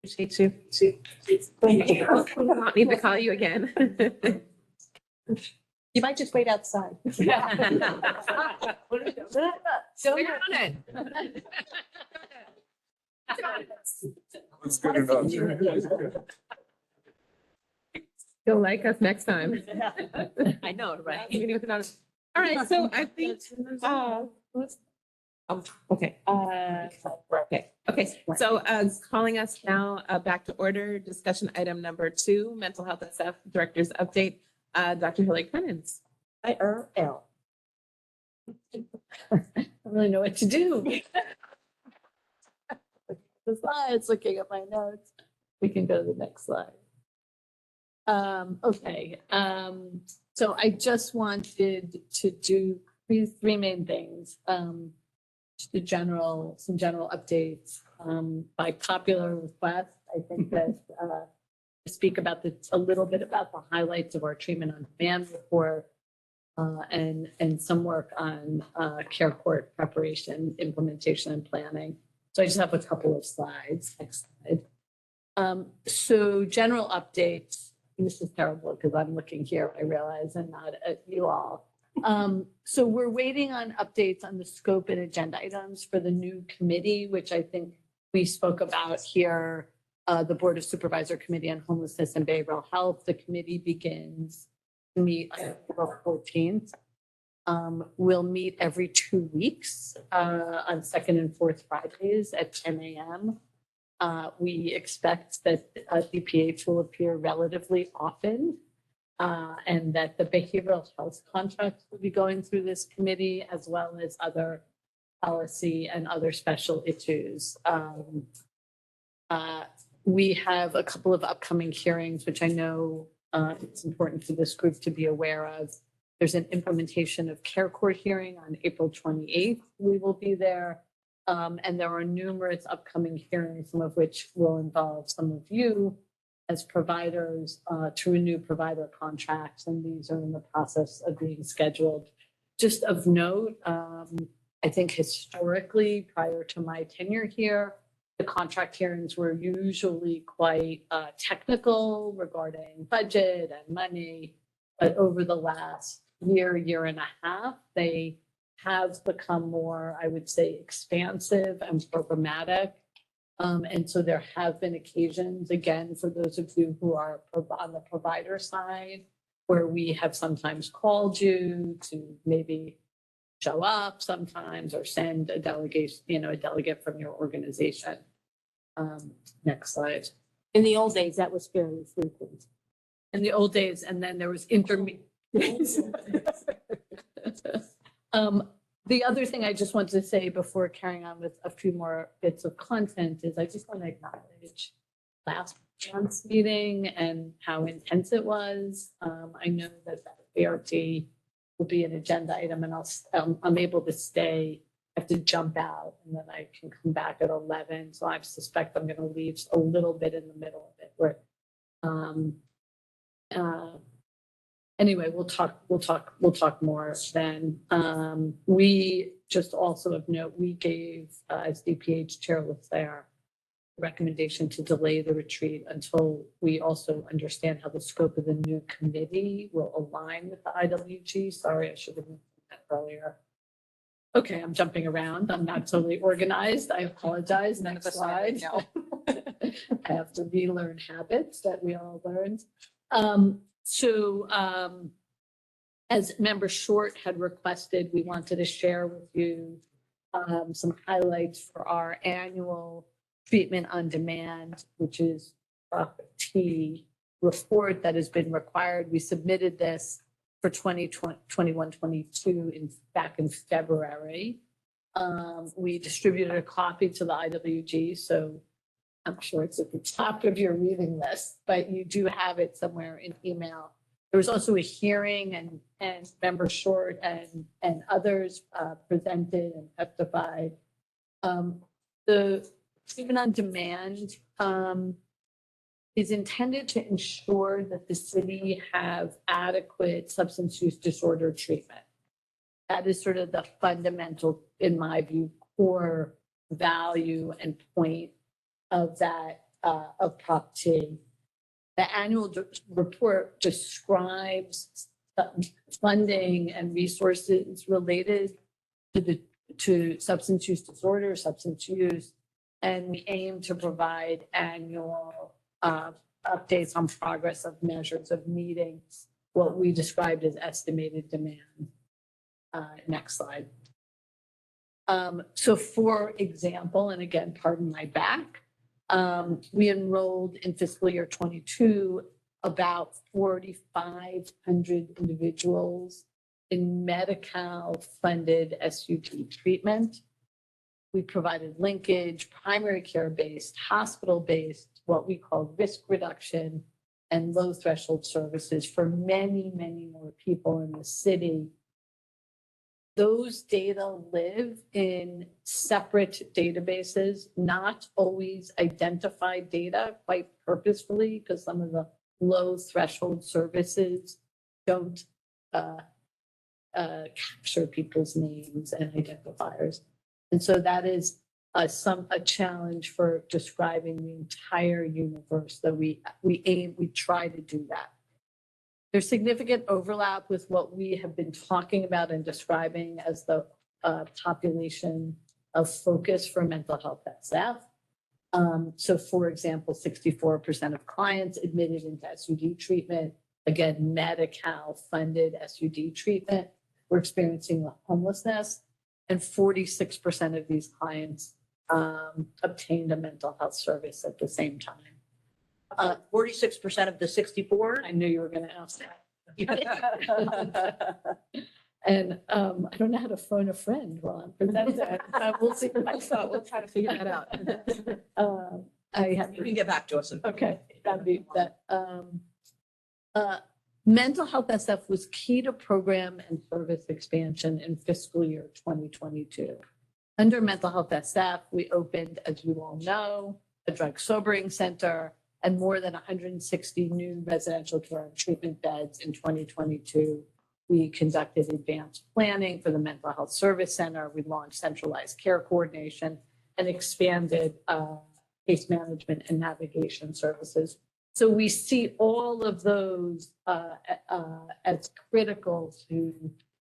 Appreciate you. Thank you. We won't need to call you again. You might just wait outside. We're on it. That's good enough. You'll like us next time. I know, right? Meeting with another- All right, so I think, okay. Okay, so calling us now back to order, discussion item number 2, mental health SF director's update. Dr. Hillary Clemens. IRL. I don't really know what to do. The slides, looking at my notes. We can go to the next slide. Okay, so I just wanted to do three main things. Just some general updates. By popular request, I think that to speak about a little bit about the highlights of our treatment on demand report, and some work on care court preparation, implementation, and planning. So I just have a couple of slides. Next slide. So general updates. This is terrible because I'm looking here, I realize, and not at you all. So we're waiting on updates on the scope and agenda items for the new committee, which I think we spoke about here, the Board of Supervisor Committee on Homelessness and Behavioral Health. The committee begins to meet on April 14th. We'll meet every 2 weeks on second and fourth Fridays at 10 a.m. We expect that DPH will appear relatively often, and that the behavioral health contracts will be going through this committee, as well as other policy and other special issues. We have a couple of upcoming hearings, which I know it's important for this group to be aware of. There's an implementation of care court hearing on April 28th. We will be there. And there are numerous upcoming hearings, some of which will involve some of you as providers to renew provider contracts. And these are in the process of being scheduled. Just of note, I think historically, prior to my tenure here, the contract hearings were usually quite technical regarding budget and money. But over the last year and a half, they have become more, I would say, expansive and programmatic. And so there have been occasions, again, for those of you who are on the provider side, where we have sometimes called you to maybe show up sometimes or send a delegation, a delegate from your organization. Next slide. In the old days, that was fairly frequent. In the old days, and then there was intermediate. The other thing I just want to say before carrying on with a few more bits of content is I just want to acknowledge last month's meeting and how intense it was. I know that ART will be an agenda item, and I'm able to stay. I have to jump out, and then I can come back at 11. So I suspect I'm going to leave a little bit in the middle of it. Where, anyway, we'll talk more then. We just also of note, we gave as DPH chair was there recommendation to delay the retreat until we also understand how the scope of the new committee will align with the IWG. Sorry, I should have mentioned that earlier. Okay, I'm jumping around. I'm not totally organized. I apologize. Next slide. I have to relearn habits that we all learned. As Member Short had requested, we wanted to share with you some highlights for our annual treatment on demand, which is T report that has been required. We submitted this for 2021-22 back in February. We distributed a copy to the IWG, so I'm sure it's at the top of your reading list, but you do have it somewhere in email. There was also a hearing, and Member Short and others presented and testified. The treatment on demand is intended to ensure that the city have adequate substance use disorder treatment. That is sort of the fundamental, in my view, core value and point of that of Prop T. The annual report describes funding and resources related to substance use disorder, substance use, and we aim to provide annual updates on progress of measures of meeting what we described as estimated demand. Next slide. So for example, and again, pardon my back, we enrolled in fiscal year 22 about 4,500 individuals in Medi-Cal funded SUD treatment. We provided linkage, primary care based, hospital based, what we call risk reduction and low threshold services for many, many more people in the city. Those data live in separate databases, not always identified data quite purposefully, because some of the low threshold services don't capture people's names and identifiers. And so that is a challenge for describing the entire universe that we try to do that. There's significant overlap with what we have been talking about and describing as the population of focus for mental health SF. So for example, 64% of clients admitted into SUD treatment, again, Medi-Cal funded SUD treatment, were experiencing homelessness, and 46% of these clients obtained a mental health service at the same time. 46% of the 64. I knew you were going to ask that. And I don't know how to phone a friend while I'm presenting. We'll see. We'll try to figure that out. I have. You can get back to us. Okay, that'd be that. Mental health SF was key to program and service expansion in fiscal year 2022. Under mental health SF, we opened, as you all know, a drug sobering center and more than 160 new residential care and treatment beds in 2022. We conducted advanced planning for the mental health service center. We launched centralized care coordination and expanded case management and navigation services. So we see all of those as critical to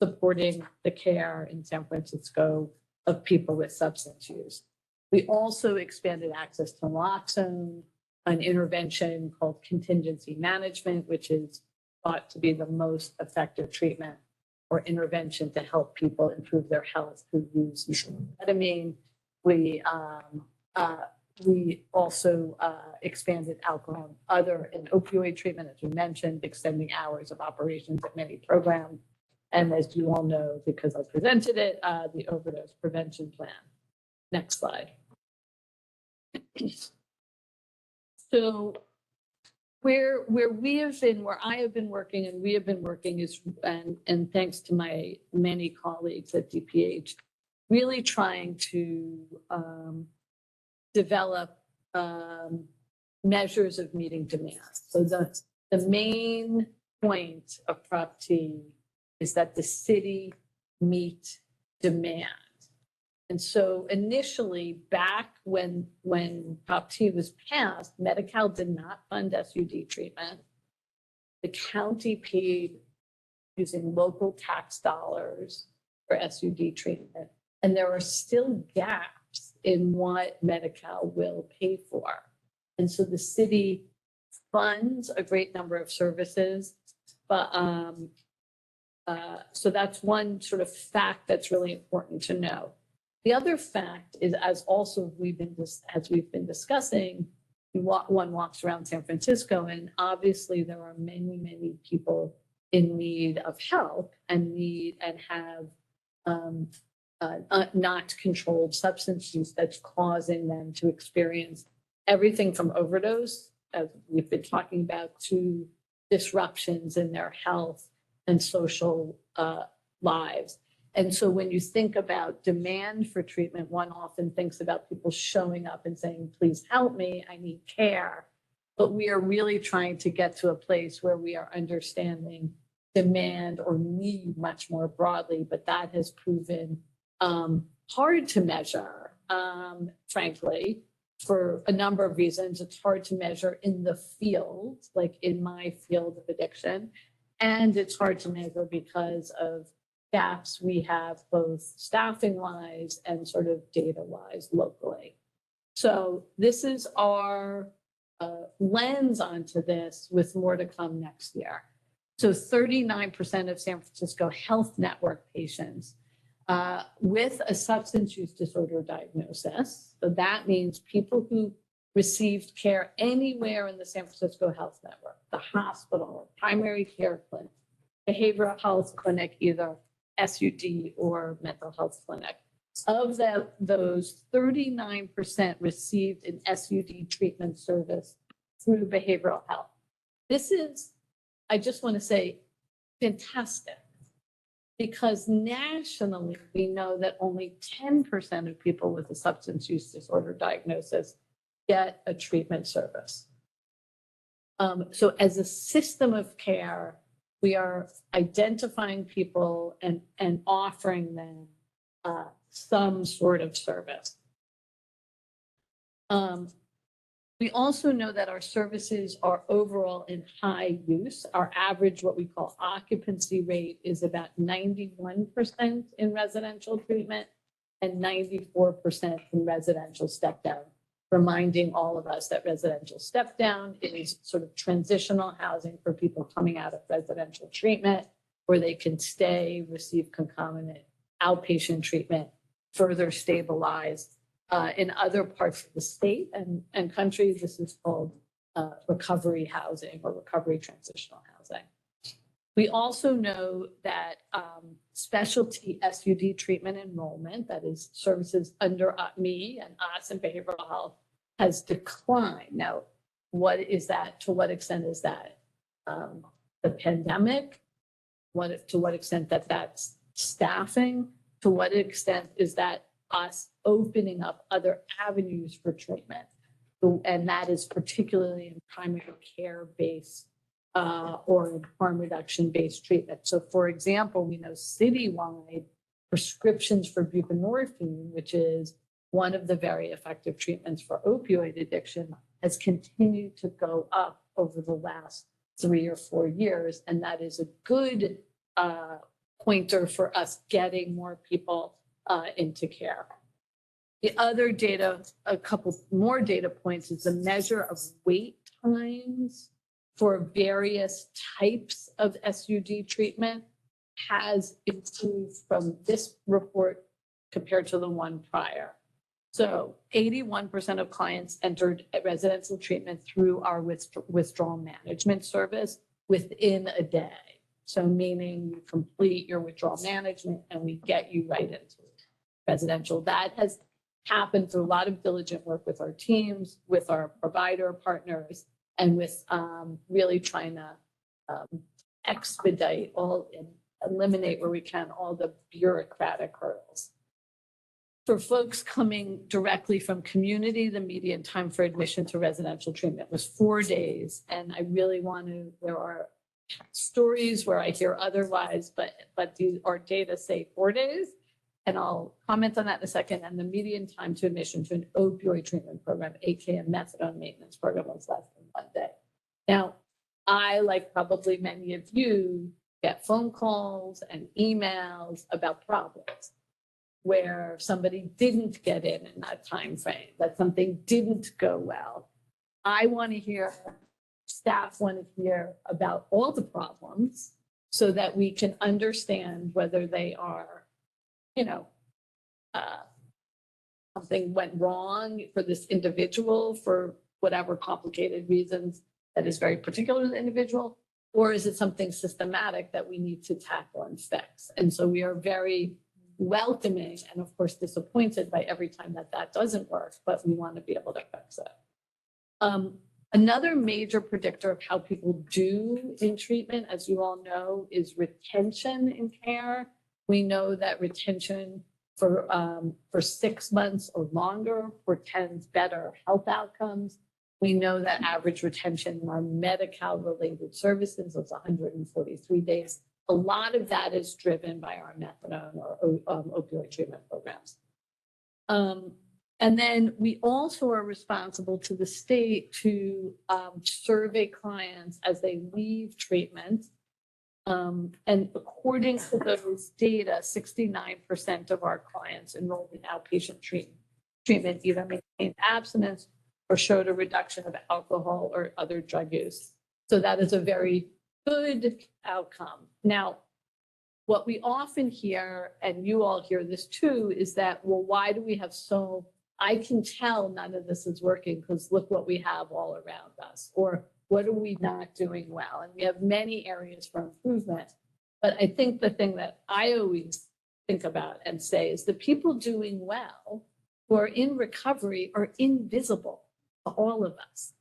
supporting the care in San Francisco of people with substance use. We also expanded access to naloxone, an intervention called contingency management, which is thought to be the most effective treatment or intervention to help people improve their health who use methamphetamine. We also expanded alcohol and opioid treatment, as we mentioned, extending hours of operations at many programs. And as you all know, because I presented it, the overdose prevention plan. Next slide. So where I have been working and we have been working is, and thanks to my many colleagues at DPH, really trying to develop measures of meeting demand. So the main point of Prop T is that the city meet demand. And so initially, back when Prop T was passed, Medi-Cal did not fund SUD treatment. The county paid using local tax dollars for SUD treatment. And there are still gaps in what Medi-Cal will pay for. And so the city funds a great number of services, but so that's one sort of fact that's really important to know. The other fact is, as we've been discussing, one walks around San Francisco, and obviously there are many, many people in need of help and have not controlled substance use that's causing them to experience everything from overdose, as we've been talking about, to disruptions in their health and social lives. And so when you think about demand for treatment, one often thinks about people showing up and saying, please help me, I need care. But we are really trying to get to a place where we are understanding demand or need much more broadly, but that has proven hard to measure, frankly, for a number of reasons. It's hard to measure in the field, like in my field of addiction. And it's hard to measure because of gaps we have both staffing wise and sort of data wise locally. So this is our lens onto this with more to come next year. So 39% of San Francisco Health Network patients with a substance use disorder diagnosis. So that means people who received care anywhere in the San Francisco Health Network, the hospital, primary care clinic, behavioral health clinic, either SUD or mental health clinic. Of those, 39% received an SUD treatment service through behavioral health. This is, I just want to say, fantastic. Because nationally, we know that only 10% of people with a substance use disorder diagnosis get a treatment service. So as a system of care, we are identifying people and offering them some sort of service. We also know that our services are overall in high use. Our average, what we call occupancy rate, is about 91% in residential treatment and 94% in residential step down, reminding all of us that residential step down is sort of transitional housing for people coming out of residential treatment, where they can stay, receive concomitant outpatient treatment, further stabilize. In other parts of the state and country, this is called recovery housing or recovery transitional housing. We also know that specialty SUD treatment enrollment, that is services under me and us in behavioral health, has declined. Now, what is that? To what extent is that the pandemic? To what extent that's staffing? To what extent is that us opening up other avenues for treatment? And that is particularly in primary care-based or in harm reduction-based treatment. So for example, we know citywide prescriptions for buprenorphine, which is one of the very effective treatments for opioid addiction, has continued to go up over the last 3 or 4 years. And that is a good pointer for us getting more people into care. The other data, a couple more data points, is the measure of wait times for various types of SUD treatment has improved from this report compared to the one prior. So 81% of clients entered residential treatment through our withdrawal management service within a day. So meaning you complete your withdrawal management and we get you right into residential. That has happened through a lot of diligent work with our teams, with our provider partners, and with really trying to expedite all and eliminate where we can all the bureaucratic hurdles. For folks coming directly from community, the median time for admission to residential treatment was 4 days. And I really want to, there are stories where I hear otherwise, but our data say 4 days. And I'll comment on that in a second. And the median time to admission to an opioid treatment program, aka methadone maintenance program, was less than 1 day. Now, I, like probably many of you, get phone calls and emails about problems where somebody didn't get in that time frame, that something didn't go well. I want to hear, staff want to hear about all the problems so that we can understand whether they are, something went wrong for this individual for whatever complicated reasons that is very particular to the individual, or is it something systematic that we need to tackle and fix? And so we are very welcoming and of course disappointed by every time that doesn't work, but we want to be able to fix it. Another major predictor of how people do in treatment, as you all know, is retention in care. We know that retention for 6 months or longer portends better health outcomes. We know that average retention in our Medi-Cal related services is 143 days. A lot of that is driven by our methadone or opioid treatment programs. And And then we also are responsible to the state to survey clients as they leave treatment. And according to those data, 69% of our clients enrolled in outpatient treatment either maintained abstinence or showed a reduction of alcohol or other drug use. So that is a very good outcome. Now, what we often hear, and you all hear this too, is that, well, why do we have I can tell none of this is working because look what we have all around us, or what are we not doing well? And we have many areas for improvement. But I think the thing that I always think about and say is the people doing well who are in recovery are invisible to all of us,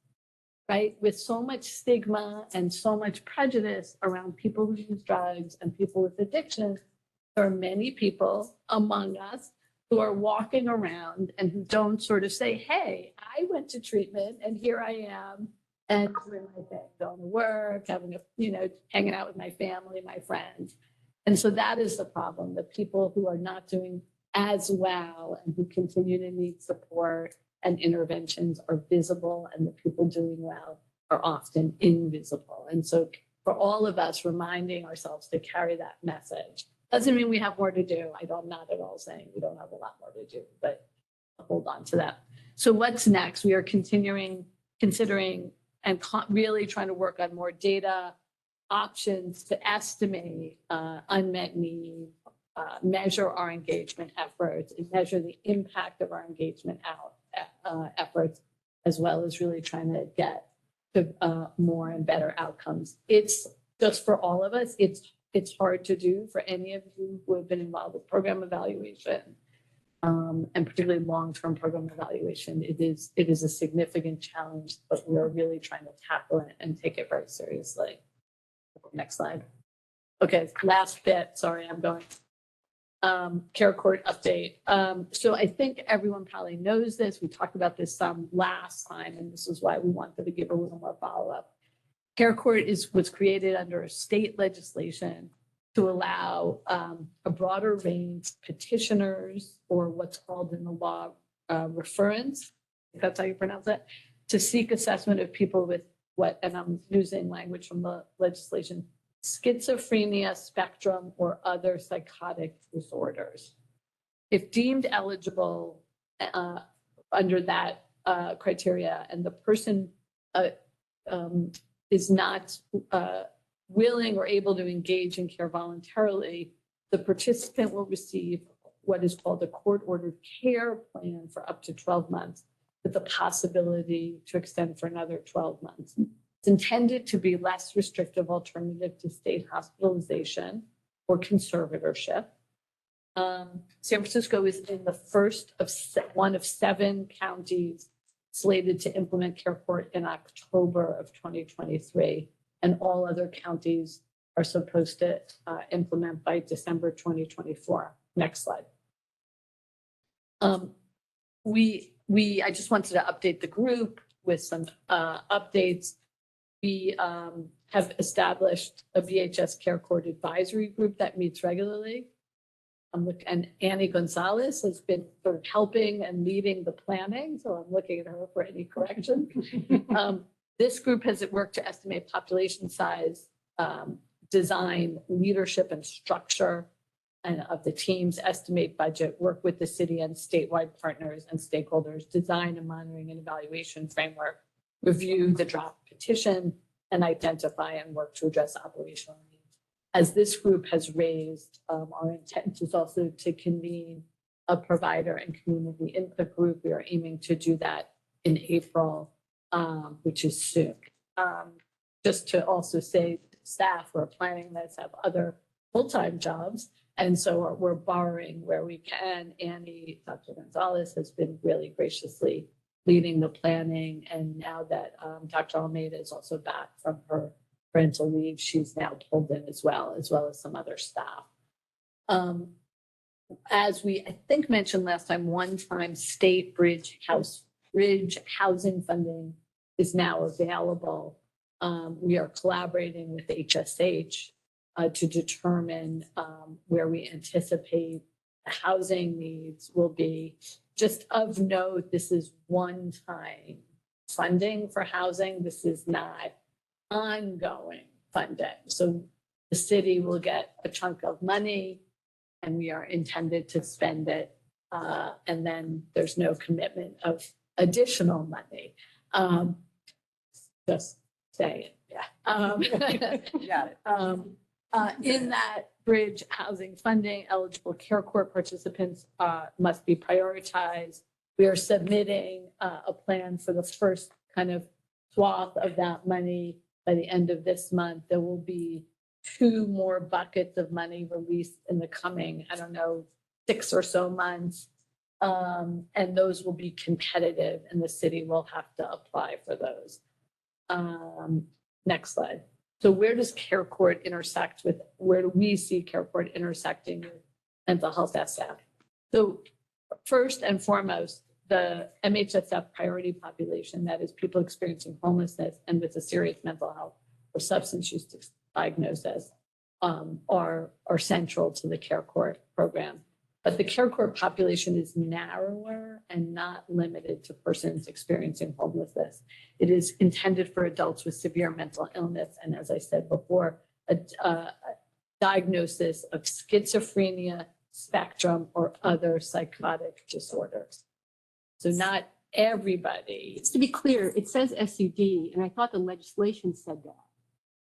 right? With so much stigma and so much prejudice around people who use drugs and people with addiction, there are many people among us who are walking around and who don't sort of say, hey, I went to treatment and here I am and doing my thing, going to work, having hanging out with my family, my friends. And so that is the problem. The people who are not doing as well and who continue to need support and interventions are visible, and the people doing well are often invisible. And so for all of us, reminding ourselves to carry that message doesn't mean we have more to do. I'm not at all saying we don't have a lot more to do, but hold on to that. So what's next? We are considering and really trying to work on more data options to estimate unmet need, measure our engagement efforts, and measure the impact of our engagement efforts, as well as really trying to get to more and better outcomes. It's just for all of us. It's hard to do for any of you who have been involved with program evaluation, and particularly long-term program evaluation. It is a significant challenge, but we're really trying to tackle it and take it very seriously. Next slide. Okay, last bit. Sorry, I'm going. Care court update. So I think everyone probably knows this. We talked about this some last time, and this is why we wanted to give a little more follow-up. Care court was created under state legislation to allow a broader range of petitioners, or what's called in the law referents, if that's how you pronounce it, to seek assessment of people with and I'm using language from the legislation, schizophrenia spectrum or other psychotic disorders. If deemed eligible under that criteria, and the person is not willing or able to engage in care voluntarily, the participant will receive what is called a court-ordered care plan for up to 12 months, with the possibility to extend for another 12 months. It's intended to be less restrictive alternative to state hospitalization or conservatorship. San Francisco is in the first of one of 7 counties slated to implement care court in October of 2023, and all other counties are supposed to implement by December 2024. Next slide. I just wanted to update the group with some updates. We have established a VHS Care Court Advisory Group that meets regularly. And Annie Gonzalez has been sort of helping and leading the planning, so I'm looking at her for any correction. This group has worked to estimate population size, design, leadership, and structure and of the teams, estimate budget, work with the city and statewide partners and stakeholders, design a monitoring and evaluation framework, review the draft petition, and identify and work to address operational needs. As this group has raised, our intent is also to convene a provider and community input group. We are aiming to do that in April, which is soon. Just to also say, staff who are planning this have other full-time jobs, and so we're borrowing where we can. Annie, Dr. Gonzalez, has been really graciously leading the planning, and now that Dr. Almeida is also back from her parental leave, she's now pulled in as well as some other staff. As we, I think, mentioned last time, one-time state bridge housing funding is now available. We are collaborating with HSH to determine where we anticipate the housing needs will be Just of note, this is one-time funding for housing. This is not ongoing funding. So the city will get a chunk of money and we are intended to spend it. And then there's no commitment of additional money. Just saying, yeah. Got it. In that bridge housing funding, eligible care court participants must be prioritized. We are submitting a plan for the first kind of swath of that money by the end of this month. There will be 2 more buckets of money released in the coming, I don't know, 6 or so months. And those will be competitive and the city will have to apply for those. Next slide. So where does care court intersect with, where do we see care court intersecting with mental health SF? So first and foremost, the MHSF priority population, that is people experiencing homelessness and with a serious mental health or substance use diagnosis, are central to the care court program. But the care court population is narrower and not limited to persons experiencing homelessness. It is intended for adults with severe mental illness. And as I said before, a diagnosis of schizophrenia, spectrum, or other psychotic disorders. So not everybody. Just to be clear, it says SUD, and I thought the legislation said that.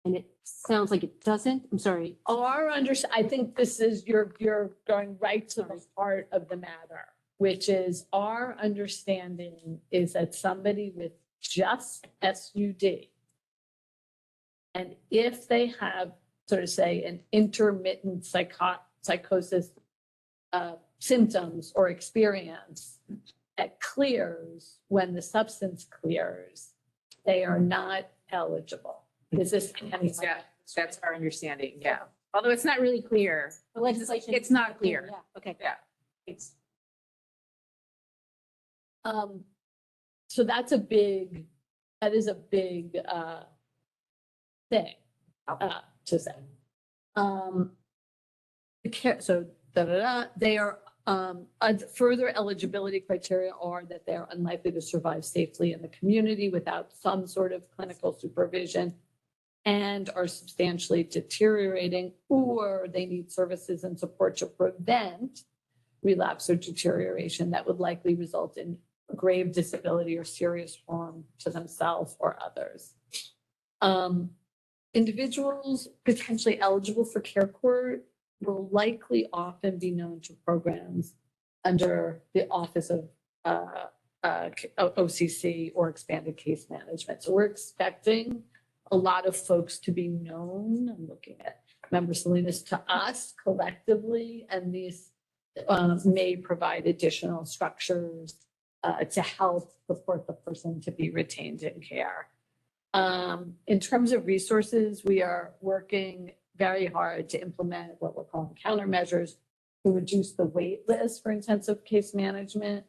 And it sounds like it doesn't. I'm sorry. I think this is, you're going right to the heart of the matter, which is our understanding is that somebody with just SUD, and if they have sort of say an intermittent psychosis symptoms or experience that clears when the substance clears, they are not eligible. Is this? Yeah, that's our understanding, yeah. Although it's not really clear. The legislation. It's not clear. Yeah, okay. Yeah. Thanks. So that is a big thing to say. They are, further eligibility criteria are that they're unlikely to survive safely in the community without some sort of clinical supervision and are substantially deteriorating, or they need services and support to prevent relapse or deterioration that would likely result in grave disability or serious harm to themselves or others. Individuals potentially eligible for care court will likely often be known to programs under the Office of OCC or expanded case management. So we're expecting a lot of folks to be known. I'm looking at Member Salinas, to us collectively, and these may provide additional structures to help support the person to be retained in care. In terms of resources, we are working very hard to implement what we're calling countermeasures to reduce the wait list for intensive case management.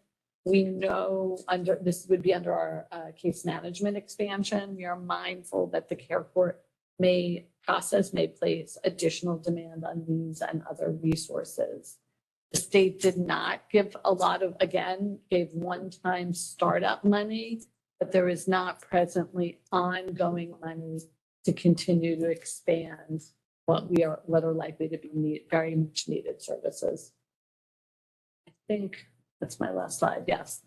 We know this would be under our case management expansion. We are mindful that the care court may place additional demand on these and other resources. The state did not give a lot of, gave one-time startup money, but there is not presently ongoing money to continue to expand what are likely to be very much needed services. I think that's my last slide. Yes.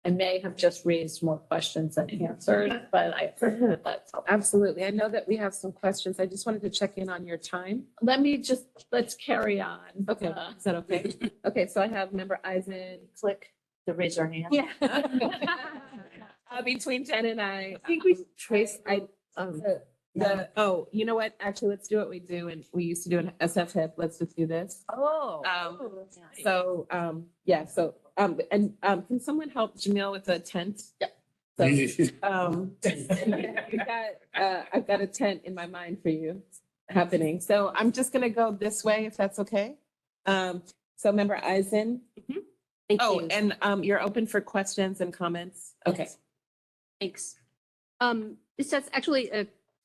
I may have just raised more questions than answered, but I heard that's helpful. Absolutely. I know that we have some questions. I just wanted to check in on your time. Let's carry on. Okay. Is that okay? Okay. So I have Member Eisen. Click the raise our hand. Yeah. Between Jen and I think we Trace, you know what? Actually, let's do what we do. And we used to do an SF hip. Let's just do this. Oh. Can someone help Jamil with a tent? Yeah. So, I've got a tent in my mind for you happening. So I'm just gonna go this way if that's okay. So Member Eisen. Thank you. And you're open for questions and comments. Okay. Yes. Thanks. This is actually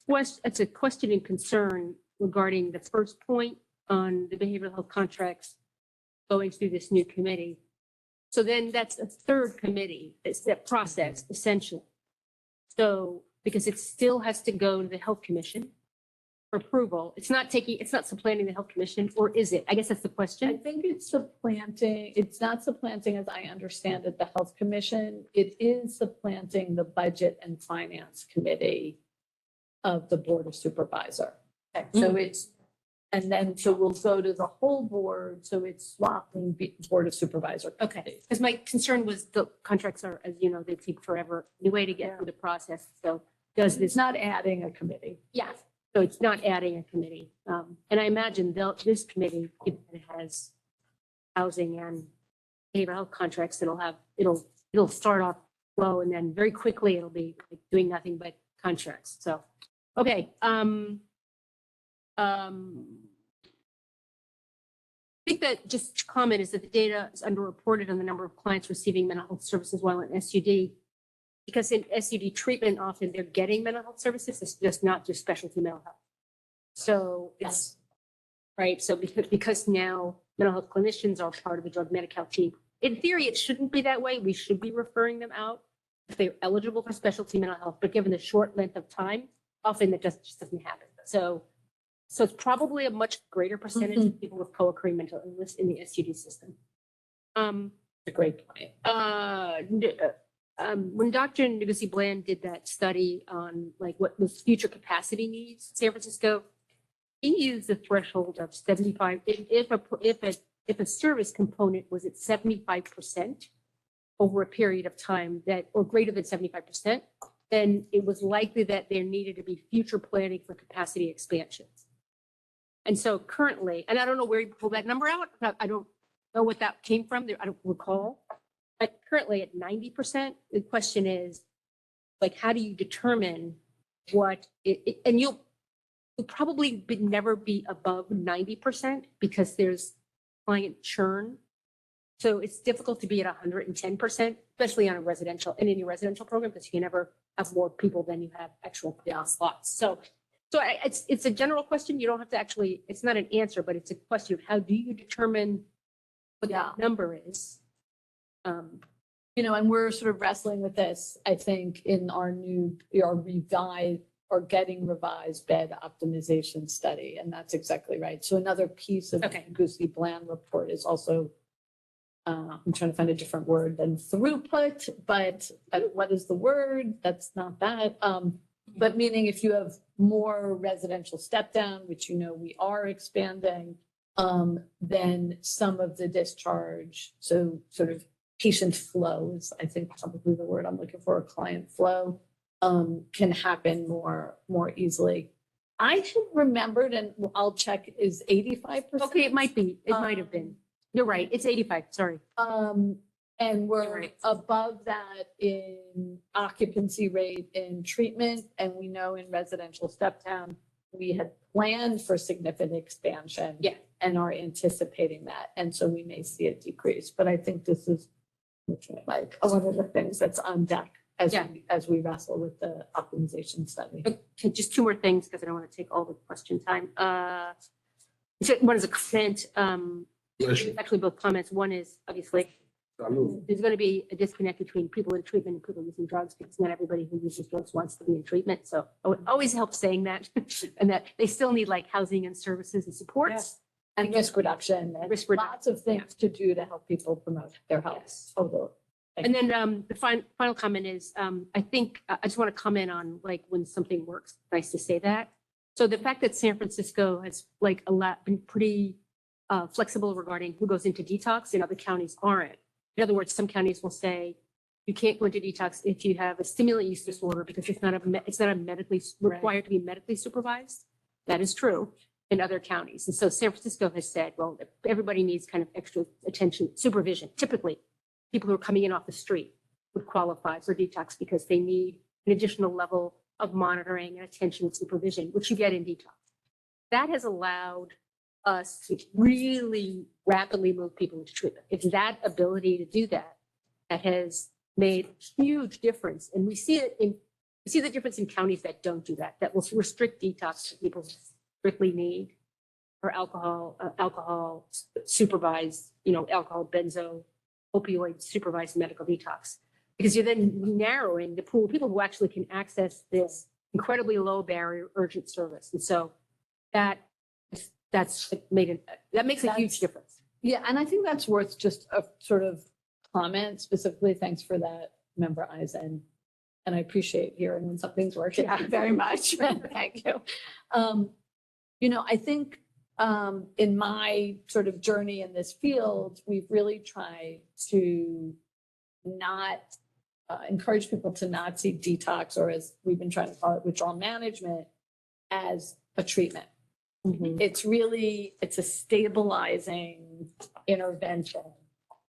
it's a question and concern regarding the first point on the behavioral health contracts going through this new committee. So then that's a third committee. It's that process essentially. So because it still has to go to the health commission for approval. It's not supplanting the health commission, or is it? I guess that's the I question. think it's supplanting, it's not supplanting as I understand it, the Health Commission. It is supplanting the Budget and Finance Committee of the Board of Supervisor. So it's, and then, so we'll go to the whole board, so it's swapping Board of Supervisor. Okay, because my concern was the contracts are, as you know, they take forever anyway to get through the process. So does It's this, not adding a committee. yeah, so it's not adding a committee. And I imagine this committee, given that it has housing and behavioral health contracts, it'll start off slow and then very quickly it'll be like doing nothing but contracts. So, okay. I think that just comment is that the data is underreported on the number of clients receiving mental health services while in SUD. Because in SUD treatment, often they're getting mental health services. It's just not just specialty mental health. So it's right. So because now mental health clinicians are part of the drug Medi-Cal team. In theory, it shouldn't be that way. We should be referring them out if they're eligible for specialty mental health. But given the short length of time, often that just doesn't happen. So it's probably a much greater percentage of people with co-occurring mental illness in the SUD system. A great point. When Dr. Ngozi Bland did that study on like what was future capacity needs in San Francisco, he used the threshold of 75. If a service component was at 75% over a period of time that, or greater than 75%, then it was likely that there needed to be future planning for capacity expansions. And so currently, and I don't know where you pulled that number out. I don't know what that came from. I don't recall. But currently at 90%, the question is, like, how do you determine what it and you'll probably never be above 90% because there's client churn. So it's difficult to be at 110%, especially on a residential, in any residential program, because you can never have more people than you have actual slots. So it's a general question. You don't have to actually, it's not an answer, but it's a question of how do you determine what that number is? You know, and we're sort of wrestling with this, I think, in our revised or getting revised bed optimization study. And that's exactly right. So another piece of the Ngozi Bland report is also, I'm trying to find a different word than throughput, but what is the word? That's not that. But meaning if you have more residential step down, which, you know, we are expanding, then some of the discharge, so sort of patient flow is, I think, probably the word I'm looking for, client flow, can happen more easily. I had remembered, and I'll check, is 85%. Okay, it might be. It might have been. You're right. It's 85. Sorry. And we're above that in occupancy rate in treatment. And we know in residential step down, we had planned for significant expansion and are anticipating that. And so we may see a decrease, but I think this is like one of the things that's on deck as we wrestle with the optimization study. Okay, just two more things because I don't want to take all the question time. One is a comment. Actually, both comments. One is obviously there's going to be a disconnect between people in treatment and people using drugs because not everybody who uses drugs wants to be in treatment. So it always helps saying that and that they still need like housing and services and supports. And risk reduction and lots of things to do to help people promote their health. Totally. And then the final comment is, I think I just want to comment on like when something works. Nice to say that. So the fact that San Francisco has like been pretty flexible regarding who goes into detox and other counties aren't. In other words, some counties will say you can't go into detox if you have a stimulant use disorder because it's not a medically required to be medically supervised. That is true in other counties. And so San Francisco has said, well, everybody needs kind of extra attention, supervision. Typically, people who are coming in off the street would qualify for detox because they need an additional level of monitoring and attention and supervision, which you get in detox. That has allowed us to really rapidly move people into treatment. It's that ability to do that that has made a huge difference. And we see the difference in counties that don't do that, that will restrict detox to people who strictly need for alcohol supervised, alcohol, benzo, opioid supervised medical detox. Because you're then narrowing the pool of people who actually can access this incredibly low barrier urgent service. And so that makes a huge difference. Yeah, and I think that's worth just a sort of comment specifically. Thanks for that, Member Eisen. And I appreciate hearing when something's working very much. Thank you. I think in my sort of journey in this field, we've really tried to not encourage people to not see detox, or as we've been trying to call it, withdrawal management, as a treatment. It's a stabilizing intervention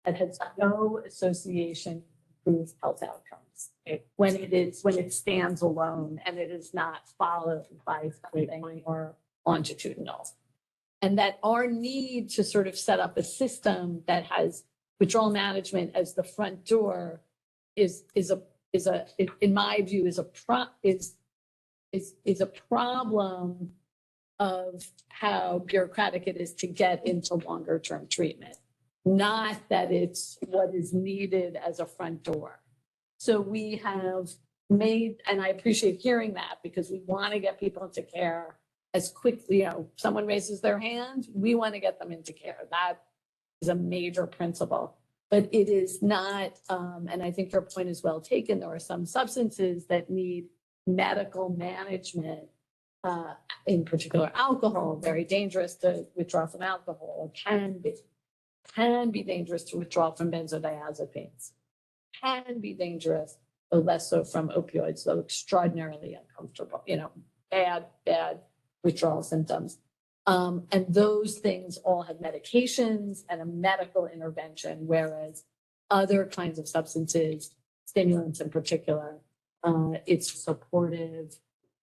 that has no association with improved health outcomes when it stands alone and it is not followed by something more longitudinal. And that our need to sort of set up a system that has withdrawal management as the front door is in my view is a problem of how bureaucratic it is to get into longer term treatment, not that it's what is needed as a front door. So we have made, and I appreciate hearing that, because we want to get people into care as quickly, someone raises their hand, we want to get them into care. That is a major principle, but it is not, and I think your point is well taken. There are some substances that need medical management, in particular alcohol, very dangerous to withdraw from alcohol, can be dangerous to withdraw from benzodiazepines, can be dangerous, but less so from opioids, though extraordinarily uncomfortable, bad withdrawal symptoms. And those things all have medications and a medical intervention, whereas other kinds of substances, stimulants in particular, it's supportive,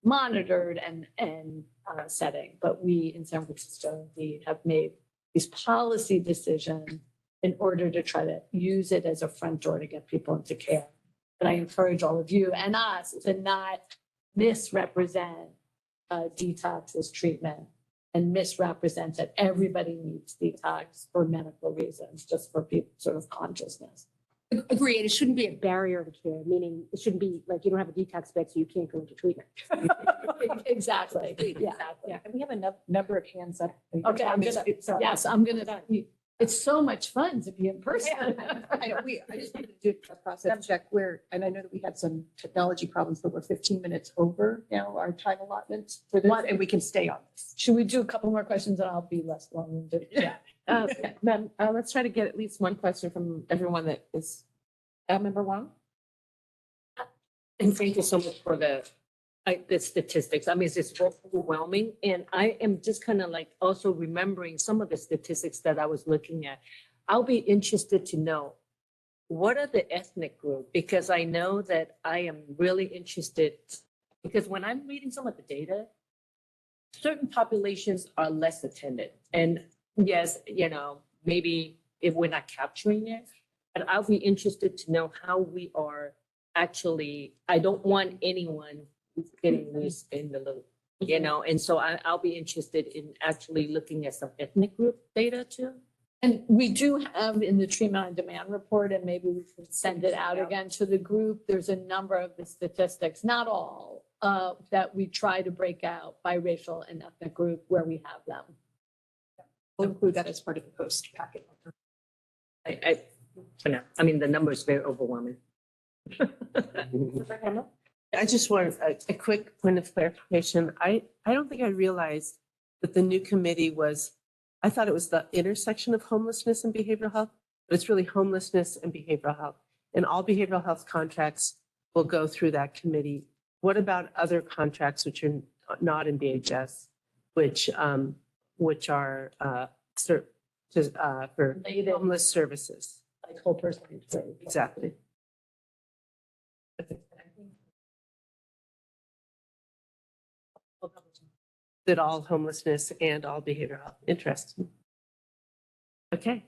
monitored and setting. But we in San Francisco, we have made these policy decisions in order to try to use it as a front door to get people into care. And I encourage all of you and us to not misrepresent detox as treatment and misrepresent that everybody needs detox for medical reasons, just for people sort of consciousness. Agreed. It shouldn't be a barrier to care, meaning it shouldn't be like you don't have a detox bed, so you can't go into treatment. Exactly. Yeah. Yeah, and we have a number of hands up. Okay, I'm gonna, it's so much fun to be in person. I just wanted to do a process check where, and I know that we had some technology problems, but we're 15 minutes over now our time allotment for this, and we can stay on this. Should we do a couple more questions and I'll be less long-winded? Yeah. Ma'am, let's try to get at least one question from everyone that is, Member Wong? And thank you so much for the statistics. I mean, it's just overwhelming. And I am just kind of like also remembering some of the statistics that I was looking at. I'll be interested to know, what are the ethnic group? Because I know that I am really interested, because when I'm reading some of the data, certain populations are less attended. And yes, maybe if we're not capturing it, but I'll be interested to know how we are actually, I don't want anyone getting loose in the loop, and so I'll be interested in actually looking at some ethnic group data too. And we do have in the treatment on demand report, and maybe we can send it out again to the group. There's a number of the statistics, not all, that we try to break out by racial and ethnic group where we have them. We'll include that as part of the post packet. For now, I mean, the number is very overwhelming. I just want a quick point of clarification. I don't think I realized that the new committee I thought it was the intersection of homelessness and behavioral health, but it's really homelessness and behavioral health. And all behavioral health contracts will go through that committee. What about other contracts which are not in BHS, which are for homeless services? Like whole person. Exactly. That all homelessness and all behavioral health interest. Okay.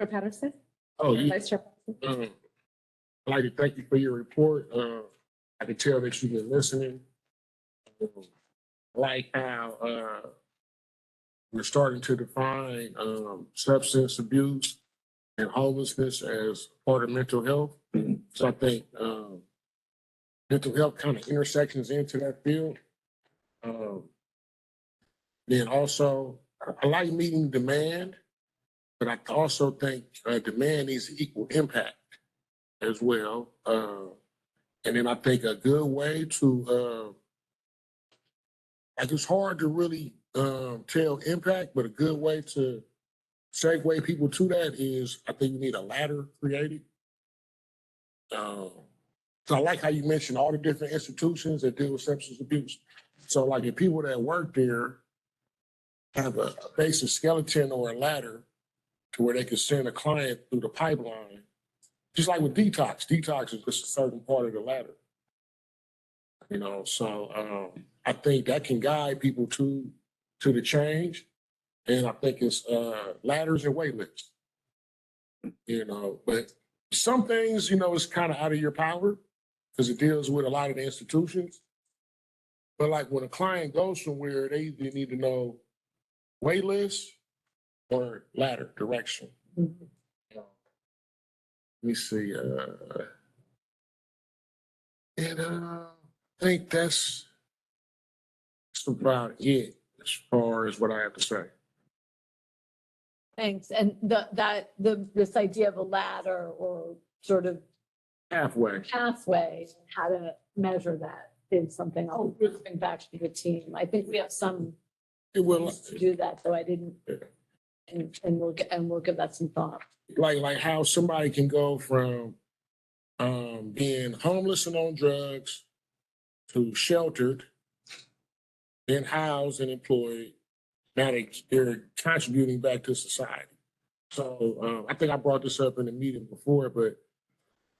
For Patterson? Oh, yeah. Vice Chair Patterson? I'd like to thank you for your report. I can tell that you've been listening. I like how we're starting to define substance abuse and homelessness as part of mental health. So I think mental health kind of intersections into that field. Then also, I like meeting demand, but I also think demand needs equal impact as well. And then I think a good way to, like it's hard to really tell impact, but a good way to segue people to that is I think you need a ladder created. So I like how you mentioned all the different institutions that deal with substance abuse. So like if people that work there have a basic skeleton or a ladder to where they can send a client through the pipeline, just like with detox. Detox is just a certain part of the ladder. You know, so I think that can guide people to the change. And I think it's ladders and wait lists. You know, but some things, you know, it's kind of out of your power because it deals with a lot of the institutions. But like when a client goes somewhere, they either need to know wait list or ladder direction. Mhm. Let me see. And I think that's about it as far as what I have to say. Thanks. And this idea of a ladder or sort of Halfway. pathway, how to measure that is something I'll bring back to the team. I think we have some It will, ways to do that, though I didn't. And we'll give that some thought. like how somebody can go from being homeless and on drugs to sheltered, then housed and employed. Now they're contributing back to society. So I think I brought this up in the meeting before, but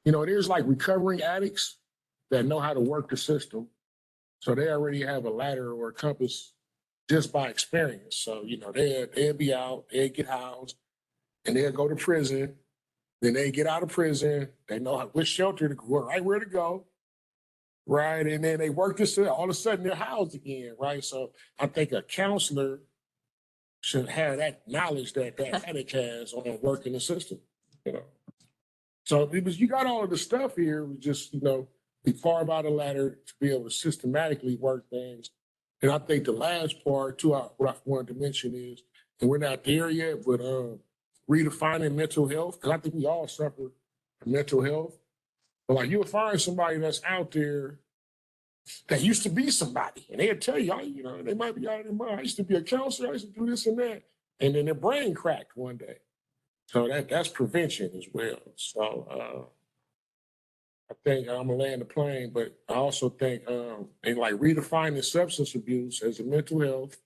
you know, there's like recovering addicts that know how to work the system. So they already have a ladder or a compass just by experience. So, you know, they'll be out, they'll get housed, and they'll go to prison. Then they get out of prison, they know which shelter to go, right where to go, right? And then they work this, all of a sudden they're housed again, right? So I think a counselor should have that knowledge that that addict has on working the system, you know? So because you got all of the stuff here, we just, you know, we carve out a ladder to be able to systematically work things. And I think the last part too, what I wanted to mention is, and we're not there yet, but redefining mental health, because I think we all suffer from mental health. But like you'll find somebody that's out there that used to be somebody, and they'll tell you, you know, they might be out of their mind. I used to be a counselor, I used to do this and that. And then their brain cracked one day. So that's prevention as well. So I think I'm gonna land the plane, but I also think and like redefining substance abuse as a mental health,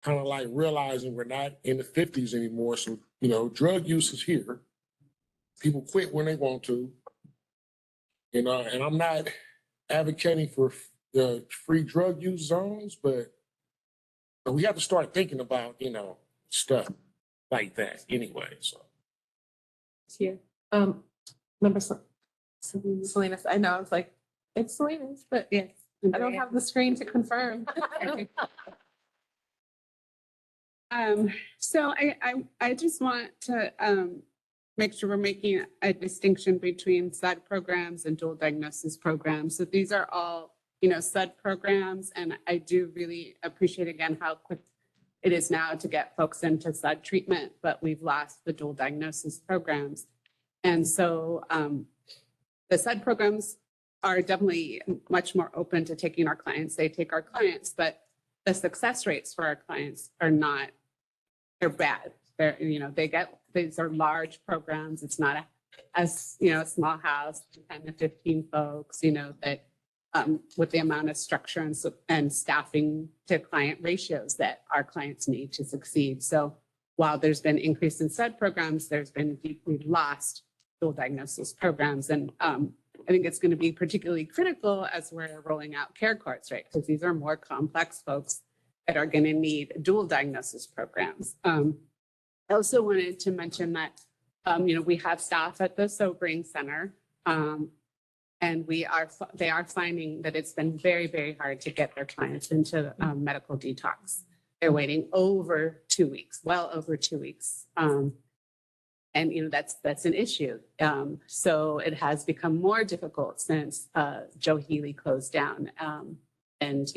kind of like realizing we're not in the 50s anymore. So, you know, drug use is here. People quit when they want to. You know, and I'm not advocating for the free drug use zones, but we have to start thinking about, you know, stuff like that anyway. So Here, remember Salinas, I know, I was like, it's Salinas, but yes, I don't have the screen to confirm. So I just want to make sure we're making a distinction between SUD programs and dual diagnosis programs. So these are all, you know, SUD programs, and I do really appreciate again how quick it is now to get folks into SUD treatment, but we've lost the dual diagnosis programs. And so the SUD programs are definitely much more open to taking our clients. They take our clients, but the success rates for our clients are not, they're bad. They're, you know, these are large programs. It's not as, you know, a small house, 10 to 15 folks, you know, that with the amount of structure and staffing to client ratios that our clients need to succeed. So while there's been increase in SUD programs, we've lost dual diagnosis programs. And I think it's going to be particularly critical as we're rolling out care courts, right? Because these are more complex folks that are going to need dual diagnosis programs. I also wanted to mention that, you know, we have staff at the Sobering Center, and they are finding that it's been very, very hard to get their clients into medical detox. they're waiting over 2 weeks, well over 2 weeks. And, that's an issue. So it has become more difficult since Joe Healy closed down. And,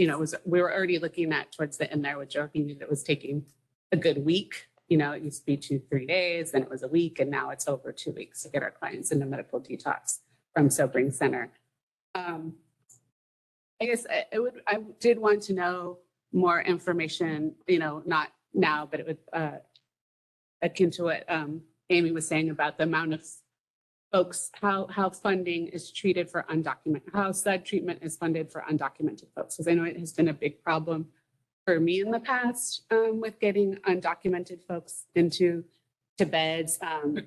we were already looking at towards the end there with Joe Healy that was taking a good week. It used to be 2-3 days, then it was a week, and now it's over 2 weeks to get our clients into medical detox from Sobering Center. I guess I did want to know more information, not now, but it would akin to what Amy was saying about the amount of folks, how funding is treated for undocumented, how SUD treatment is funded for undocumented folks. Because I know it has been a big problem for me in the past with getting undocumented folks into beds. I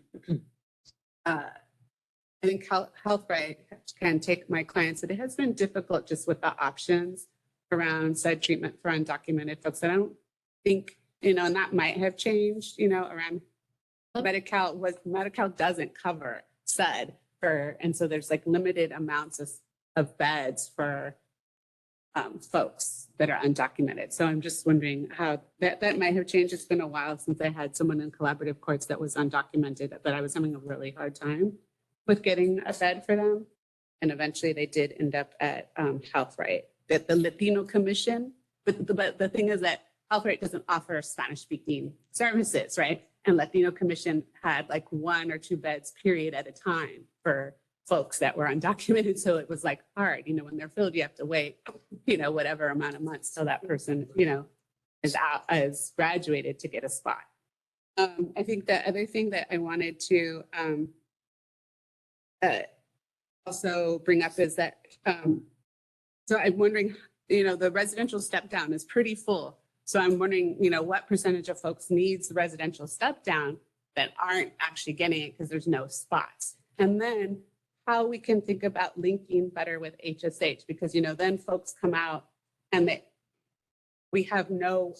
think HealthRight can take my clients, but it has been difficult just with the options around SUD treatment for undocumented folks. And I don't think, and that might have changed, around Medi-Cal doesn't cover SUD and so there's like limited amounts of beds for folks that are undocumented. So I'm just wondering how that might have changed. It's been a while since I had someone in collaborative courts that was undocumented, but I was having a really hard time with getting a bed for them. And eventually they did end up at HealthRight, that the Latino Commission. But the thing is that HealthRight doesn't offer Spanish speaking services, right? And Latino Commission had like 1 or 2 beds period at a time for folks that were undocumented. So it was like hard, when they're filled, you have to wait, whatever amount of months till that person, is graduated to get a spot. I think the other thing that I wanted to also bring up is that, so I'm wondering, the residential step down is pretty full. So I'm wondering, what percentage of folks needs the residential step down that aren't actually getting it because there's no spots. And then how we can think about linking better with HSH, because, then folks come out and we have no,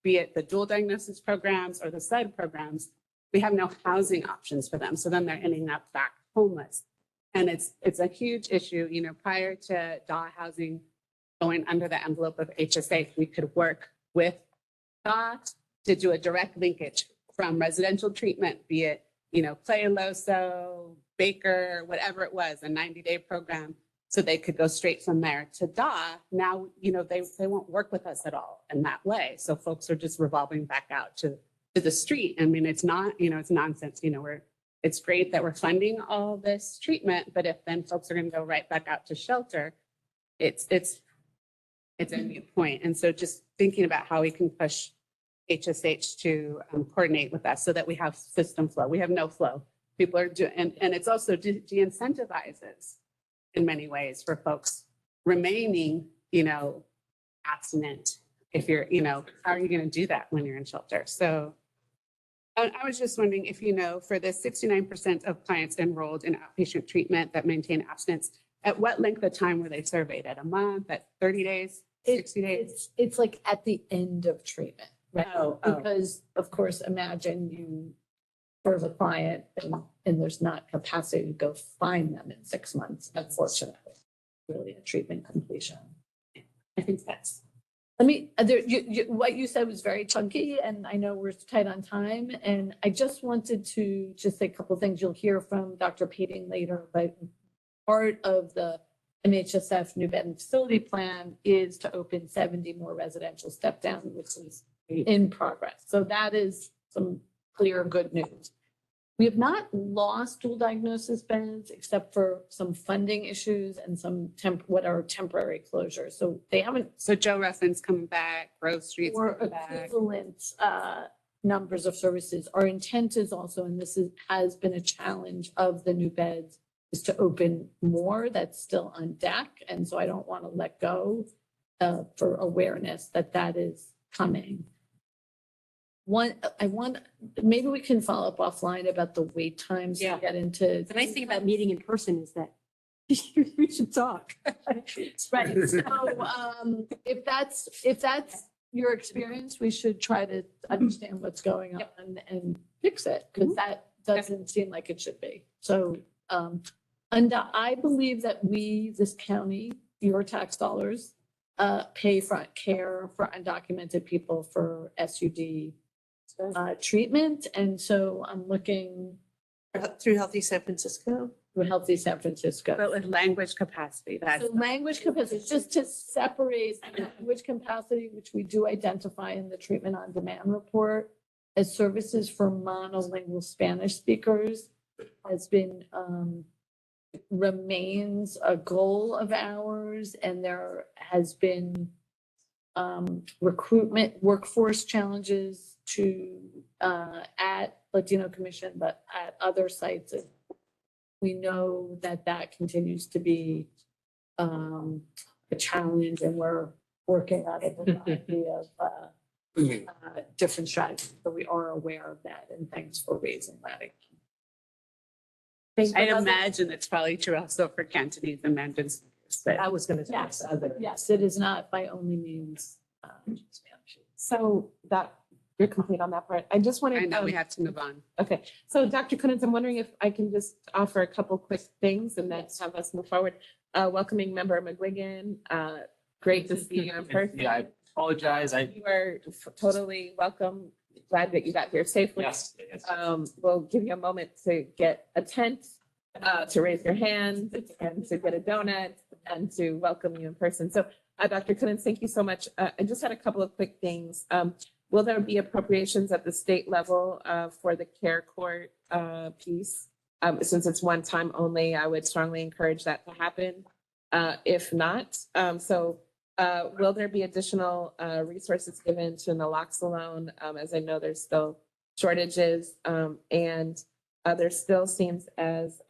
be it the dual diagnosis programs or the SUD programs, we have no housing options for them. So then they're ending up back homeless. And it's a huge issue. Prior to DAW housing going under the envelope of HSA, we could work with DAW to do a direct linkage from residential treatment, be it, Playa-Loso, Baker, whatever it was, a 90-day program, so they could go straight from there to DAW. Now, they won't work with us at all in that way. So folks are just revolving back out to the street. I mean, it's not, it's nonsense. It's great that we're funding all this treatment, but if then folks are going to go right back out to shelter, it's a moot point. And so just thinking about how we can push HSH to coordinate with us so that we have system flow. We have no flow. People are doing, and it's also de-incentivizes in many ways for folks remaining, abstinent. If you're, how are you going to do that when you're in shelter? So I was just wondering if, for the 69% of clients enrolled in outpatient treatment that maintain abstinence, at what length of time were they surveyed? At a month, at 30 days, 60 days? It's like at the end of treatment, right? Oh. Because of course, imagine you serve a client and there's not capacity to go find them in 6 months, unfortunately. Really a treatment completion. I think that's. What you said was very chunky, and I know we're tight on time. And I just wanted to just say a couple of things. You'll hear from Dr. Pating later, but part of the MHSF new bed and facility plan is to open 70 more residential step down, which is in progress. So that is some clear good news. We have not lost dual diagnosis beds except for some funding issues and some what are temporary closures. So they haven't. So Joe Ruffin's coming back, Grove Street's Or coming back. equivalent numbers of services. Our intent is also, and this has been a challenge of the new beds, is to open more that's still on deck. And so I don't want to let go for awareness that is coming. Maybe we can follow up offline about the wait times to Yeah. get into. The nice thing about meeting in person is that we should talk. Right, so if that's your experience, we should try to understand what's going on and fix it, because that doesn't seem like it should be. So, and I believe that we, this county, your tax dollars, pay front care for undocumented people for SUD treatment. And so I'm looking Through Healthy San Francisco? with Healthy San Francisco. But with language capacity, that's. So language capacity, just to separate language capacity, which we do identify in the treatment on demand report as services for monolingual Spanish speakers has been, remains a goal of ours, and there has been recruitment, workforce challenges to, at Latino Commission, but at other sites. We know that that continues to be a challenge, and we're working on a variety of different strategies, but we are aware of that, and thanks for raising that. I imagine it's probably true also for Cantonese and Mandarin speakers, but I was gonna say. Yes, yes, it is not by only means Spanish. So that, you're complete on that part. I just wanted. I know we have to move on. Okay, so Dr. Kunitz, I'm wondering if I can just offer a couple quick things and then have us move forward. Welcoming member McGuigan, great to see you in person. Yeah, I apologize. You are totally welcome. Glad that you got here safely. Yes. We'll give you a moment to get a tent, to raise your hand and to get a donut and to welcome you in person. So, Dr. Kunitz, thank you so much. I just had a couple of quick things. Will there be appropriations at the state level for the care court piece? Since it's one time only, I would strongly encourage that to happen. If not, will there be additional resources given to naloxone? As I know, there's still shortages, and there still seems as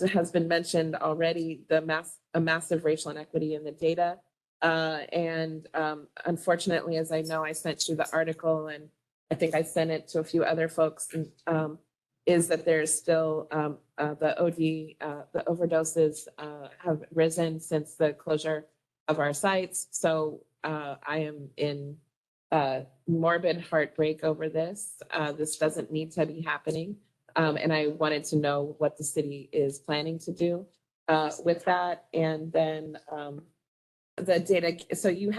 has been mentioned already, a massive racial inequity in the data. Unfortunately, as I know, I sent you the article, and I think I sent it to a few other folks, is that there's still the overdoses have risen since the closure of our sites. So I am in morbid heartbreak over this. This doesn't need to be happening. And I wanted to know what the city is planning to do with that. And then the data, so you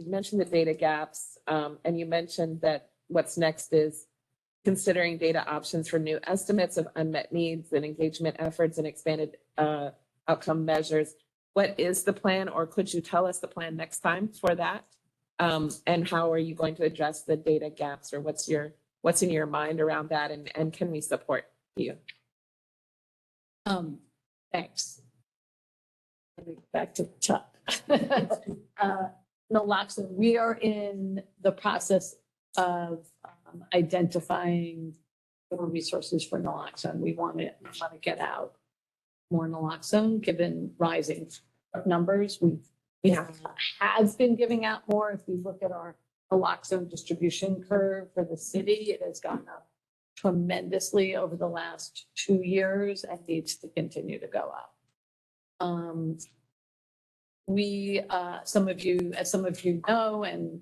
mentioned the data gaps, and you mentioned that what's next is considering data options for new estimates of unmet needs and engagement efforts and expanded outcome measures. What is the plan, or could you tell us the plan next time for that? And how are you going to address the data gaps, or what's in your mind around that, and can we support you? Thanks. Back to the top. Naloxone, we are in the process of identifying the resources for naloxone. We want to get out more naloxone, given rising numbers. We have been giving out more. If we look at our naloxone distribution curve for the city, it has gone up tremendously over the last 2 years and needs to continue to go up. Some of you know and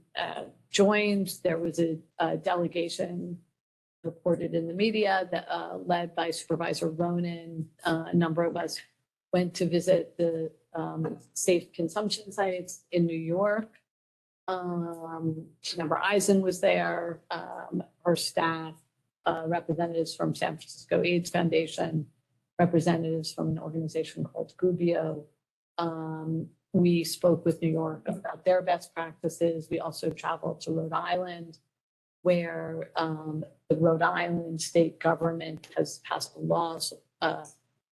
joined, there was a delegation reported in the media that led by Supervisor Ronan. A number of us went to visit the safe consumption sites in New York. Member Eisen was there, her staff, representatives from San Francisco AIDS Foundation, representatives from an organization called Gubbio. We spoke with New York about their best practices. We also traveled to Rhode Island, where the Rhode Island state government has passed a law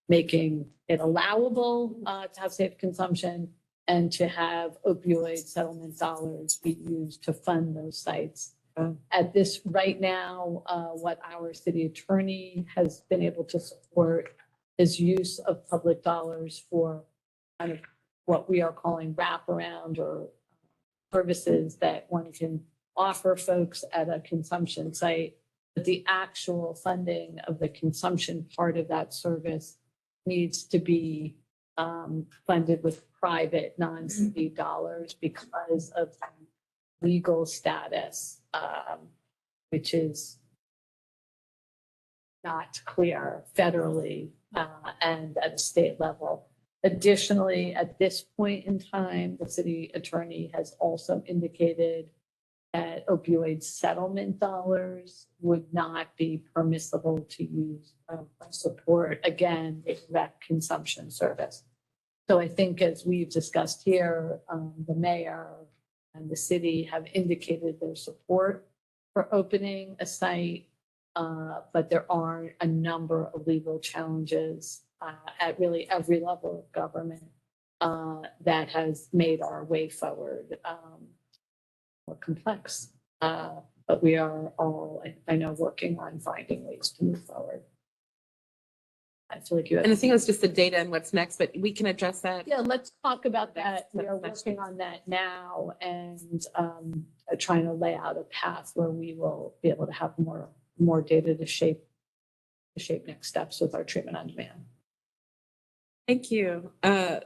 making it allowable to have safe consumption and to have opioid settlement dollars be used to fund those sites. At this right now, what our city attorney has been able to support is use of public dollars for kind of what we are calling wraparound or services that one can offer folks at a consumption site. But the actual funding of the consumption part of that service needs to be funded with private non-city dollars because of legal status, which is not clear federally and at a state level. Additionally, at this point in time, the city attorney has also indicated that opioid settlement dollars would not be permissible to use for support, again, a direct consumption service. So I think as we've discussed here, the mayor and the city have indicated their support for opening a site, but there are a number of legal challenges at really every level of government that has made our way forward more complex. But we are all, I know, working on finding ways to move forward. I feel like you had. And I think it was just the data and what's next, but we can address that. Yeah, let's talk about that. Next- We are next working on that now and trying to lay out a path where we will be able to have more data to shape next steps with our treatment on demand. Thank you.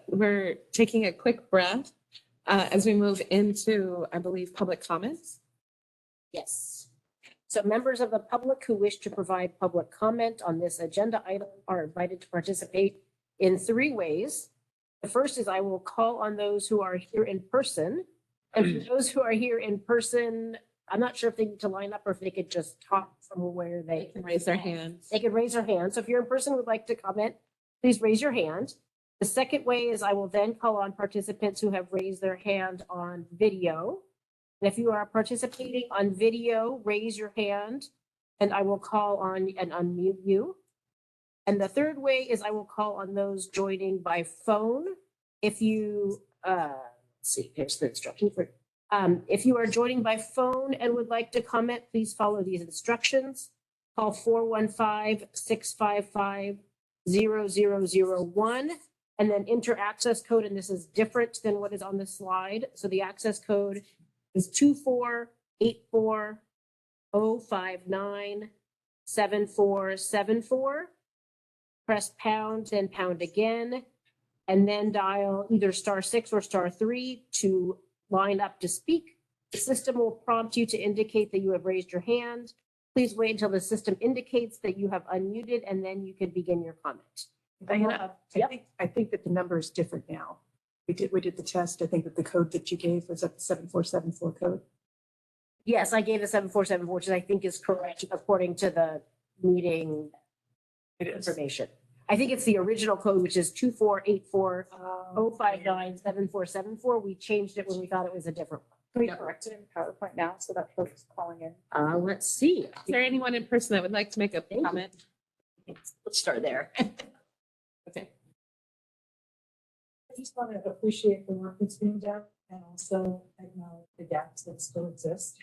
We're taking a quick breath as we move into, I believe, public comments. Yes. So members of the public who wish to provide public comment on this agenda item are invited to participate in 3 ways. The first is I will call on those who are here in person. And for those who are here in person, I'm not sure if they need to line up or if they could just talk from where they Can raise their hands. They could raise their hand. So if you're in person and would like to comment, please raise your hand. The second way is I will then call on participants who have raised their hand on video. And if you are participating on video, raise your hand and I will call on and unmute you. And the third way is I will call on those joining by phone. If you, let's see, here's the instruction for, if you are joining by phone and would like to comment, please follow these instructions. Call 415-655-0001 and then enter access code. And this is different than what is on the slide. So the access code is 24840597474. Press pound, then pound again, and then dial either *6 or *3 to line up to speak. The system will prompt you to indicate that you have raised your hand. Please wait until the system indicates that you have unmuted, and then you can begin your comment. Diana, Yep. I think that the number is different now. We did the test. I think that the code that you gave was at the 7474 code. Yes, I gave the 7474, which I think is correct according to the meeting It is. information. I think it's the original code, which is 24840597474. We changed it when we thought it was a different one. Can we correct it in PowerPoint now so that folks calling in? Let's see. Is there anyone in person that would like to make a Thank you. comment? Let's start there. Okay. I just want to appreciate the work that's being done and also acknowledge the gaps that still exist.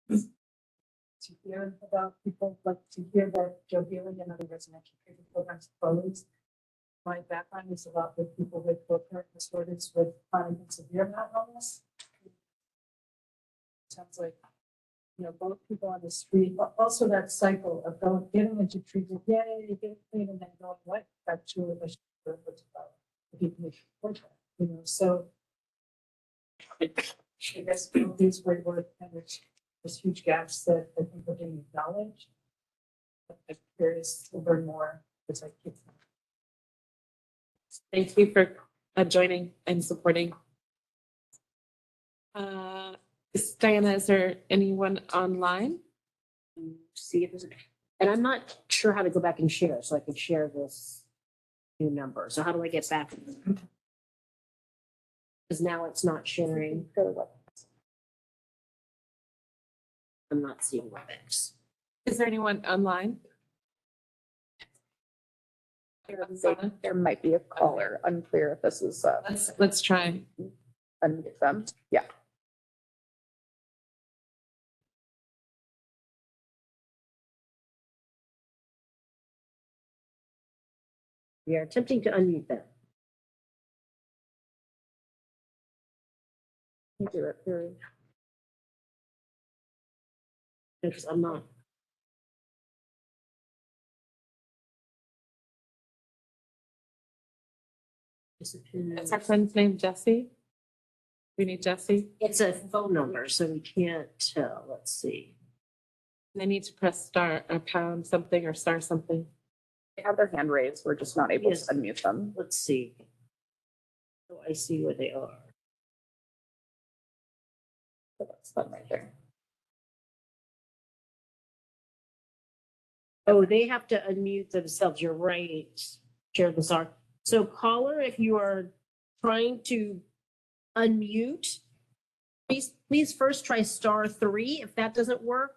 To hear about people, like to hear that Joe Healing and other residential treatment programs closed. My background is a lot with people with both current disorders with chronic and severe mental illness. Sounds like, both people on the street, but also that cycle of getting into treatment, yay, getting clean, and then going, what, back to a relationship with what's about. If you can support that, so. I guess these great work and there's huge gaps that I think are being acknowledged. I'm curious to learn more as I keep. Thank you for joining and supporting. Diana, is there anyone online? See if there's, and I'm not sure how to go back and share, so I can share this new number. So how do I get back? Because now it's not sharing. I'm not seeing WebEx. Is there anyone online? There might be a caller, unclear if this is, Let's try. unmute them. Yeah. We are attempting to unmute them. You do it, Barry. Because I'm not. Is our friend's name Jesse? We need Jesse. It's a phone number, so we can't tell. Let's see. They need to press star or pound something or star something. They have their hand raised. We're just not able Yes. to unmute them. Let's see. So I see where they are. So that's them right there. Oh, they have to unmute themselves. You're right, Chair Lazar. So caller, if you are trying to unmute, please first try *3. If that doesn't work,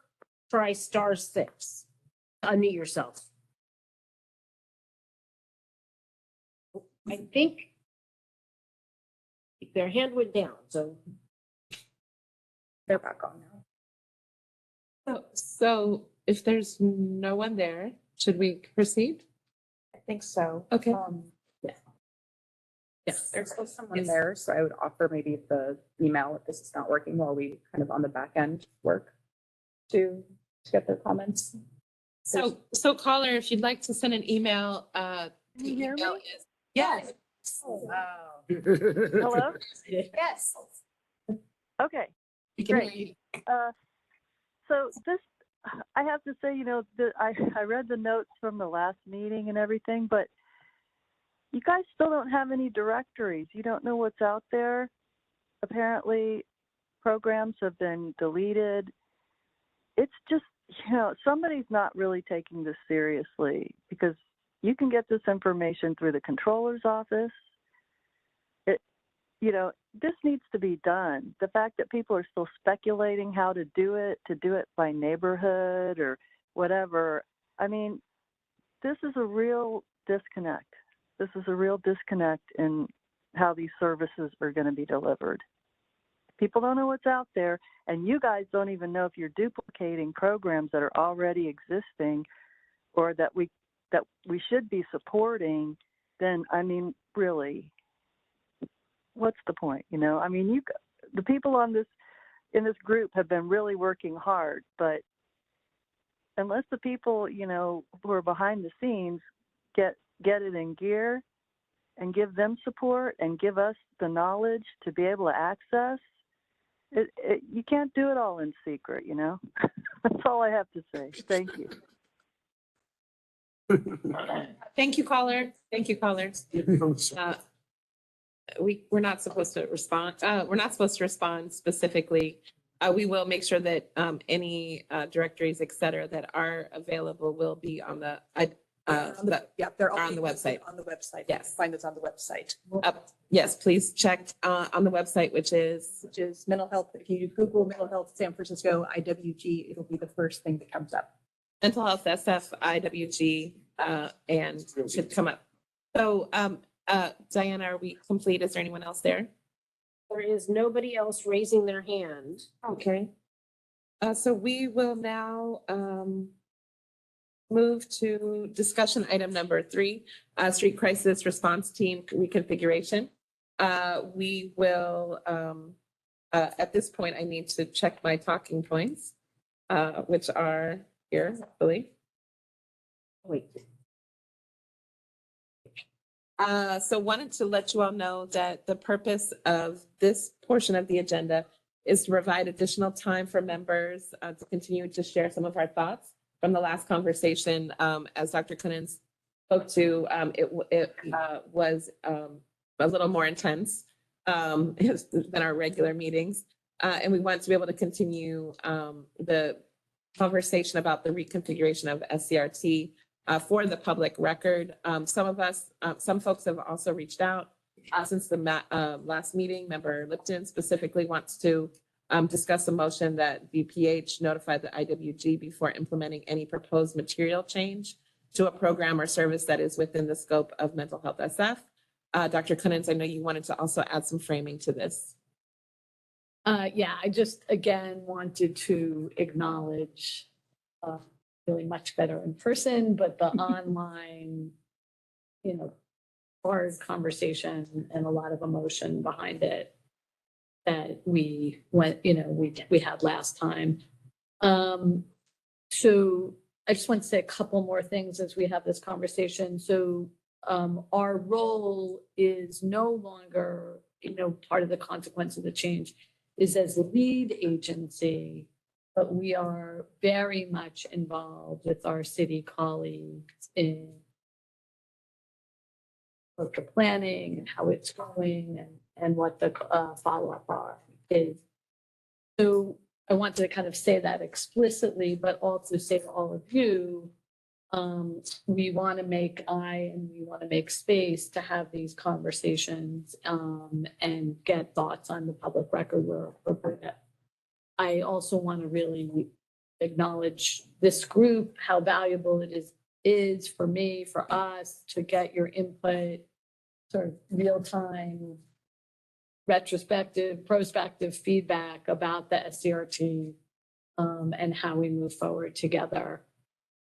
try *6. Unmute yourself. I think their hand went down, so They're back on now. So if there's no one there, should we proceed? I think so. Okay. Yes, there's still someone there, so I would offer maybe the email if this is not working while we kind of on the back end work to get their comments. So caller, if you'd like to send an email, Can you hear me? Yes. wow. Hello? Yes. Okay. We can Great. hear you. So this, I have to say, I read the notes from the last meeting and everything, but you guys still don't have any directories. You don't know what's out there. Apparently, programs have been deleted. It's just, somebody's not really taking this seriously, because you can get this information through the controller's office. This needs to be done. The fact that people are still speculating how to do it by neighborhood or whatever. I mean, this is a real disconnect. This is a real disconnect in how these services are going to be delivered. People don't know what's out there, and you guys don't even know if you're duplicating programs that are already existing or that we should be supporting. Then, I mean, really, what's the point? I mean, the people in this group have been really working hard, but unless the people, who are behind the scenes get it in gear and give them support and give us the knowledge to be able to access it, you can't do it all in secret. That's all I have to say. Thank you. Thank you, caller. Thank you, callers. We're not supposed to respond. We're not supposed to respond specifically. We will make sure that any directories, et cetera, that are available will be on the Yeah, they're all on the website. On the website. Yes. Find us on the website. Yes, please check on the website, which is mental health. If you Google mental health San Francisco IWG, it'll be the first thing that comes up. Mental Health SF IWG and should come up. So Diana, are we complete? Is there anyone else there? There is nobody else raising their hand. Okay. So we will now move to discussion item number 3, street crisis response team reconfiguration. We will, at this point, I need to check my talking points, which are here, hopefully. Wait. So wanted to let you all know that the purpose of this portion of the agenda is to provide additional time for members to continue to share some of our thoughts from the last conversation. As Dr. Cunnins spoke to, it was a little more intense than our regular meetings. And we want to be able to continue the conversation about the reconfiguration of SCRT for the public record. Some folks have also reached out since the last meeting. Member Lipton specifically wants to discuss a motion that VPH notify the IWG before implementing any proposed material change to a program or service that is within the scope of mental health SF. Dr. Cunnins, I know you wanted to also add some framing to this. Yeah, I just, again, wanted to acknowledge really much better in person, but the online, hard conversation and a lot of emotion behind it that we had last time. So I just want to say a couple more things as we have this conversation. So our role is no longer, part of the consequence of the change is as the lead agency, but we are very much involved with our city colleagues in of the planning and how it's going and what the follow-up is. So I wanted to kind of say that explicitly, but also say to all of you, we want to make space to have these conversations and get thoughts on the public record where appropriate. I also want to really acknowledge this group, how valuable it is for me, for us to get your input, sort of real-time, retrospective, prospective feedback about the SCRT and how we move forward together.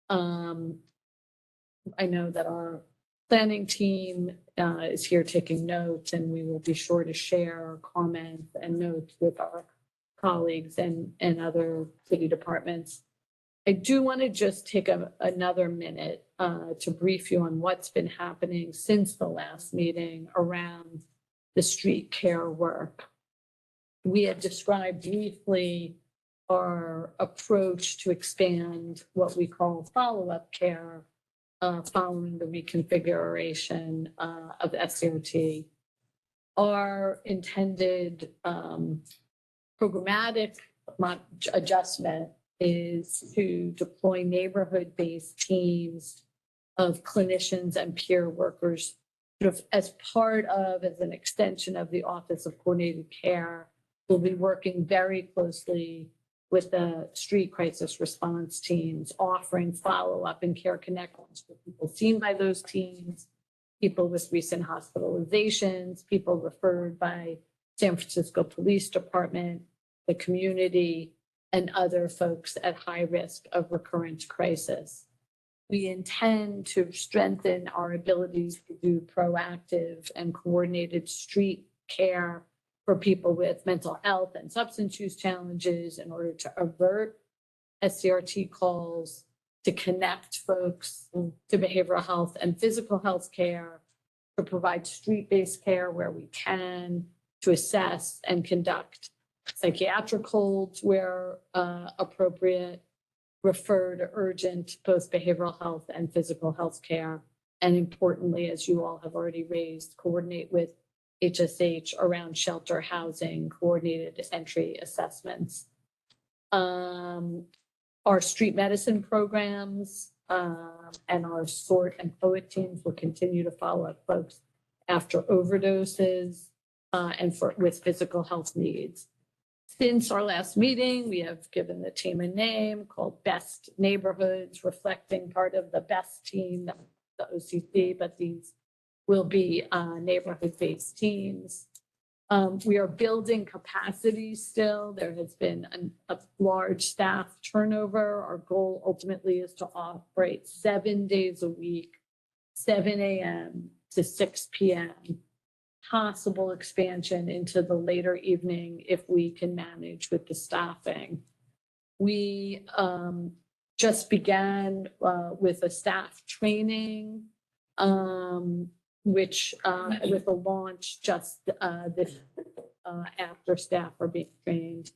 I know that our planning team is here taking notes, and we will be sure to share comments and notes with our colleagues and other city departments. I do want to just take another minute to brief you on what's been happening since the last meeting around the street care work. We had described briefly our approach to expand what we call follow-up care following the reconfiguration of SCRT. Our intended programmatic adjustment is to deploy neighborhood-based teams of clinicians and peer workers sort of as part of, as an extension of the Office of Coordinated Care. We'll be working very closely with the street crisis response teams, offering follow-up and care connections for people seen by those teams, people with recent hospitalizations, people referred by San Francisco Police Department, the community, and other folks at high risk of recurrent crisis. We intend to strengthen our abilities to do proactive and coordinated street care for people with mental health and substance use challenges in order to avert SCRT calls, to connect folks to behavioral health and physical health care, to provide street-based care where we can, to assess and conduct psychiatric holds where appropriate, refer to urgent both behavioral health and physical health care, and importantly, as you all have already raised, coordinate with HSH around shelter housing, coordinated entry assessments. Our street medicine programs and our SORT and POET teams will continue to follow up folks after overdoses and with physical health needs. Since our last meeting, we have given the team a name called Best Neighborhoods, reflecting part of the BEST team, the OCC, but these will be neighborhood-based teams. We are building capacity still. There has been a large staff turnover. Our goal ultimately is to operate 7 days a week, 7 a.m. to 6 p.m. Possible expansion into the later evening if we can manage with the staffing. We just began with a staff training, which with a launch just this after staff are being trained.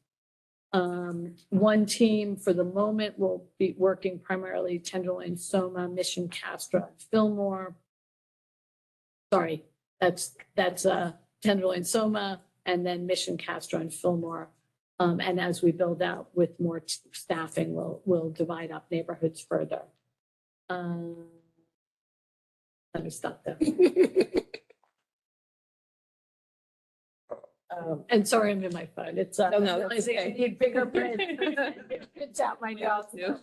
One team for the moment will be working primarily Tenderloin, Soma, Mission, Castro, and Fillmore. Sorry, that's Tenderloin, Soma, and then Mission, Castro, and Fillmore. And as we build out with more staffing, we'll divide up neighborhoods further. Let me stop there. And sorry, I'm in my phone. It's No, I think I need bigger print. It's out my nose. So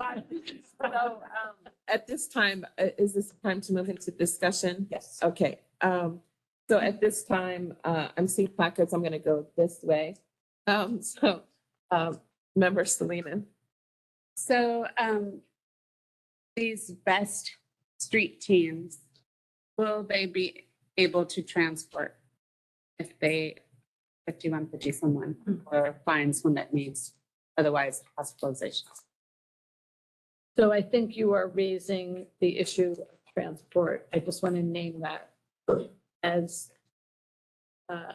at this time, is this time to move into discussion? Yes. Okay. So at this time, I'm seeing placards. I'm going to go this way. Member Selena. So these best street teams, will they be able to transport if they 5150 someone or find someone that needs otherwise hospitalization? So I think you are raising the issue of transport. I just want to name that as a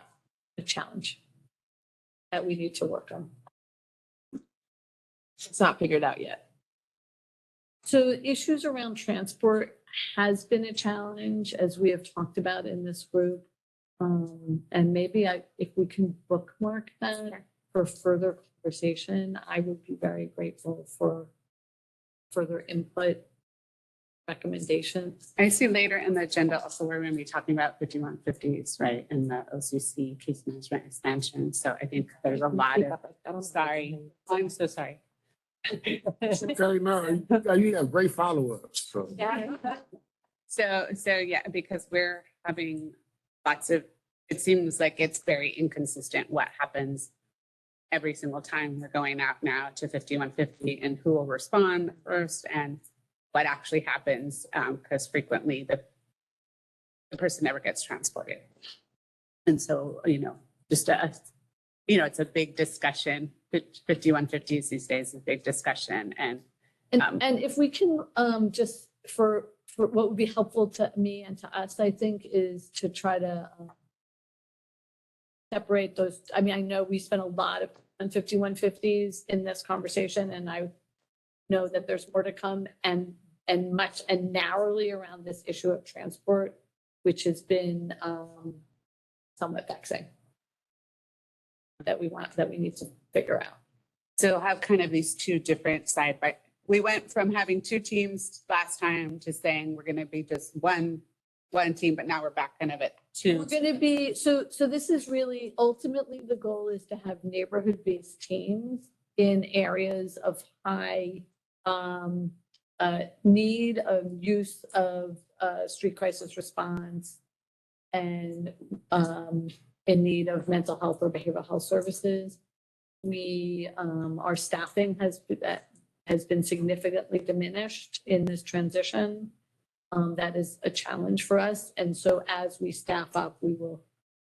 challenge that we need to work on. It's not figured out yet. So issues around transport has been a challenge, as we have talked about in this group. And maybe if we can bookmark that for further conversation, I would be very grateful for further input, recommendations. I see later in the agenda also we're going to be talking about 5150s, right? And the OCC case management expansion. So I think there's a lot of, sorry, I'm so sorry. Okay, no, you have great follow-ups, so. So yeah, because we're having lots of, it seems like it's very inconsistent what happens every single time we're going out now to 5150 and who will respond first and what actually happens, because frequently the person never gets transported. And so, just it's a big discussion. 5150s these days is a big discussion. And if we can, just for what would be helpful to me and to us, I think, is to try to separate those. I mean, I know we spent a lot of on 5150s in this conversation, and I know that there's more to come, and narrowly around this issue of transport, which has been somewhat vexing, that we need to figure out. so have kind of these two different side by. We went from having two teams last time to saying we're going to be just one team, but now we're back kind of at two. We're going to be, so this is really, ultimately, the goal is to have neighborhood-based teams in areas of high need of use of street crisis response and in need of mental health or behavioral health services. We, our staffing has been significantly diminished in this transition. That is a challenge for us. And so as we staff up,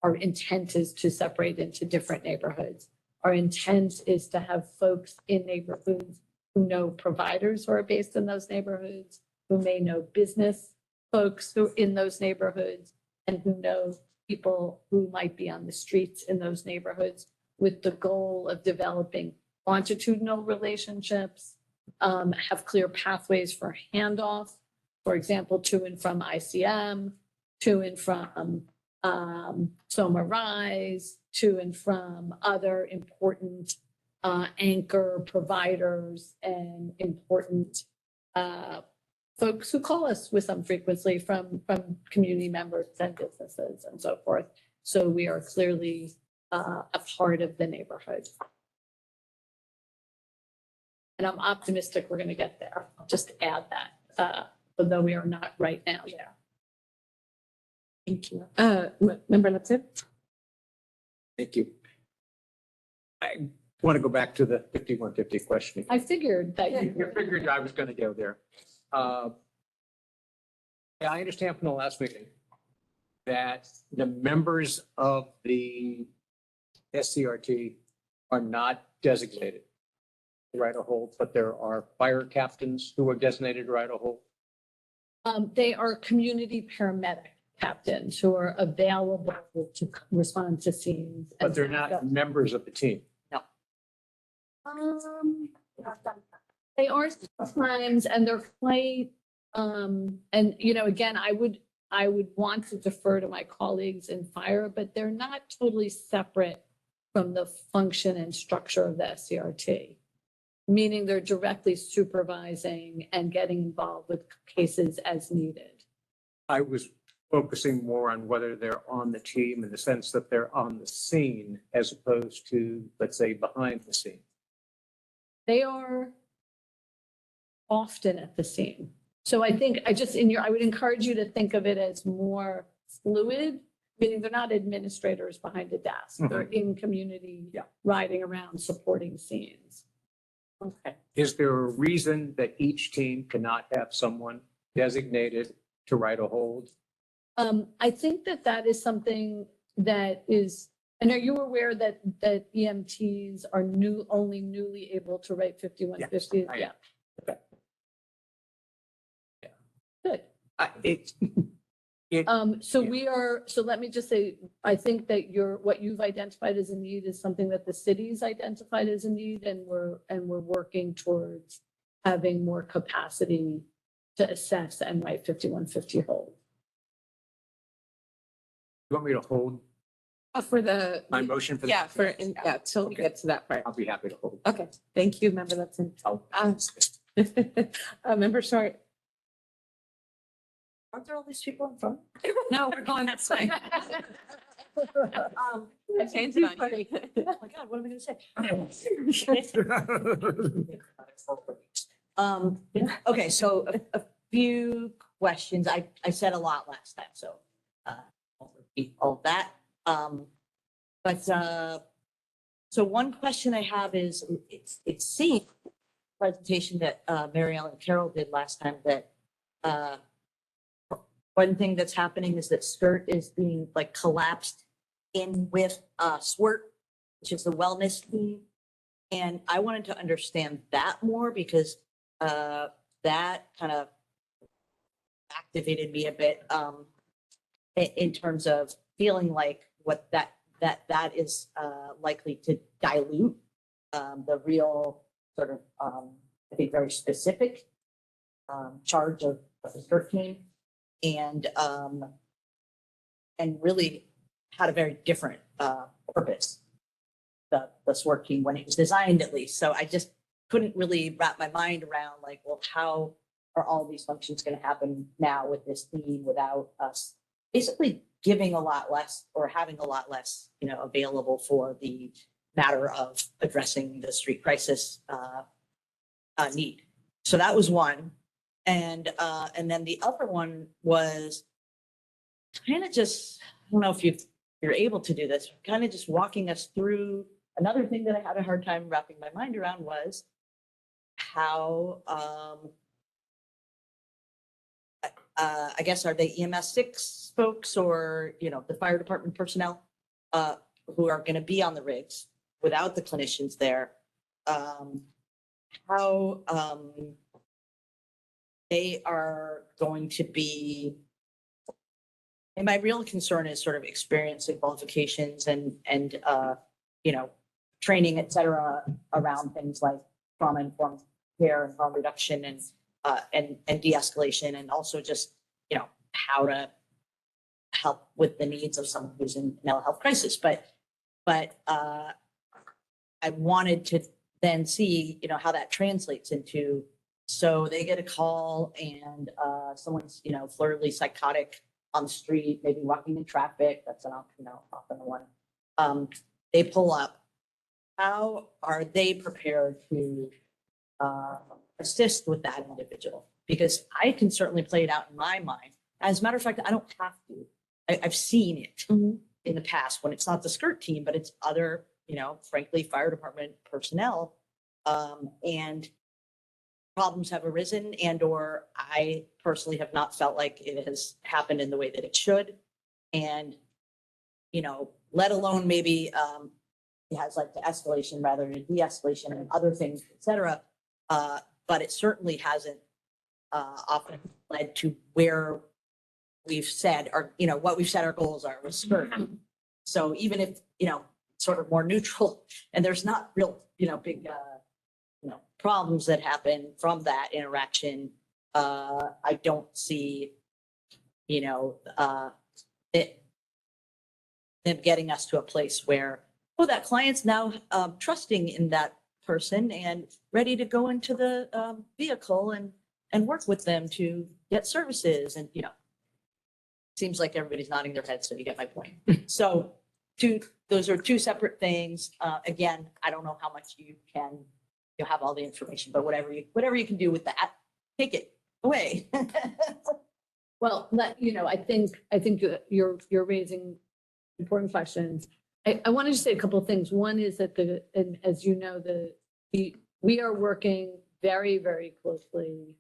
our intent is to separate into different neighborhoods. Our intent is to have folks in neighborhoods who know providers who are based in those neighborhoods, who may know business folks who are in those neighborhoods, and who know people who might be on the streets in those neighborhoods, with the goal of developing longitudinal relationships, have clear pathways for handoff, for example, to and from ICM, to and from Soma Rise, to and from other important anchor providers and important folks who call us with some frequency from community members and businesses and so forth. So we are clearly a part of the neighborhood. And I'm optimistic we're going to get there. I'll just add that, although we are not right now there. Thank you. Member Latif? Thank you. I want to go back to the 5150 question. I figured that You figured I was going to go there. Yeah, I understand from the last meeting that the members of the SCRT are not designated to ride a hold, but there are fire captains who are designated to ride a hold. They are community paramedic captains who are available to respond to scenes. But they're not members of the team. They are sometimes, and they're quite, and again, I would want to defer to my colleagues in fire, but they're not totally separate from the function and structure of the SCRT, meaning they're directly supervising and getting involved with cases as needed. I was focusing more on whether they're on the team in the sense that they're on the scene as opposed to, let's say, behind the scene. They are often at the scene. So I think I would encourage you to think of it as more fluid, meaning they're not administrators behind a desk. They're in community, riding around supporting scenes. Okay. Is there a reason that each team cannot have someone designated to ride a hold? I think that is something that is, and are you aware that EMTs are only newly able to write 5150? I am. Yeah. Okay. Good. So let me just say, I think that what you've identified as a need is something that the city's identified as a need, and we're working towards having more capacity to assess and write 5150 hold. You want me to hold For the, my motion for? yeah, till we Okay. get to that part. I'll be happy to hold. Okay, thank you, member Lipson. Member Short. Aren't there all these people in front? No, we're going that way. I changed it on you. Oh my God, what am I gonna say? Okay, so a few questions. I said a lot last time, so I'll repeat all of that. So one question I have is, it seemed presentation that Mary Ellen Carroll did last time that one thing that's happening is that SCIRT is being like collapsed in with SWIRT, which is the wellness team. And I wanted to understand that more because that kind of activated me a bit in terms of feeling like what that is likely to dilute the real sort of I think very specific charge of the SCIRT team and really had a very different purpose, the SWIRT team when it was designed at least. So I just couldn't really wrap my mind around like, well, how are all these functions going to happen now with this team without us basically giving a lot less or having a lot less, available for the matter of addressing the street crisis need. So that was one. And then the other one was kind of just, I don't know if you're able to do this, kind of just walking us through. Another thing that I had a hard time wrapping my mind around was how, I guess, are they EMS 6 folks or, the fire department personnel who are going to be on the rigs without the clinicians there? How they are going to be, and my real concern is sort of experience and qualifications and training, et cetera, around things like trauma-informed care and harm reduction and de-escalation, and also just, how to help with the needs of someone who's in mental health crisis. But I wanted to then see, how that translates into, so they get a call and someone's, flirtily psychotic on the street, maybe walking in traffic. That's often the one. They pull up. How are they prepared to assist with that individual? Because I can certainly play it out in my mind. As a matter of fact, I don't have to. I've seen it in the past when it's not the SCIRT team, but it's other, frankly, fire department personnel. And problems have arisen or I personally have not felt like it has happened in the way that it should. And, let alone maybe it has like the escalation rather than de-escalation and other things, et cetera. But it certainly hasn't often led to where we've said, or, what we've said our goals are with SCIRT. So even if, sort of more neutral and there's not real, big, problems that happen from that interaction, I don't see, them getting us to a place where, that client's now trusting in that person and ready to go into the vehicle and work with them to get services. And, seems like everybody's nodding their head, so you get my point. So those are two separate things. Again, I don't know how much you'll have all the information, but whatever you can do with that, take it away. Well, I think you're raising important questions. I wanted to say a couple of things. One is that and as you know, we are working very, very closely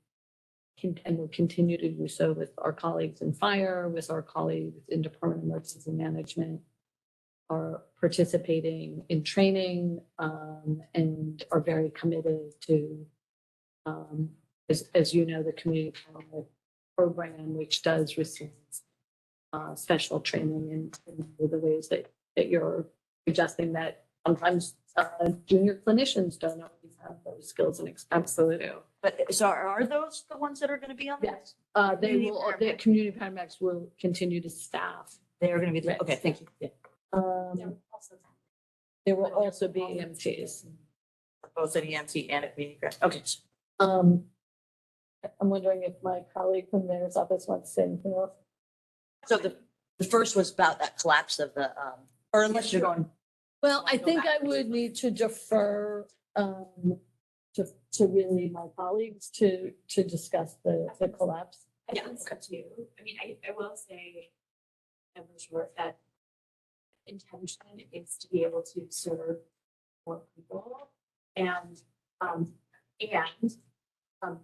and will continue to do so with our colleagues in fire, with our colleagues in Department of Emergency Management, are participating in training and are very committed to, as you know, the community program, which does receive special training in the ways that you're suggesting that sometimes junior clinicians don't always have those skills and experience. Absolutely. But so are those the ones that are gonna be on there? Yes, the community paramedics will continue to staff. They are gonna be, Right. okay, thank you. There will also be EMTs. Both an EMT and a community grant. Okay. I'm wondering if my colleague from the mayor's office wants to say anything else. So the first was about that collapse of the, or unless you're going, Well, I think I would need to defer to really my colleagues to discuss the collapse. I think so too. I mean, I will say, I'm sure that intention is to be able to serve more people and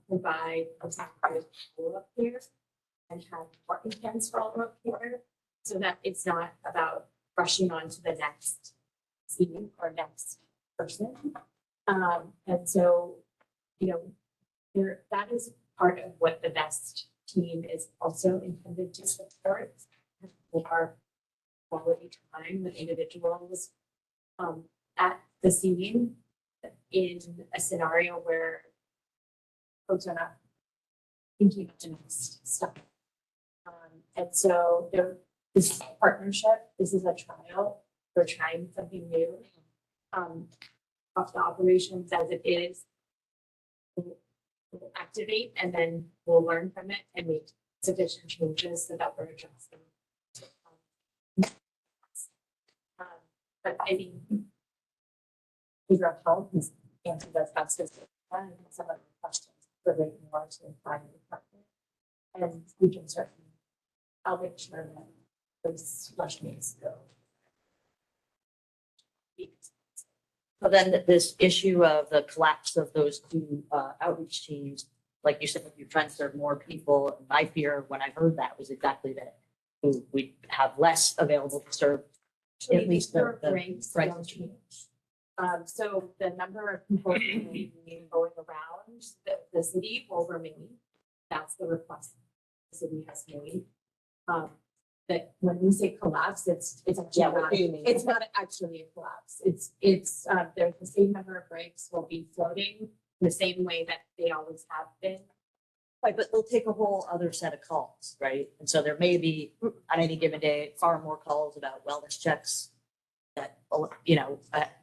provide a type follow-up care and have more intense follow-up care so that it's not about rushing on to the next scene or next person. And so, that is part of what the best team is also intended to support for quality time with individuals at the scene in a scenario where folks are not thinking of the next step. And so this is a partnership, this is a trial, we're trying something new. Of the operations as it is, we'll activate and then we'll learn from it and make sufficient changes so that we're adjusting. But I think behavioral health has answered us best as and some of the questions relate more to find the partner. And we can certainly, I'll make sure that those rush meetings go. so then this issue of the collapse of those two outreach teams, like you said, you're trying to serve more people. My fear when I heard that was exactly that we have less available to serve. At least the ranks right. don't change. So the number of people going around the city will remain. That's the request the city has made. That when we say collapse, it's actually not, it's not actually a collapse. It's there's the same number of breaks will be floating the same way that they always have been. Right, but they'll take a whole other set of calls, right? And so there may be on any given day, far more calls about wellness checks that,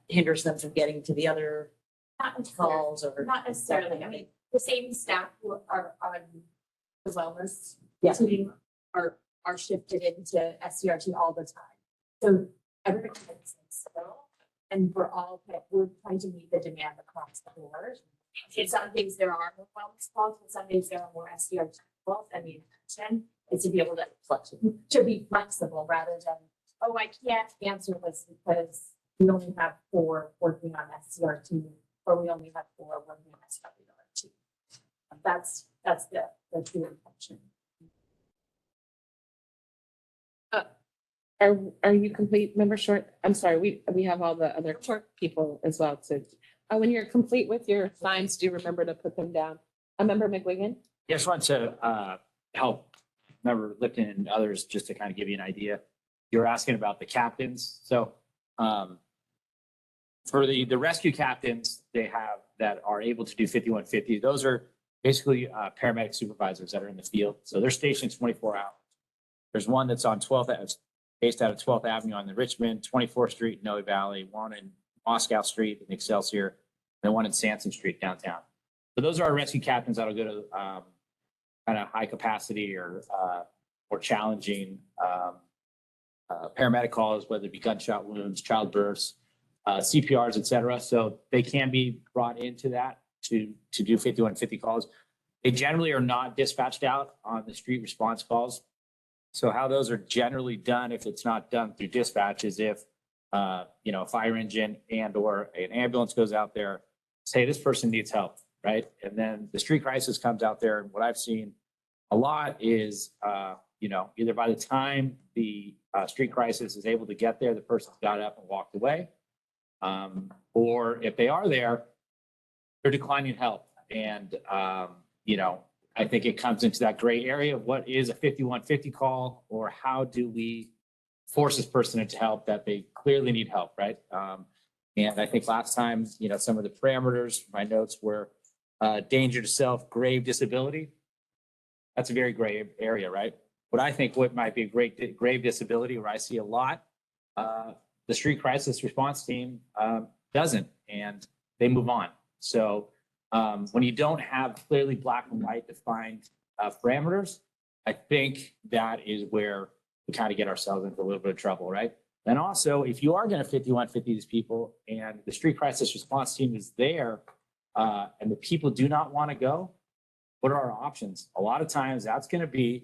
hinders them from getting to the other Not necessarily. calls or. Not necessarily. I mean, the same staff who are on the wellness Yeah. team are shifted into SCRT all the time. So everybody makes sense still. And we're trying to meet the demand across the board. In some days there are more wellness calls, and some days there are more SCRT calls. And the intention is to be able to be flexible rather than, oh, I can't answer this because we only have 4 working on SCRT, or we only have 4 working on SWRT. That's the true intention. Are you complete, member Short? I'm sorry, we have all the other people as well to, when you're complete with your signs, do remember to put them down. Member McGuigan? Yeah, I just wanted to help Member Lipton and others just to kind of give you an idea. You're asking about the captains. So for the rescue captains they have that are able to do 5150, those are basically paramedic supervisors that are in the field. So they're stationed 24 hours. There's one that's on 12th, based out of 12th Avenue on the Richmond, 24th Street, Noe Valley, one in Moscow Street in Excelsior, and one in Sansom Street downtown. So those are our rescue captains that'll go to kind of high capacity or more challenging paramedic calls, whether it be gunshot wounds, childbirths, CPRs, et cetera. So they can be brought into that to do 5150 calls. They generally are not dispatched out on the street response calls. So how those are generally done, if it's not done through dispatch, is if a fire engine and or an ambulance goes out there, say this person needs help, right? And then the street crisis comes out there. And what I've seen a lot is, either by the time the street crisis is able to get there, the person's got up and walked away. Or if they are there, they're declining help. And, I think it comes into that gray area of what is a 5150 call, or how do we force this person into help that they clearly need help, right? And I think last time, some of the parameters, my notes were danger to self, grave disability. That's a very grave area, right? What I think what might be a grave disability, where I see a lot, the street crisis response team doesn't, and they move on. So when you don't have clearly black and white defined parameters, I think that is where we kind of get ourselves into a little bit of trouble, right? And also, if you are going to 5150 these people and the street crisis response team is there and the people do not want to go, what are our options? A lot of times that's going to be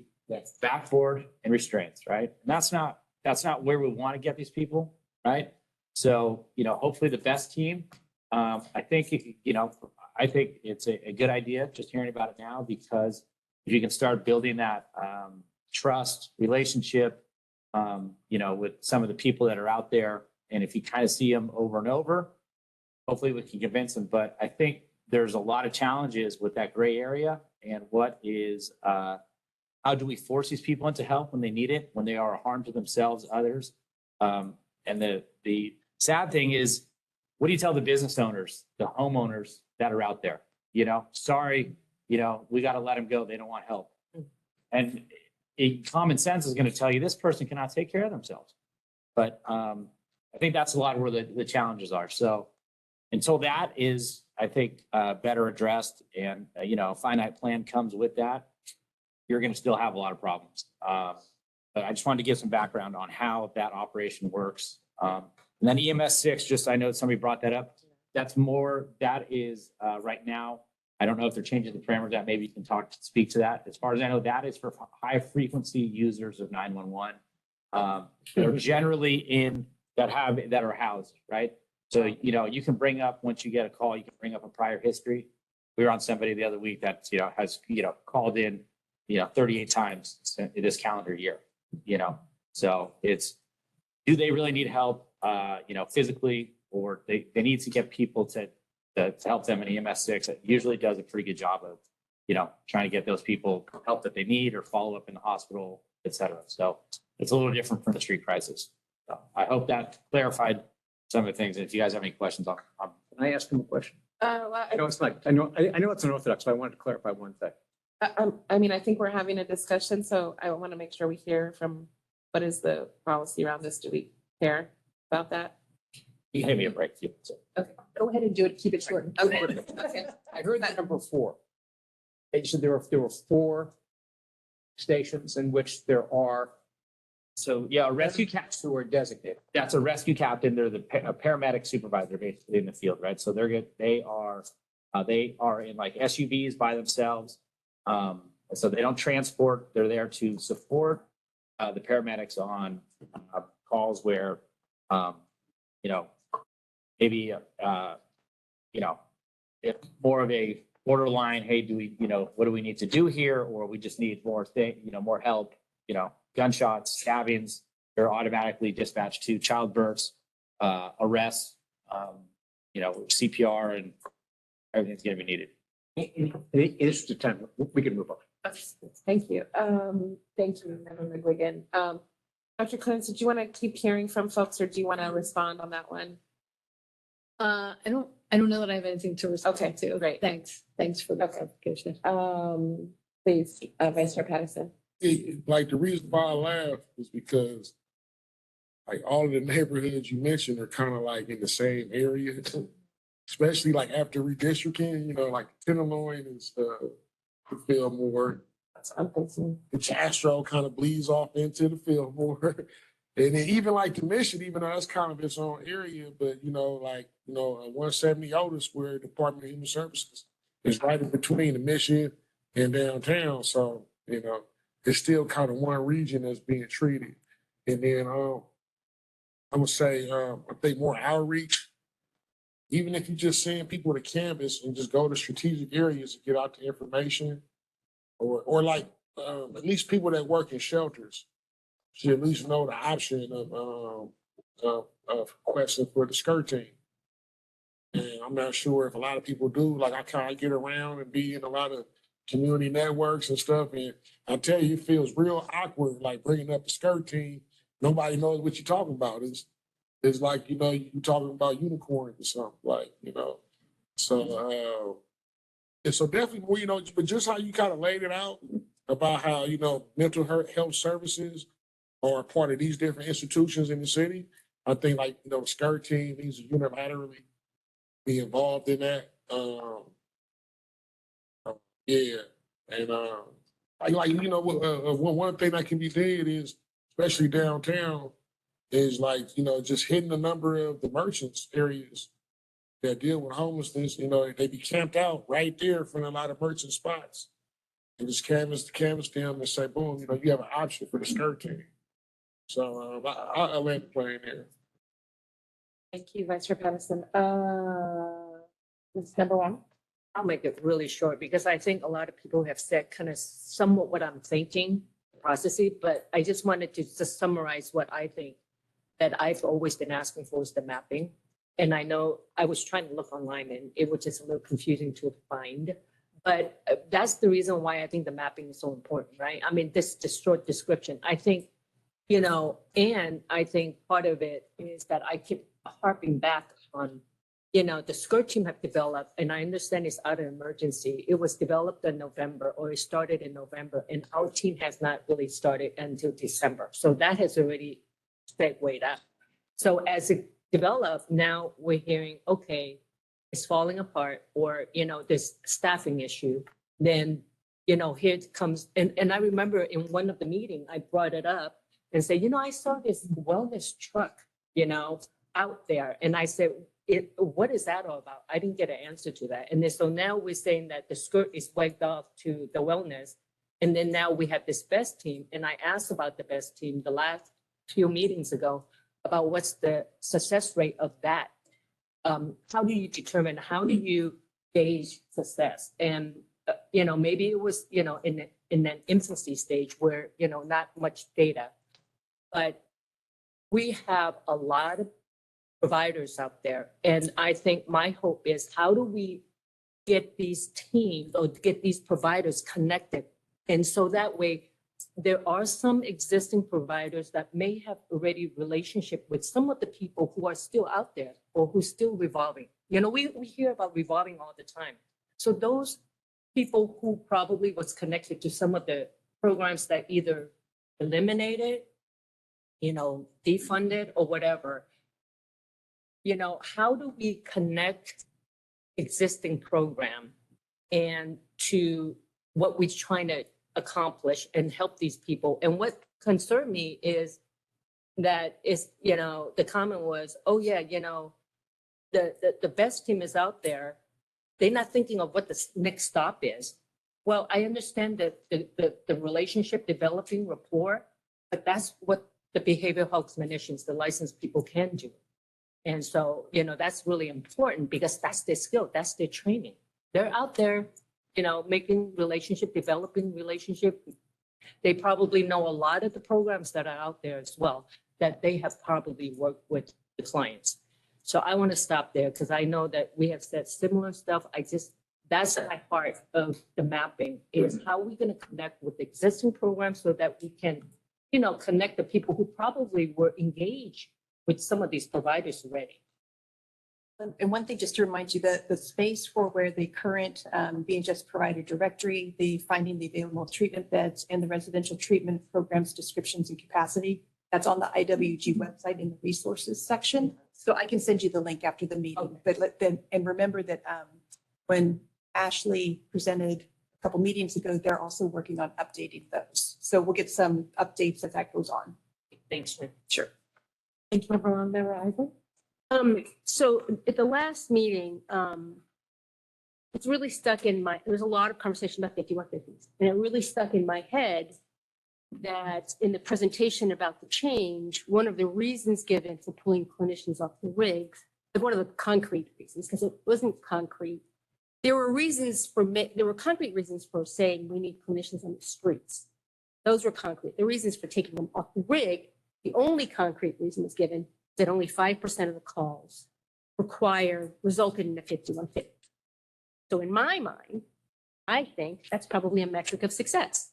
backboard and restraints, right? And that's not where we want to get these people, right? So, hopefully the best team, I think it's a good idea just hearing about it now, because if you can start building that trust relationship, with some of the people that are out there, and if you kind of see them over and over, hopefully we can convince them. But I think there's a lot of challenges with that gray area, and how do we force these people into help when they need it, when they are a harm to themselves, others? And the sad thing is, what do you tell the business owners, the homeowners that are out there? Sorry, we got to let them go. They don't want help. And common sense is going to tell you this person cannot take care of themselves. But I think that's a lot where the challenges are. So until that is, I think, better addressed, and, a finite plan comes with that, you're going to still have a lot of problems. But I just wanted to give some background on how that operation works. And then EMS 6, just I know somebody brought that up. That is right now, I don't know if they're changing the parameters. That maybe you can speak to that. As far as I know, that is for high frequency users of 911. They're generally that are housed, right? So, you can bring up, once you get a call, you can bring up a prior history. We were on somebody the other week that, has, called in, 38 times this calendar year, So do they really need help, physically, or they need to get people to help them in EMS 6. It usually does a pretty good job of, trying to get those people help that they need, or follow up in the hospital, et cetera. So it's a little different from the street crisis. So I hope that clarified some of the things. And if you guys have any questions, Can I ask him a question? Well, I know it's unorthodox, but I wanted to clarify one thing. I think we're having a discussion, so I want to make sure we hear from, what is the policy around this? Do we care about that? You can give me a break. Go ahead and do it. Keep it short. Okay. I heard that number 4. You said there were 4 stations in which there are So a rescue captain who are designated. That's a rescue captain. They're a paramedic supervisor basically in the field, right? So they're good. They are in like SUVs by themselves. So they don't transport. They're there to support the paramedics on calls where, maybe, if more of a borderline, hey, what do we need to do here? Or we just need more more help, gunshots, stabbings, they're automatically dispatched to childbirths, arrests, CPR, and everything's going to be needed. In the interest of time, we can move on. Thank you. Thank you, Member McGuigan. Dr. Clemens, did you want to keep hearing from folks, or do you want to respond on that one? I don't know that I have anything to respond Okay, to. great. Thanks for the clarification. Please, Vice Chair Patterson. Like, the reason why I laugh is because like all of the neighborhoods you mentioned are kind of like in the same area, especially like after redistricting, like Tenderloin is Fillmore. The Castro kind of bleeds off into the Fillmore. And then even like the Mission, even though that's kind of its own area, but 170 Otis, where Department of Human Services is right in between the Mission and downtown. So, it's still kind of one region that's being treated. And then I would say, I think more outreach, even if you just send people to campus and just go to strategic areas to get out the information, or like at least people that work in shelters should at least know the option of requesting for the skirt team. And I'm not sure if a lot of people do. Like, I kind of get around and be in a lot of community networks and stuff, and I tell you, it feels real awkward, like bringing up the skirt team. Nobody knows what you're talking about. it's like, you know, you talking about unicorns or something, like, you know. So, and so definitely, well, you know, but just how you kind of laid it out about how, you know, mental health services are a part of these different institutions in the city. I think like, you know, the SCIRT team needs to unilaterally be involved in that. Yeah, and like you know, one thing that can be did is, especially downtown, is like, you know, just hitting the number of the merchants areas that deal with homelessness. You know, they be camped out right there from a lot of merchant spots, and just canvas them and say, boom, you know, you have an option for the skirt team. So I land the plane there. Thank you, Vice Chair Patterson. This is number one. I'll make it really short because I think a lot of people have said kind of somewhat what I'm thinking, processing, but I just wanted to just summarize what I think that I've always been asking for is the mapping. And I know I was trying to look online and it was just a little confusing to find. But that's the reason why I think the mapping is so important, right? I mean, this short description, I think, you know, and I think part of it is that I keep harping back on, you know, the SCIRT team have developed, and I understand it's out of emergency. It was developed in November, or it started in November, and our team has not really started until December. So that has already segued up. So as it developed, now we're hearing, okay, it's falling apart, or, you know, this staffing issue. Then, you know, here it comes, and I remember in one of the meetings, I brought it up and said, you know, I saw this wellness truck, you know, out there. And I said, what is that all about? I didn't get an answer to that. And then, so now we're saying that the SCIRT is wiped off to the wellness. And then now we have this BEST team. And I asked about the BEST team the last few meetings ago about what's the success rate of that. How do you determine, how do you gauge success? And, you know, maybe it was, you know, in an infancy stage where, you know, not much data, but we have a lot of providers out there. And I think my hope is, how do we get these teams or get these providers connected? And so that way, there are some existing providers that may have already relationship with some of the people who are still out there or who's still revolving. You know, we hear about revolving all the time. So those people who probably was connected to some of the programs that either eliminated, you know, defunded or whatever, you know, how do we connect existing program and to what we're trying to accomplish and help these people? And what concerned me is that is, you know, the comment was, oh yeah, you know, the BEST team is out there. They're not thinking of what the next stop is. Well, I understand that the relationship developing rapport, but that's what the behavioral health clinicians, the licensed people can do. And so, you know, that's really important because that's their skill, that's their training. They're out there, you know, making relationship, developing relationship. They probably know a lot of the programs that are out there as well, that they have probably worked with the clients. So I want to stop there because I know that we have said similar stuff. That's my part of the mapping is how are we going to connect with existing programs so that we can, you know, connect the people who probably were engaged with some of these providers already. And one thing, just to remind you that the space for where the current BHS provider directory, the finding the available treatment beds and the residential treatment programs, descriptions and capacity, that's on the IWG website in the resources section. So I can send you the link after the meeting, but and remember that when Ashley presented a couple meetings ago, they're also working on updating those. So we'll get some updates as that goes on. Thanks, Lynn. Sure. Thank you, Member Isaac. So at the last meeting, it's really stuck in my, there was a lot of conversation about 5150s, and it really stuck in my head that in the presentation about the change, one of the reasons given for pulling clinicians off the rigs, one of the concrete reasons, because it wasn't concrete, there were concrete reasons for saying we need clinicians on the streets. Those were concrete. The reasons for taking them off the rig, the only concrete reason was given that only 5% of the calls resulted in a 5150. So in my mind, I think that's probably a metric of success.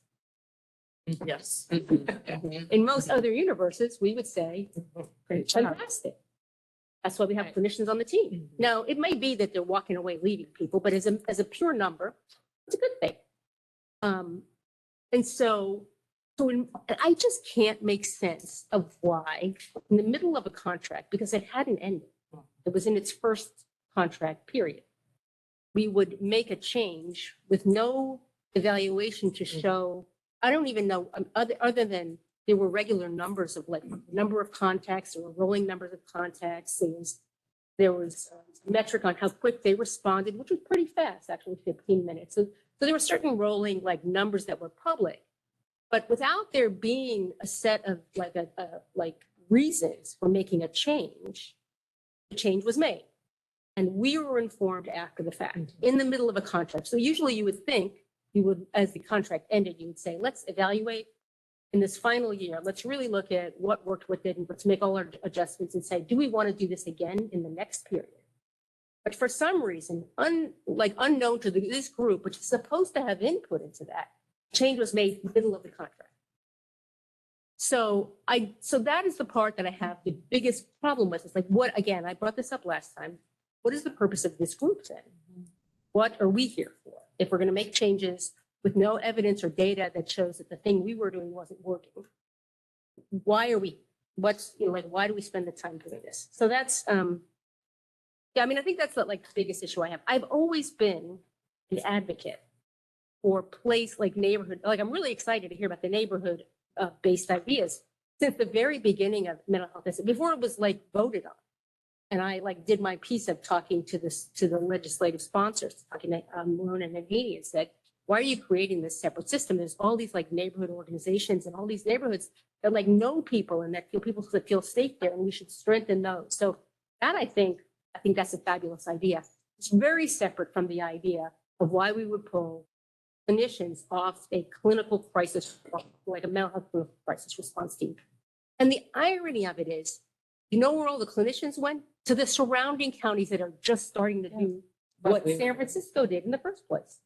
Yes. In most other universes, we would say, fantastic. That's why we have clinicians on the team. Now, it may be that they're walking away, leaving people, but as a pure number, it's a good thing. And so I just can't make sense of why in the middle of a contract, because it hadn't ended, it was in its first contract period, we would make a change with no evaluation to show, I don't even know, other than there were regular numbers of like number of contacts or rolling numbers of contacts. There was a metric on how quick they responded, which was pretty fast, actually 15 minutes. So there were certain rolling like numbers that were public, but without there being a set of like reasons for making a change, the change was made. And we were informed after the fact, in the middle of a contract. So usually you would think, you would, as the contract ended, you would say, let's evaluate in this final year. Let's really look at what worked, what didn't. Let's make all our adjustments and say, do we want to do this again in the next period? But for some reason, unknown to this group, which is supposed to have input into that, change was made in the middle of the contract. So that is the part that I have the biggest problem with. It's like, what, again, I brought this up last time. What is the purpose of this group then? What are we here for? If we're going to make changes with no evidence or data that shows that the thing we were doing wasn't working, why are we, why do we spend the time doing this? So that's, yeah, I mean, I think that's the biggest issue I have. I've always been an advocate for place like neighborhood. Like, I'm really excited to hear about the neighborhood based ideas since the very beginning of mental health, before it was voted on. And I did my piece of talking to the legislative sponsors, talking to Malone and Haney, and said, why are you creating this separate system? There's all these neighborhood organizations and all these neighborhoods that know people and that people that feel safe there, and we should strengthen those. So that I think that's a fabulous idea. It's very separate from the idea of why we would pull clinicians off a clinical crisis, like a mental health clinical crisis response team. And the irony of it is, you know where all the clinicians went? To the surrounding counties that are just starting to do what San Francisco did in the first place,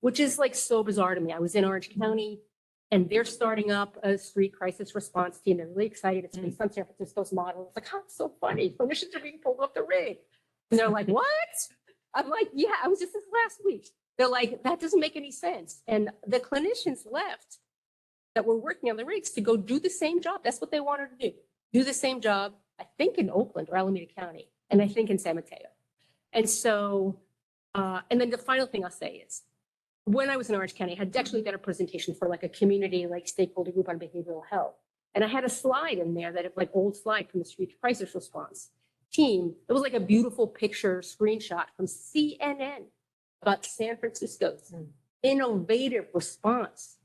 which is so bizarre to me. I was in Orange County and they're starting up a street crisis response team. They're really excited. It's based on San Francisco's model. It's oh, it's so funny. Clinicians are being pulled off the rig. And they're like, what? I'm like, yeah, I was just this last week. They're like, that doesn't make any sense. And the clinicians left that were working on the rigs to go do the same job. That's what they wanted to do the same job, I think in Oakland or Alameda County, and I think in San Mateo. And so, and then the final thing I'll say is, when I was in Orange County, I had actually done a presentation for a community stakeholder group on behavioral health. And I had a slide in there that old slide from the street crisis response team. It was a beautiful picture screenshot from CNN about San Francisco's innovative response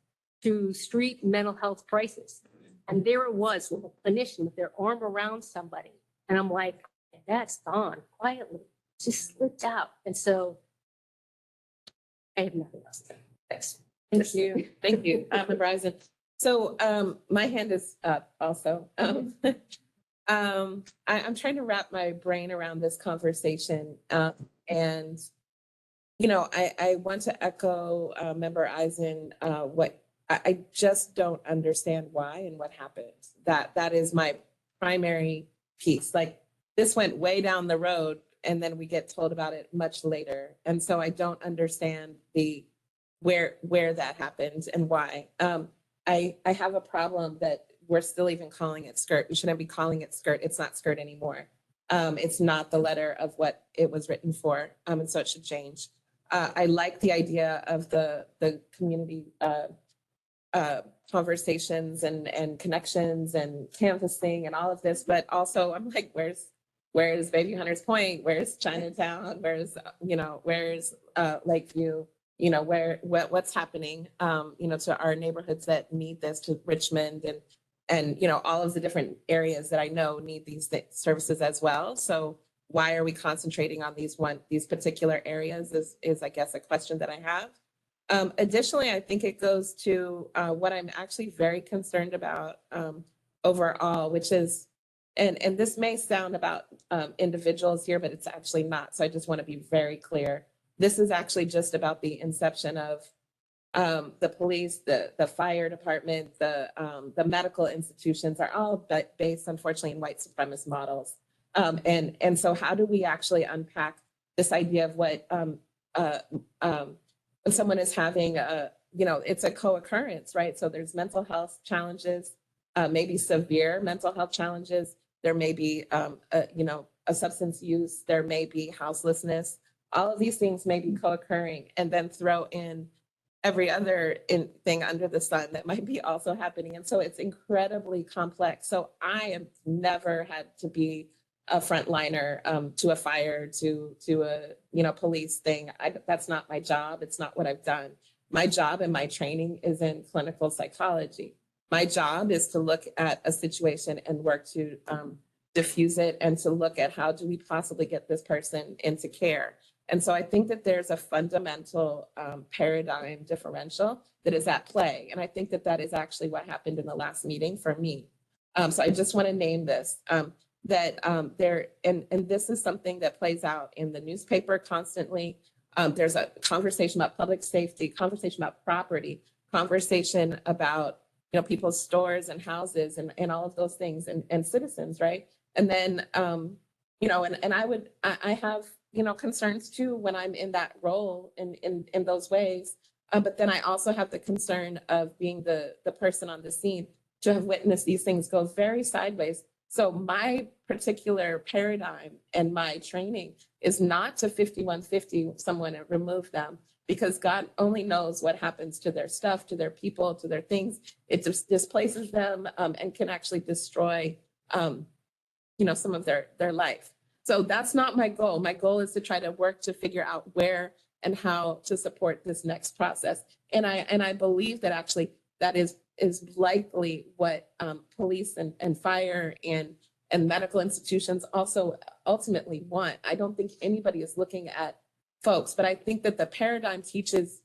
to street mental health crisis. And there it was with a clinician with their arm around somebody. And I'm like, that's gone quietly, just slipped out. And so I have nothing else to say. Thanks. Thank you. Thank you, Member Eisen. So my hand is up also. I'm trying to wrap my brain around this conversation. And, I want to echo Member Eisen, what I just don't understand why and what happened. That is my primary piece. This went way down the road and then we get told about it much later. And so I don't understand where that happened and why. I have a problem that we're still even calling it skirt. We shouldn't be calling it skirt. It's not skirt anymore. It's not the letter of what it was written for. And so it should change. I like the idea of the community conversations and connections and canvassing and all of this, but also I'm like, where's Baby Hunters Point? Where's Chinatown? Where's Lakeview? What's happening? To our neighborhoods that need this, to Richmond and all of the different areas that I know need these services as well. So why are we concentrating on these particular areas is I guess a question that I have. Additionally, I think it goes to what I'm actually very concerned about overall, which is, and this may sound about individuals here, but it's actually not. So I just want to be very clear. This is actually just about the inception of the police, the fire department, the medical institutions are all based, unfortunately, in white supremacist models. And so how do we actually unpack this idea of what, when someone is having a, it's a co-occurrence, right? So there's mental health challenges, maybe severe mental health challenges. There may be, a substance use. There may be houselessness. All of these things may be co-occurring, and then throw in every other thing under the sun that might be also happening. And so it's incredibly complex. So I have never had to be a frontliner to a fire, to a police thing. That's not my job. It's not what I've done. My job and my training is in clinical psychology. My job is to look at a situation and work to diffuse it, and to look at how do we possibly get this person into care. And so I think that there's a fundamental paradigm differential that is at play. And I think that that is actually what happened in the last meeting for me. So I just want to name this, there, and this is something that plays out in the newspaper constantly. There's a conversation about public safety, conversation about property, conversation about, people's stores and houses and all of those things, and citizens, right? And then, I have, concerns too when I'm in that role in those ways. But then I also have the concern of being the person on the scene to have witnessed these things go very sideways. So my particular paradigm and my training is not to 5150 someone and remove them, because God only knows what happens to their stuff, to their people, to their things. It just displaces them and can actually destroy, some of their life. So that's not my goal. My goal is to try to work to figure out where and how to support this next process. And I believe that actually that is likely what police and fire and medical institutions also ultimately want. I don't think anybody is looking at folks, but I think that the paradigm teaches,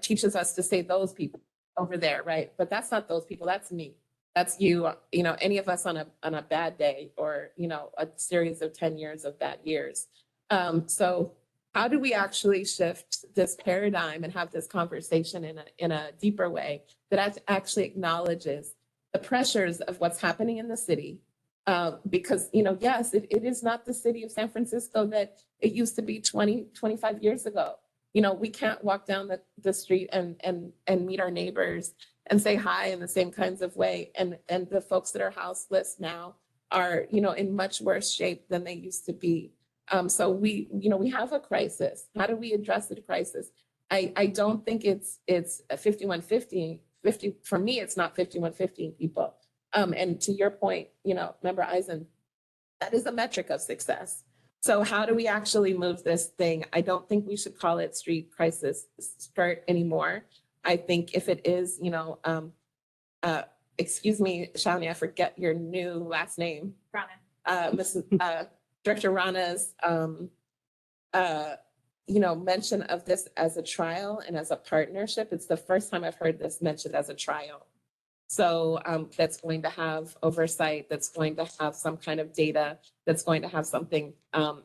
teaches us to say those people over there, right? But that's not those people, that's me. That's you, any of us on a bad day, or, a series of 10 years of bad years. So how do we actually shift this paradigm and have this conversation in a deeper way that actually acknowledges the pressures of what's happening in the city? Because, yes, it is not the city of San Francisco that it used to be 20, 25 years ago. We can't walk down the street and meet our neighbors and say hi in the same kinds of way. And the folks that are houseless now are, in much worse shape than they used to be. So we have a crisis. How do we address the crisis? I don't think it's 5150. For me, it's not 5150 people. And to your point, Member Eisen, that is a metric of success. So how do we actually move this thing? I don't think we should call it street crisis spurt anymore. I think if it is, excuse me, Shawnee, I forget your new last name. Rana. Mrs. Director Rana's, mention of this as a trial and as a partnership. It's the first time I've heard this mentioned as a trial. So that's going to have oversight, that's going to have some kind of data, that's going to have something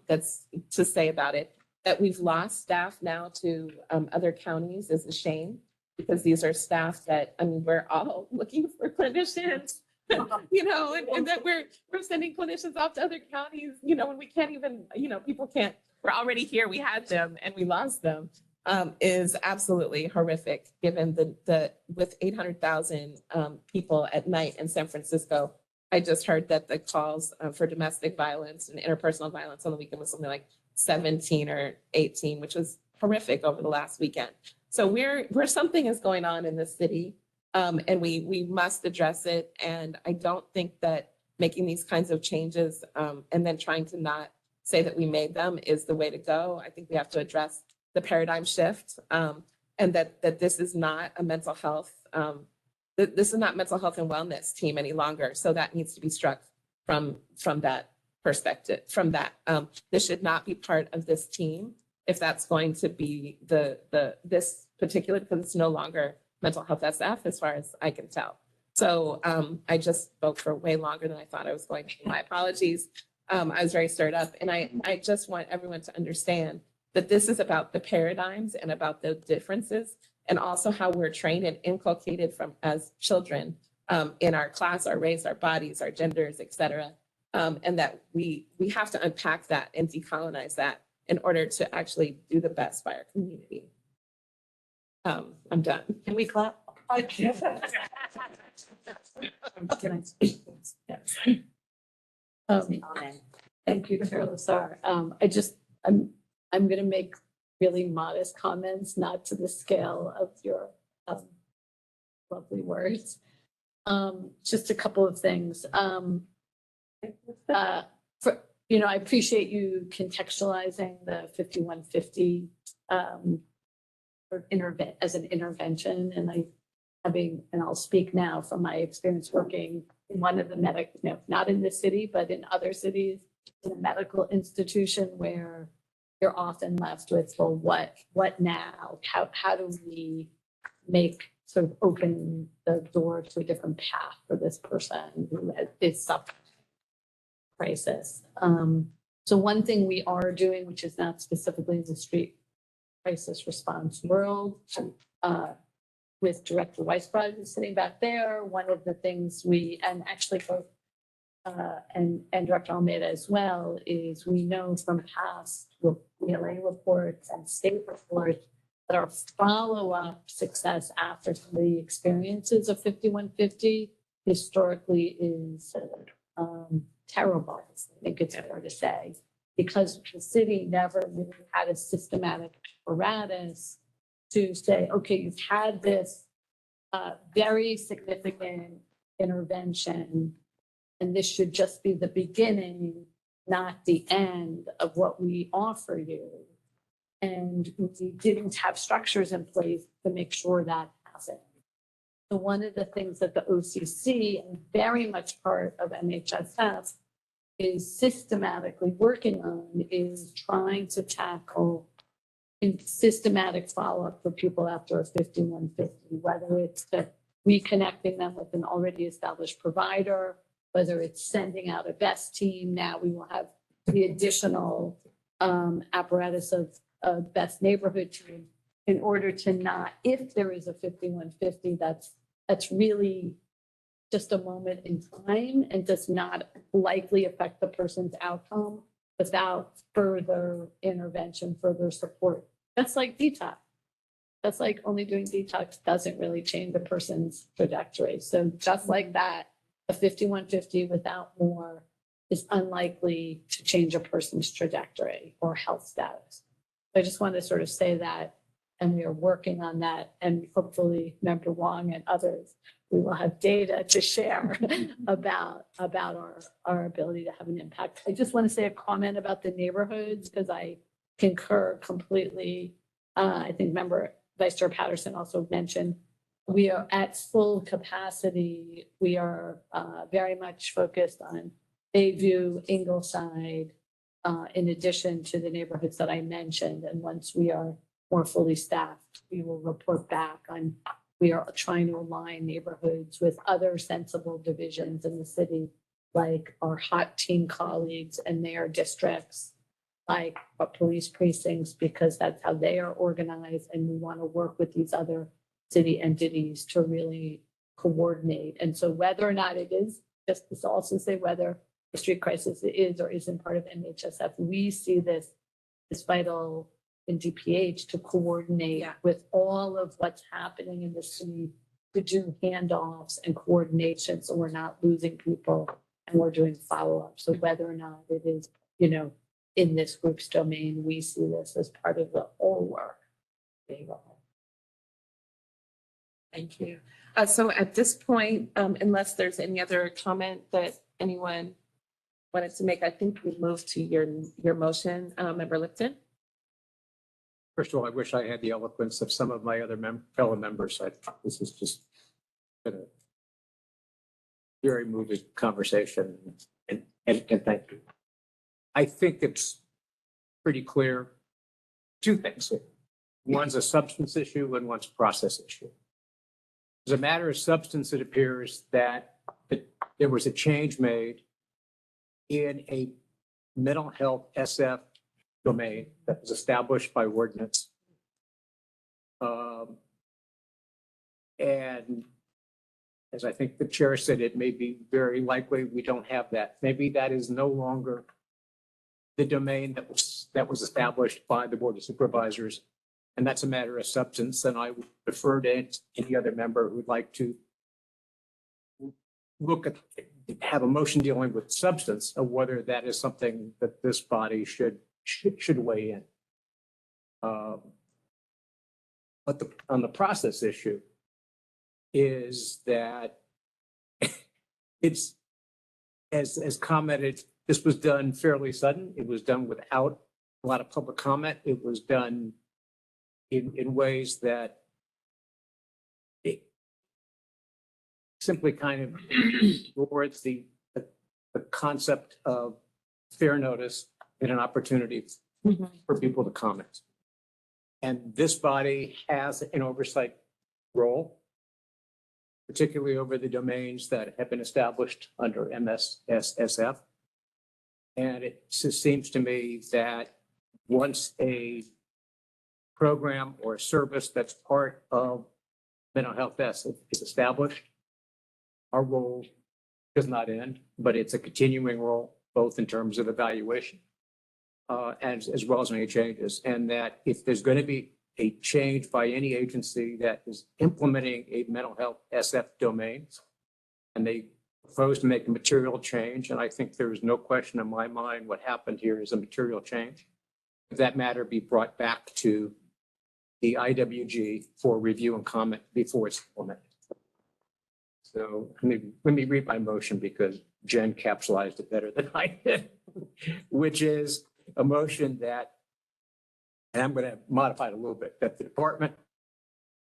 that's to say about it. That we've lost staff now to other counties is a shame, because these are staff that, we're all looking for clinicians, and that we're sending clinicians off to other counties, when we can't even, people can't, we're already here, we had them and we lost them, is absolutely horrific, given the with 800,000 people at night in San Francisco. I just heard that the calls for domestic violence and interpersonal violence on the weekend was something like 17 or 18, which was horrific over the last weekend. So we're something is going on in the city, and we must address it. And I don't think that making these kinds of changes and then trying to not say that we made them is the way to go. I think we have to address the paradigm shift, and that this is not a mental health, this is not mental health and wellness team any longer. So that needs to be struck from that perspective, from that. This should not be part of this team if that's going to be this particular, because it's no longer mental health SF as far as I can tell. So I just spoke for way longer than I thought I was going to. My apologies. I was very stirred up, and I just want everyone to understand that this is about the paradigms and about the differences, and also how we're trained and inculcated from as children in our class, our race, our bodies, our genders, et cetera. And that we have to unpack that and decolonize that in order to actually do the best by our community. I'm done. Can we clap? Thank you, Chair Lassar. I'm gonna make really modest comments, not to the scale of your lovely words. Just a couple of things. I appreciate you contextualizing the 5150 as an intervention, and I'll speak now from my experience working in one of the not in this city, but in other cities, in a medical institution where you're often left with, well, what now? How do we sort of open the door to a different path for this person who is suffering crisis? So one thing we are doing, which is not specifically in the street crisis response world, with Director Weisbrod, who's sitting back there, one of the things and actually both and Director Almeida as well, is we know from past PLA reports and state reports that our follow-up success after some of the experiences of 5150 historically is terrible, I think it's fair to say, because the city never really had a systematic apparatus to say, okay, you've had this very significant intervention, and this should just be the beginning, not the end of what we offer you. And we didn't have structures in place to make sure that happened. So one of the things that the OCC, and very much part of MHSF, is systematically working on is trying to tackle systematic follow-up for people after a 5150, whether it's reconnecting them with an already established provider, whether it's sending out a best team. Now we will have the additional apparatus of best neighborhood team in order to not, if there is a 5150, that's really just a moment in time and does not likely affect the person's outcome without further intervention, further support. That's like detox. That's like only doing detox doesn't really change the person's trajectory. So just like that, a 5150 without more is unlikely to change a person's trajectory or health status. I just want to sort of say that, and we are working on that, and hopefully Member Wong and others, we will have data to share about our ability to have an impact. I just want to say a comment about the neighborhoods, because I concur completely. I think Member Vice Chair Patterson also mentioned, we are at full capacity. We are very much focused on Bayview, Ingleside, in addition to the neighborhoods that I mentioned. And once we are more fully staffed, we will report back on, we are trying to align neighborhoods with other sensible divisions in the city, like our hot team colleagues and their districts, like our police precincts, because that's how they are organized. And we want to work with these other city entities to really coordinate. And so whether or not it is, just to also say whether the street crisis is or isn't part of MHSF, we see this vital in DPH to coordinate with all of what's happening in the city, to do handoffs and coordination so we're not losing people and we're doing follow-up. So whether or not it is, in this group's domain, we see this as part of the whole work. Thank you. So at this point, unless there's any other comment that anyone wanted to make, I think we move to your motion, Member Lipton. First of all, I wish I had the eloquence of some of my other fellow members. This is just been a very moving conversation, and thank you. I think it's pretty clear, two things. One's a substance issue and one's a process issue. As a matter of substance, it appears that there was a change made in a mental health SF domain that was established by ordinance. And as I think the chair said, it may be very likely we don't have that. Maybe that is no longer the domain that was established by the Board of Supervisors. And that's a matter of substance, and I would defer to any other member who would like to have a motion dealing with substance of whether that is something that this body should weigh in. But on the process issue is that it's, as commented, this was done fairly sudden. It was done without a lot of public comment. It was done in ways that it simply kind of towards the concept of fair notice and an opportunity for people to comment. And this body has an oversight role, particularly over the domains that have been established under MHSF. And it just seems to me that once a program or a service that's part of mental health is established, our role does not end, but it's a continuing role, both in terms of evaluation as well as any changes. And that if there's going to be a change by any agency that is implementing a mental health SF domain, and they propose to make a material change, and I think there is no question in my mind what happened here is a material change, that matter be brought back to the IWG for review and comment before it's implemented. So let me read my motion because Jen capsulized it better than I did, which is a motion that, and I'm going to modify it a little bit, that the Department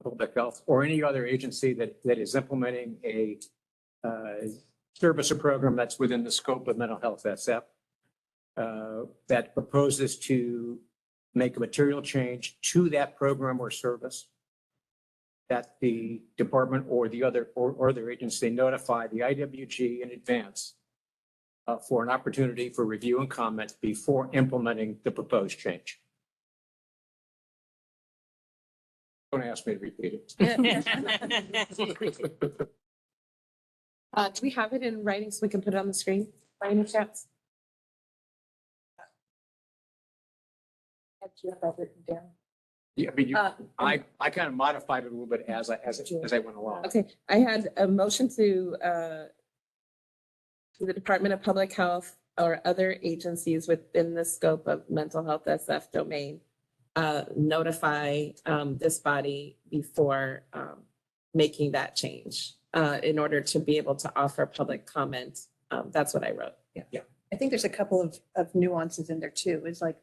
of Public Health or any other agency that is implementing a service or program that's within the scope of mental health SF that proposes to make a material change to that program or service, that the department or the other or their agency notify the IWG in advance for an opportunity for review and comment before implementing the proposed change. Don't ask me to repeat it. Do we have it in writing so we can put it on the screen by any chance? Do you have that written down? Yeah, I mean, I kind of modified it a little bit as I went along. Okay, I had a motion to the Department of Public Health or other agencies within the scope of mental health SF domain, notify this body before making that change in order to be able to offer public comment. That's what I wrote. Yeah. I think there's a couple of nuances in there too. It's like,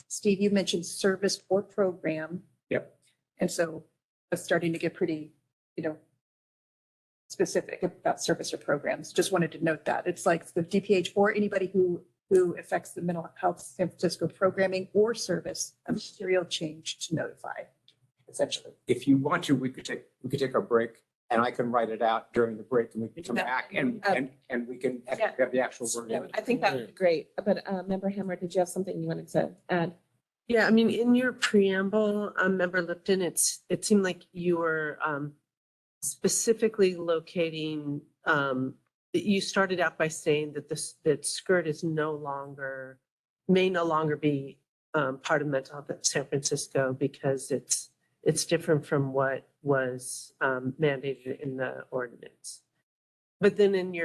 Steve, you mentioned service or program. Yep. And so it's starting to get pretty, specific about service or programs. Just wanted to note that. It's like the DPH or anybody who affects the mental health San Francisco programming or service, a material change to notify, essentially. If you want to, we could take a break and I can write it out during the break and we can come back and we can have the actual word in it. I think that would be great. But Member Hammer, did you have something you wanted to add? Yeah, I mean, in your preamble, Member Lipton, it seemed like you were specifically locating, you started out by saying that that skirt is may no longer be part of mental health at San Francisco because it's different from what was mandated in the ordinance. But then in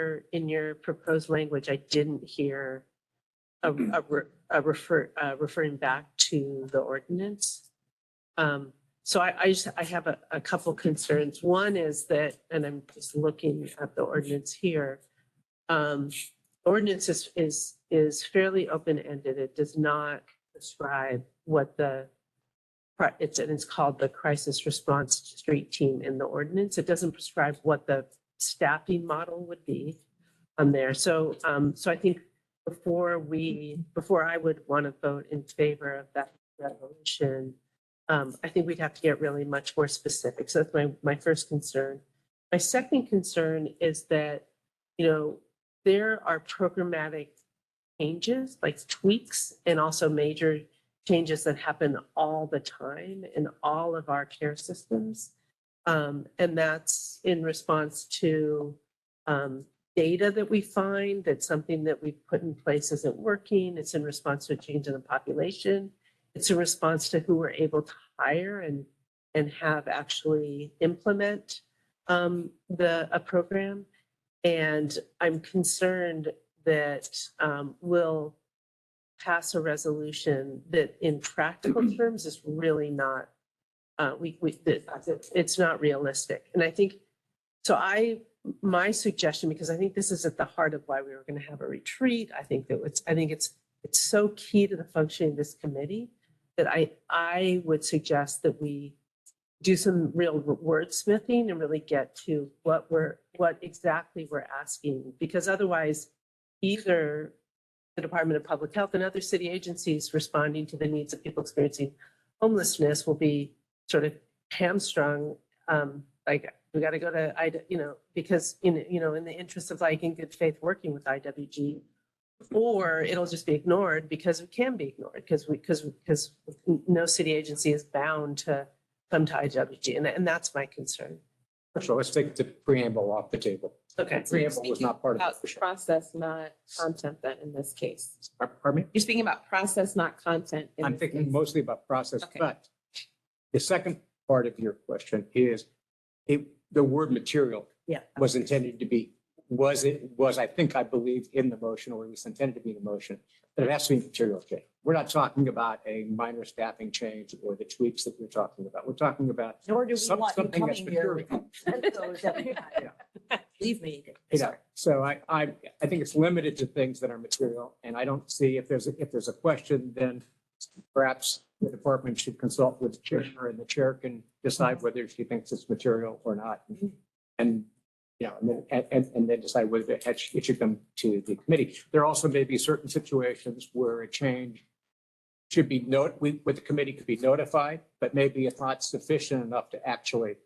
your proposed language, I didn't hear referring back to the ordinance. So I have a couple concerns. One is that, and I'm just looking at the ordinance here. Ordinance is fairly open-ended. It does not describe what it's called the crisis response street team in the ordinance. It doesn't prescribe what the staffing model would be on there. So I think before I would want to vote in favor of that resolution, I think we'd have to get really much more specific. So that's my first concern. My second concern is that, there are programmatic changes, like tweaks, and also major changes that happen all the time in all of our care systems. And that's in response to data that we find that something that we've put in place isn't working. It's in response to a change in the population. It's in response to who we're able to hire and have actually implement a program. And I'm concerned that we'll pass a resolution that in practical terms is really not, it's not realistic. And I think, so my suggestion, because I think this is at the heart of why we were going to have a retreat. I think it's so key to the functioning of this committee that I would suggest that we do some real wordsmithing and really get to what exactly we're asking, because otherwise either the Department of Public Health and other city agencies responding to the needs of people experiencing homelessness will be sort of hamstrung. Like we got to go to, because in the interest of like in good faith working with IWG, or it'll just be ignored because it can be ignored because no city agency is bound to come to IWG, and that's my concern. So let's take the preamble off the table. Okay. Preamble was not part of About the. process, not content then in this case. Pardon me? You're speaking about process, not content. in I'm this thinking case. mostly about process, Okay. but the second part of your question is the word material was intended to be, I believe in the motion, or at least intended to be in the motion, that it has to be material change. We're not talking about a minor staffing change or the tweaks that you're talking about. We're talking about Nor do we want you something that's coming here. material. with those that- Believe me. You know, Sorry. so I think it's limited to things that are material, and I don't see if there's a question, then perhaps the department should consult with the chair, and the chair can decide whether she thinks it's material or not. And, and then decide whether it should come to the committee. There also may be certain situations where a change should be where the committee could be notified, but maybe it's not sufficient enough to actually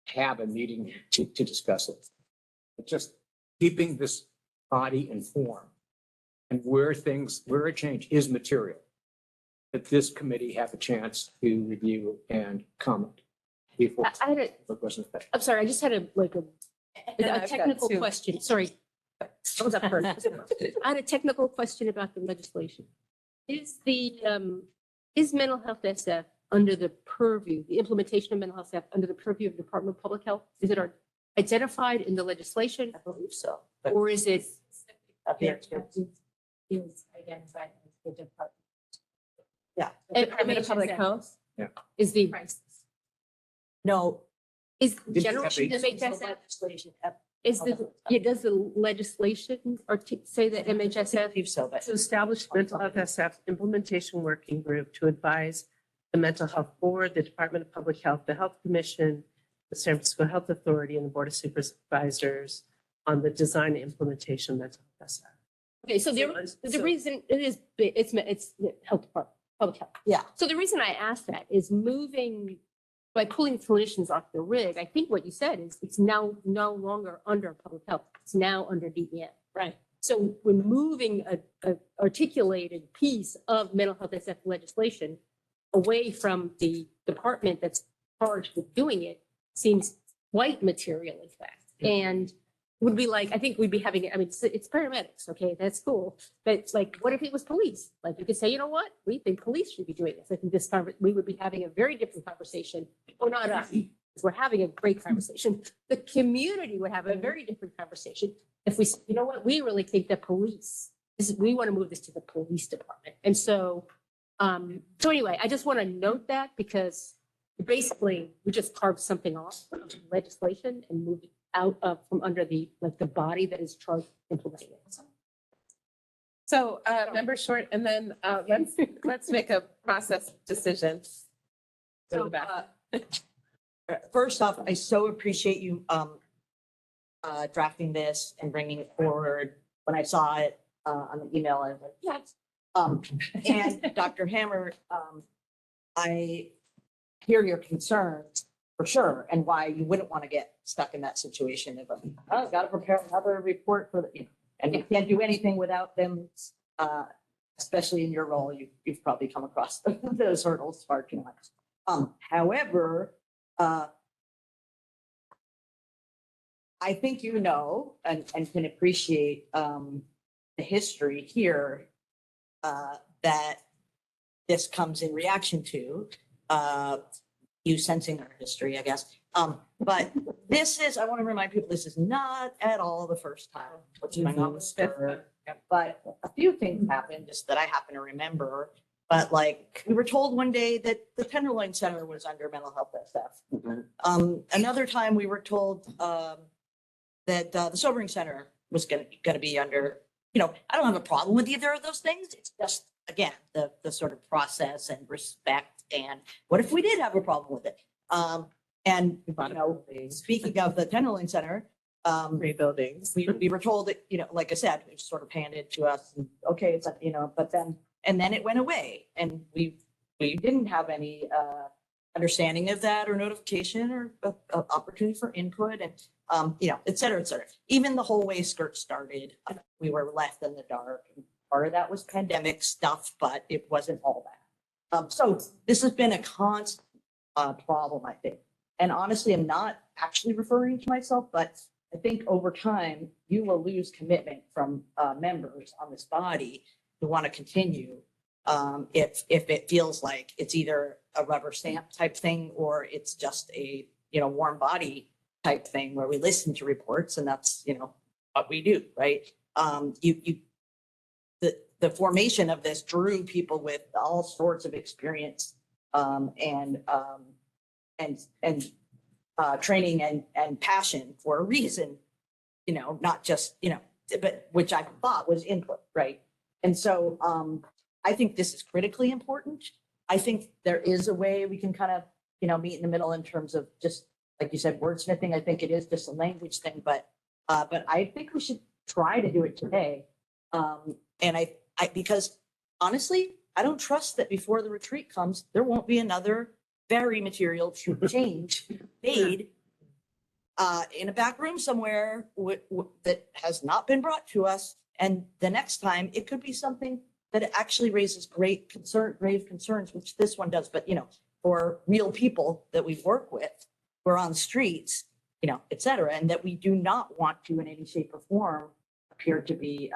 have a meeting to discuss it. It's just keeping this body informed and where a change is material, that this committee have a chance to review and comment before. I had I'm sorry, I just had a And I've got technical two. question. Sorry. I was up first. I had a technical question about the legislation. Is is mental health SF under the purview, the implementation of mental health SF under the purview of the Department of Public Health? Is it identified in the legislation, I believe so. or is it? Is identified as the department. Yeah. Department of Public MHSF. Health. Is the Crisis. No. is Did you general have a- MHSF Legislation. is does the legislation or say that I MHSF believe so, but To establish mental health SF implementation working group to advise the Mental Health Board, the Department of Public Health, the Health Commission, the San Francisco Health Authority, and the Board of Supervisors on the design and implementation of mental health SF. Okay, so the reason it's the health department, public health. Yeah. So the reason I asked that is by pulling clinicians off the rig, I think what you said is it's now no longer under public health. It's now under DEM. Right. So we're moving a articulated piece of mental health SF legislation away from the department that's charged with doing it, seems quite material in fact. And would be like, I think we'd be having, I mean, it's paramedics, okay, that's cool. But it's like, what if it was police? Like you could say, you know what, we think police should be doing this. I think we would be having a very different conversation. Or not us, because we're having a great conversation. The community would have a very different conversation if we said, you know what, we really think that we want to move this to the police department. And so anyway, I just want to note that because basically we just carved something off of legislation and moved it out of from under the body that is charged with implementing it. So member Short, and then let's make a process decision. Go to the back. First off, I so appreciate you drafting this and bringing it forward. When I saw it on the email, I was like, yes. And Dr. Hammer, I hear your concerns for sure, and why you wouldn't want to get stuck in that situation of, I've got to prepare another report for the, and you can't do anything without them. Especially in your role, you've probably come across those hurdles far too much. However, I think you know and can appreciate the history here that this comes in reaction to you sensing our history, I guess. But this is, I want to remind people, this is not at all the first time what's going on with Stir. But a few things happened just that I happen to remember. But like, we were told one day that the Tenderloin Center was under mental health SF. Another time we were told that the Sobering Center was gonna be under, I don't have a problem with either of those things. It's just, again, the sort of process and respect. And what if we did have a problem with it? And, speaking of the Tenderloin Center, Three buildings. we were told that, like I said, it was sort of handed to us, and, okay, it's, but then, and then it went away, and we didn't have any understanding of that or notification or opportunity for input, and et cetera, et cetera. Even the whole way Skirt started, we were left in the dark. And part of that was pandemic stuff, but it wasn't all that. So this has been a constant problem, I think. And honestly, I'm not actually referring to myself, but I think over time, you will lose commitment from members on this body who want to continue if it feels like it's either a rubber stamp type thing or it's just a warm body type thing where we listen to reports, and that's what we do, right? The formation of this drew people with all sorts of experience and training and passion for a reason, not just, but which I thought was input, right? And so I think this is critically important. I think there is a way we can kind of, meet in the middle in terms of just, like you said, wordsmithing. I think it is just a language thing, but I think we should try to do it today. And I because honestly, I don't trust that before the retreat comes, there won't be another very material change made in a back room somewhere that has not been brought to us. And the next time it could be something that actually raises grave concerns, which this one does. But, for real people that we work with, we're on streets, et cetera, and that we do not want to in any shape or form appear to be,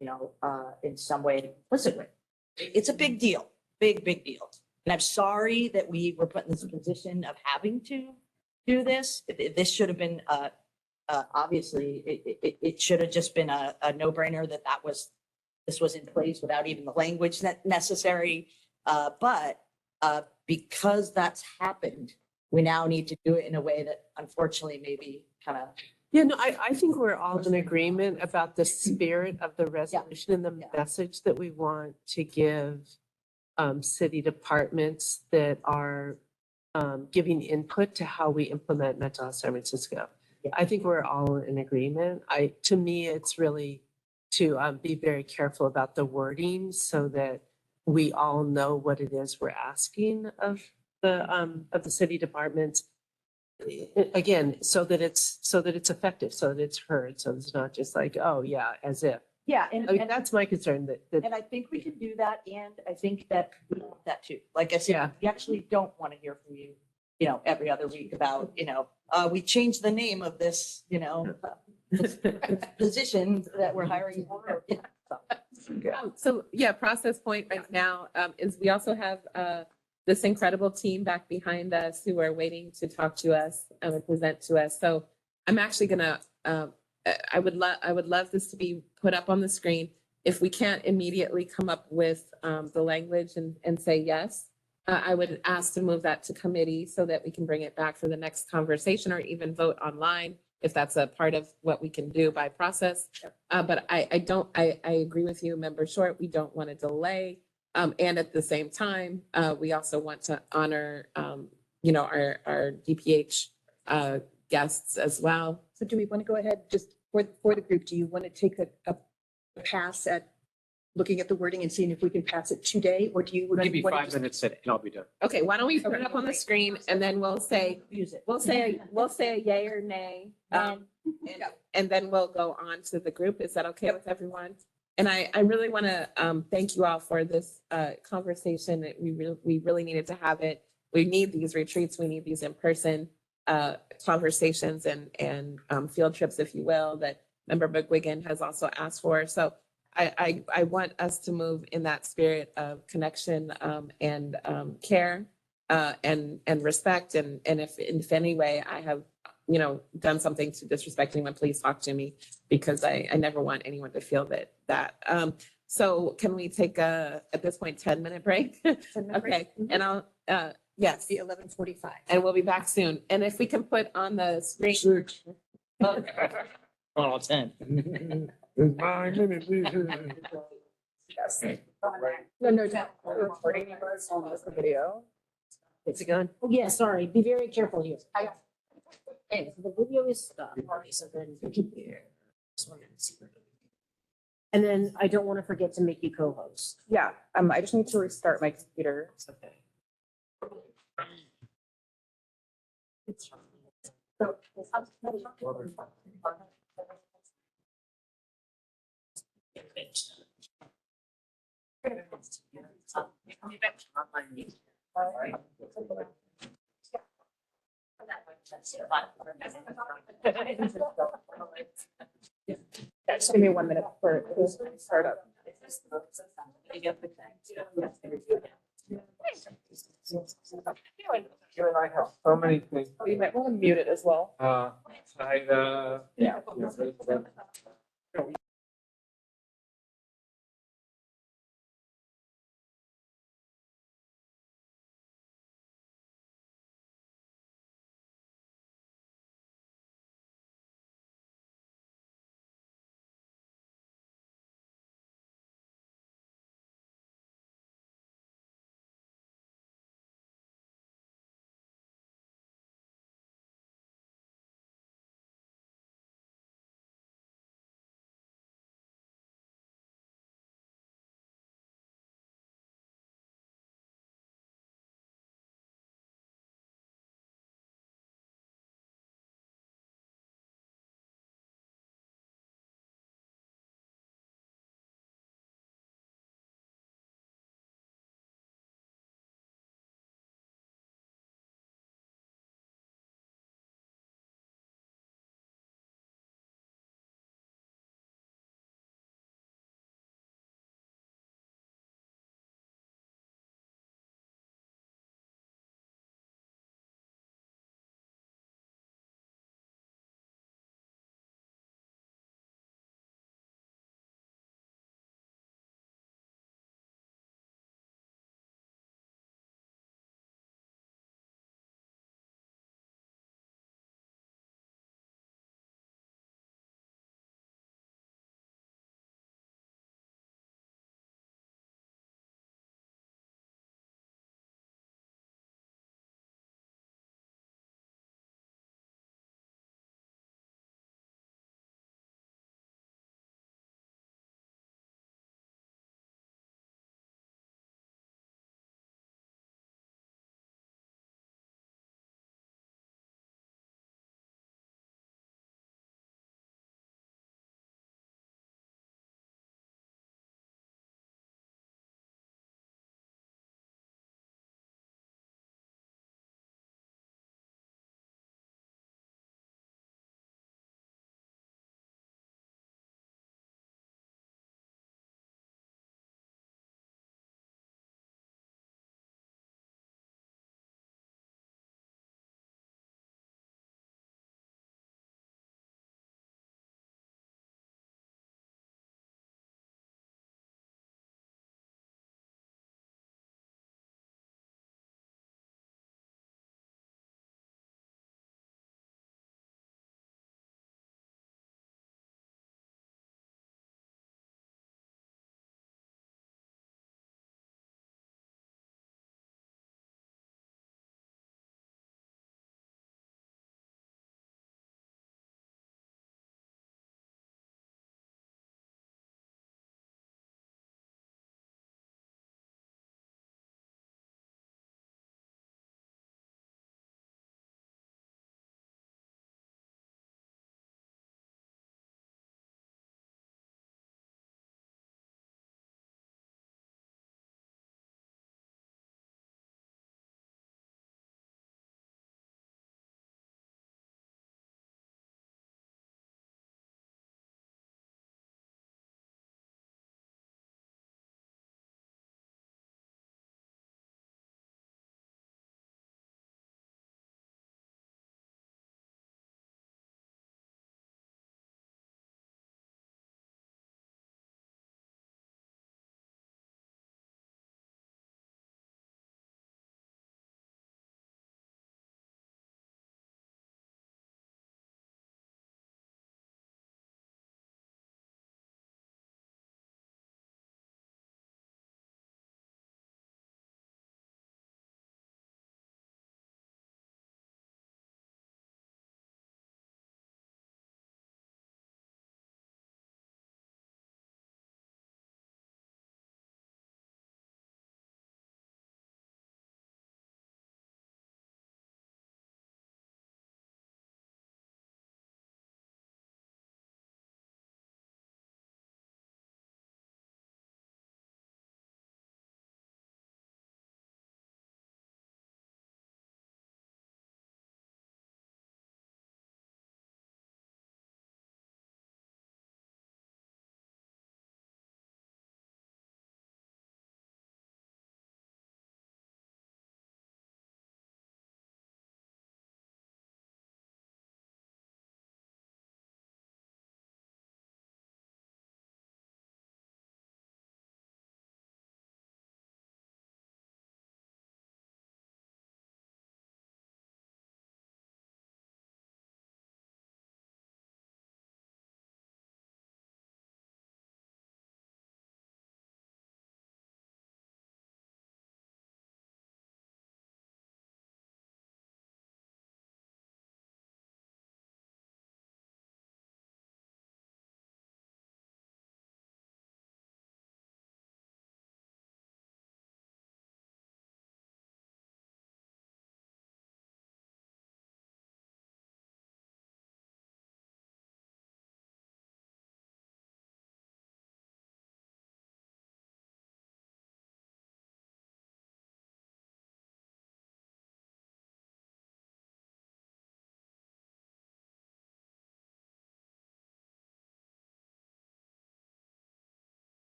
in some way implicit with. It's a big deal, big deal. And I'm sorry that we were put in this position of having to do this. This should have been, obviously, it should have just been a no-brainer that this was in place without even the language necessary. But because that's happened, we now need to do it in a way that unfortunately maybe kind of. Yeah, no, I think we're all in agreement about the spirit of the resolution and the message that we want to give city departments that are giving input to how we implement mental health San Francisco. Yeah. I think we're all in agreement. To me, it's really to be very careful about the wording so that we all know what it is we're asking of the city departments. Again, so that it's effective, so that it's heard, so it's not just like, oh yeah, as if. Yeah, I mean, that's my concern that and I think we can do that, and I think that we want that too. Like I said, Yeah. we actually don't want to hear from you, every other week about, we changed the name of this, position that we're hiring for. So yeah, process point right now is we also have this incredible team back behind us who are waiting to talk to us and present to us. So I'm actually gonna, I would love this to be put up on the screen. If we can't immediately come up with the language and say yes, I would ask to move that to committee so that we can bring it back for the next conversation or even vote online if that's a part of what we can do by process. But I agree with you, Member Short. We don't want to delay. And at the same time, we also want to honor, our DPH guests as well. So do we want to go ahead, just for the group, do you want to take a pass at looking at the wording and seeing if we can pass it today, or do you? Give me wanna 5 just- minutes and I'll be done. Okay, why don't we put it up on the screen and then we'll say, Use it. we'll say a yay or nay. And then we'll go on to the group. Is that okay with everyone? And I really want to thank you all for this conversation. We really needed to have it. We need these retreats. We need these in person. conversations and field trips, if you will, that Member McGuigan has also asked for. So I want us to move in that spirit of connection and care and respect. And if any way I have, done something to disrespect anyone, please talk to me, because I never want anyone to feel that. So can we take at this point, 10-minute break? 10-minute break. Okay, and I'll, yes, Be 11:45. and we'll be back soon. And if we can put on the screen. Six. On all 10. It's 9 minutes. Yes. Right. No, recording numbers on the video. Is it going? Oh, yeah, sorry, be very careful here. Okay, so the video is stopped. So then. And then I don't want to forget to make you co-host. Yeah, I just need to restart my computer. Okay. Just give me 1 minute for it to start up. You and I have so many things. You might want to mute it as well. Yeah.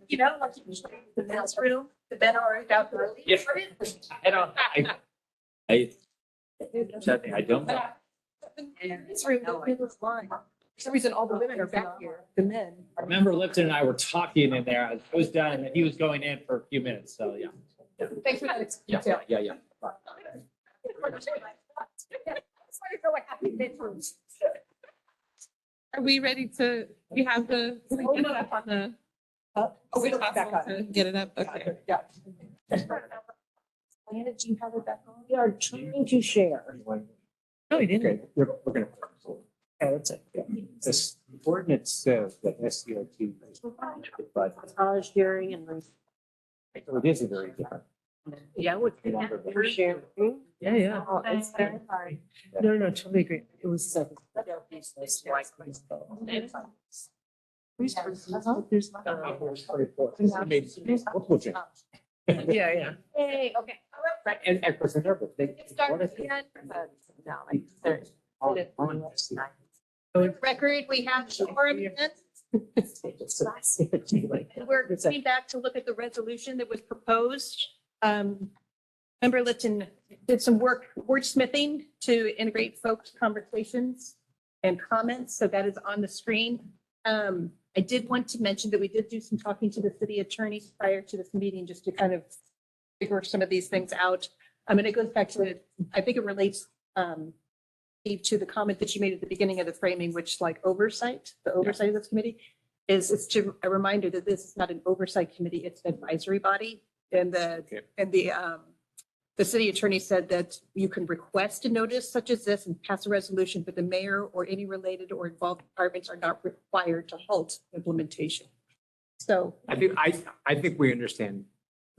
You know, like the men's room, the men are out early. Yeah. I don't, I don't know. This room, it was fine. For some reason, all the women are back here, the men. I remember Lipton and I were talking in there. I was done and he was going in for a few minutes. So, yeah. Thanks for that Yeah, detail. yeah. Are we ready to, we have the, we get it up on the. Oh, we don't have possible back on. to Get it up, okay. Yeah. Diana, do you have it back on? We are trying to share. No, you didn't. Okay, we're gonna. Yeah, that's it. This ordinance says that SCRT. But College hearing and. it is a very different. Yeah, I would. We're sharing. Yeah, yeah. Oh, it's very hard. No, totally agree. It was. There's. I made multiple changes. Yeah. Hey, okay. And of course, they're nervous. They- It starts again, but no, like, there's. Record, we have four minutes. We're coming back to look at the resolution that was proposed. Member Lipton did some wordsmithing to integrate folks' conversations and comments, so that is on the screen. I did want to mention that we did do some talking to the city attorney prior to this meeting, just to kind of figure some of these things out. I mean, it goes back to, I think it relates, Steve, to the comment that you made at the beginning of the framing, which like oversight, the oversight of this committee is a reminder that this is not an oversight committee, it's an advisory body. And the city attorney said that you can request a notice such as this and pass a resolution, but the mayor or any related or involved departments are not required to halt implementation. So, I think we understand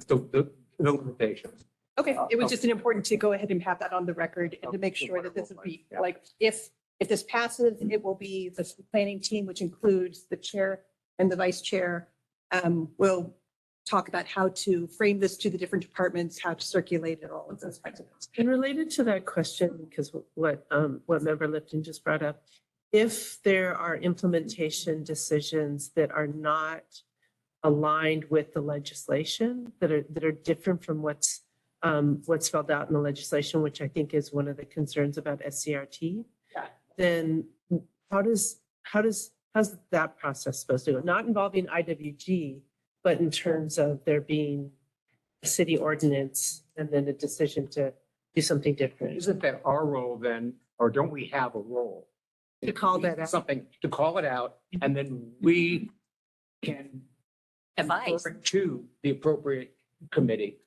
the limitations. okay, it was just important to go ahead and have that on the record and to make sure that this would be like, if this passes, it will be the planning team, which includes the chair and the vice chair, will talk about how to frame this to the different departments, how to circulate it, all of those kinds of things. And related to that question, because what Member Lipton just brought up, if there are implementation decisions that are not aligned with the legislation, that are different from what's spelled out in the legislation, which I think is one of the concerns about SCRT, then how's that process supposed to go? Not involving IWG, but in terms of there being a city ordinance and then a decision to do something different. Isn't that our role then, or don't we have a role? To call that out. Something, to call it out, and then we can Advise. refer to the appropriate committee.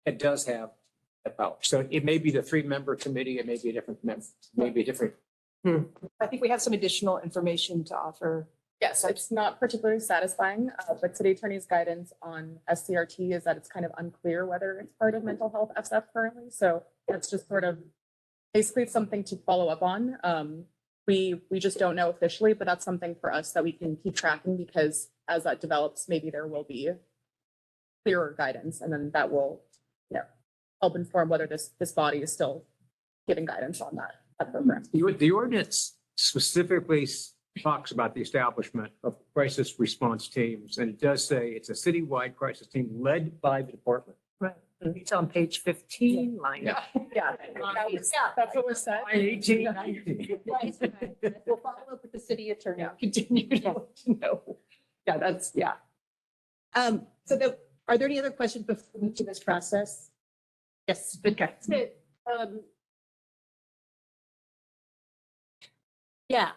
It does have a power. So it may be the 3-member committee, it may be a different member, maybe a different. I think we have some additional information to offer. Yes, it's not particularly satisfying, but city attorney's guidance on SCRT is that it's kind of unclear whether it's part of mental health SF currently. So it's just sort of basically something to follow up on. We just don't know officially, but that's something for us that we can keep tracking, because as that develops, maybe there will be clearer guidance, and then that will, help inform whether this body is still giving guidance on that program. The ordinance specifically talks about the establishment of crisis response teams, and it does say it's a citywide crisis team led by the department. Right. It's on page 15, line. Yeah. That's what was said. Line 18, 19. We'll follow up with the city attorney, continue to know. Yeah, that's. So are there any other questions before we move to this process? Yes, okay. Yeah,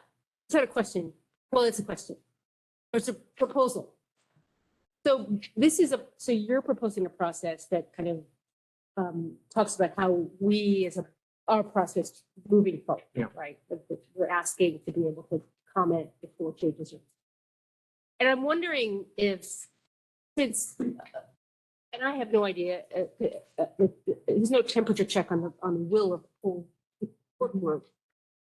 is that a question? Well, it's a question. It's a proposal. So so you're proposing a process that kind of talks about how we as our process moving forward, right? We're asking to be able to comment before changes. And I'm wondering if, since, and I have no idea, there's no temperature check on the will of the whole group.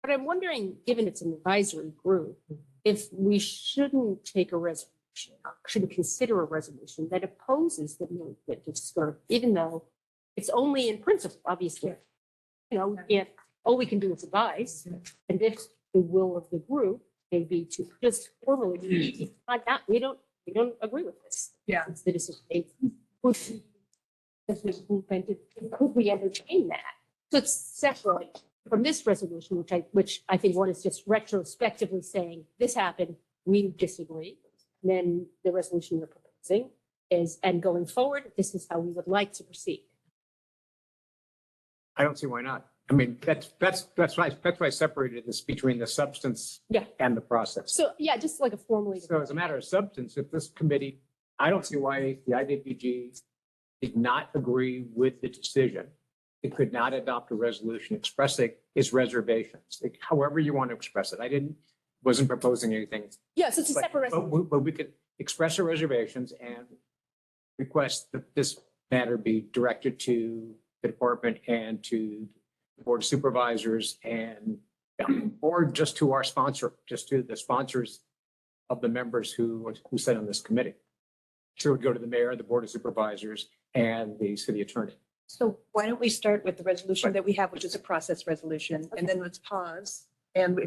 But I'm wondering, given it's an advisory group, if we shouldn't take a resolution, shouldn't consider a resolution that opposes the movement of SCRT, even though it's only in principle, obviously. All we can do is advise, and if the will of the group may be to just formally, we don't we don't agree with this. Yeah. It's the decision. Could we entertain that? So it's separate from this resolution, which I think one is just retrospectively saying, this happened, we disagree. And then the resolution you're proposing is, and going forward, this is how we would like to proceed. I don't see why not. I mean, that's why I separated this between the substance Yeah. and the process. So, yeah, just like a formally. So as a matter of substance, if this committee, I don't see why the IWG did not agree with the decision. It could not adopt a resolution expressing its reservations, however you want to express it. Wasn't proposing anything. Yes, it's a But- separate resolution. But we could express our reservations and request that this matter be directed to the department and to the board of supervisors and, or just to our sponsor, just to the sponsors of the members who sit on this committee. Sure, would go to the mayor, the board of supervisors, and the city attorney. So why don't we start with the resolution that we have, which is a process resolution, and then let's pause. And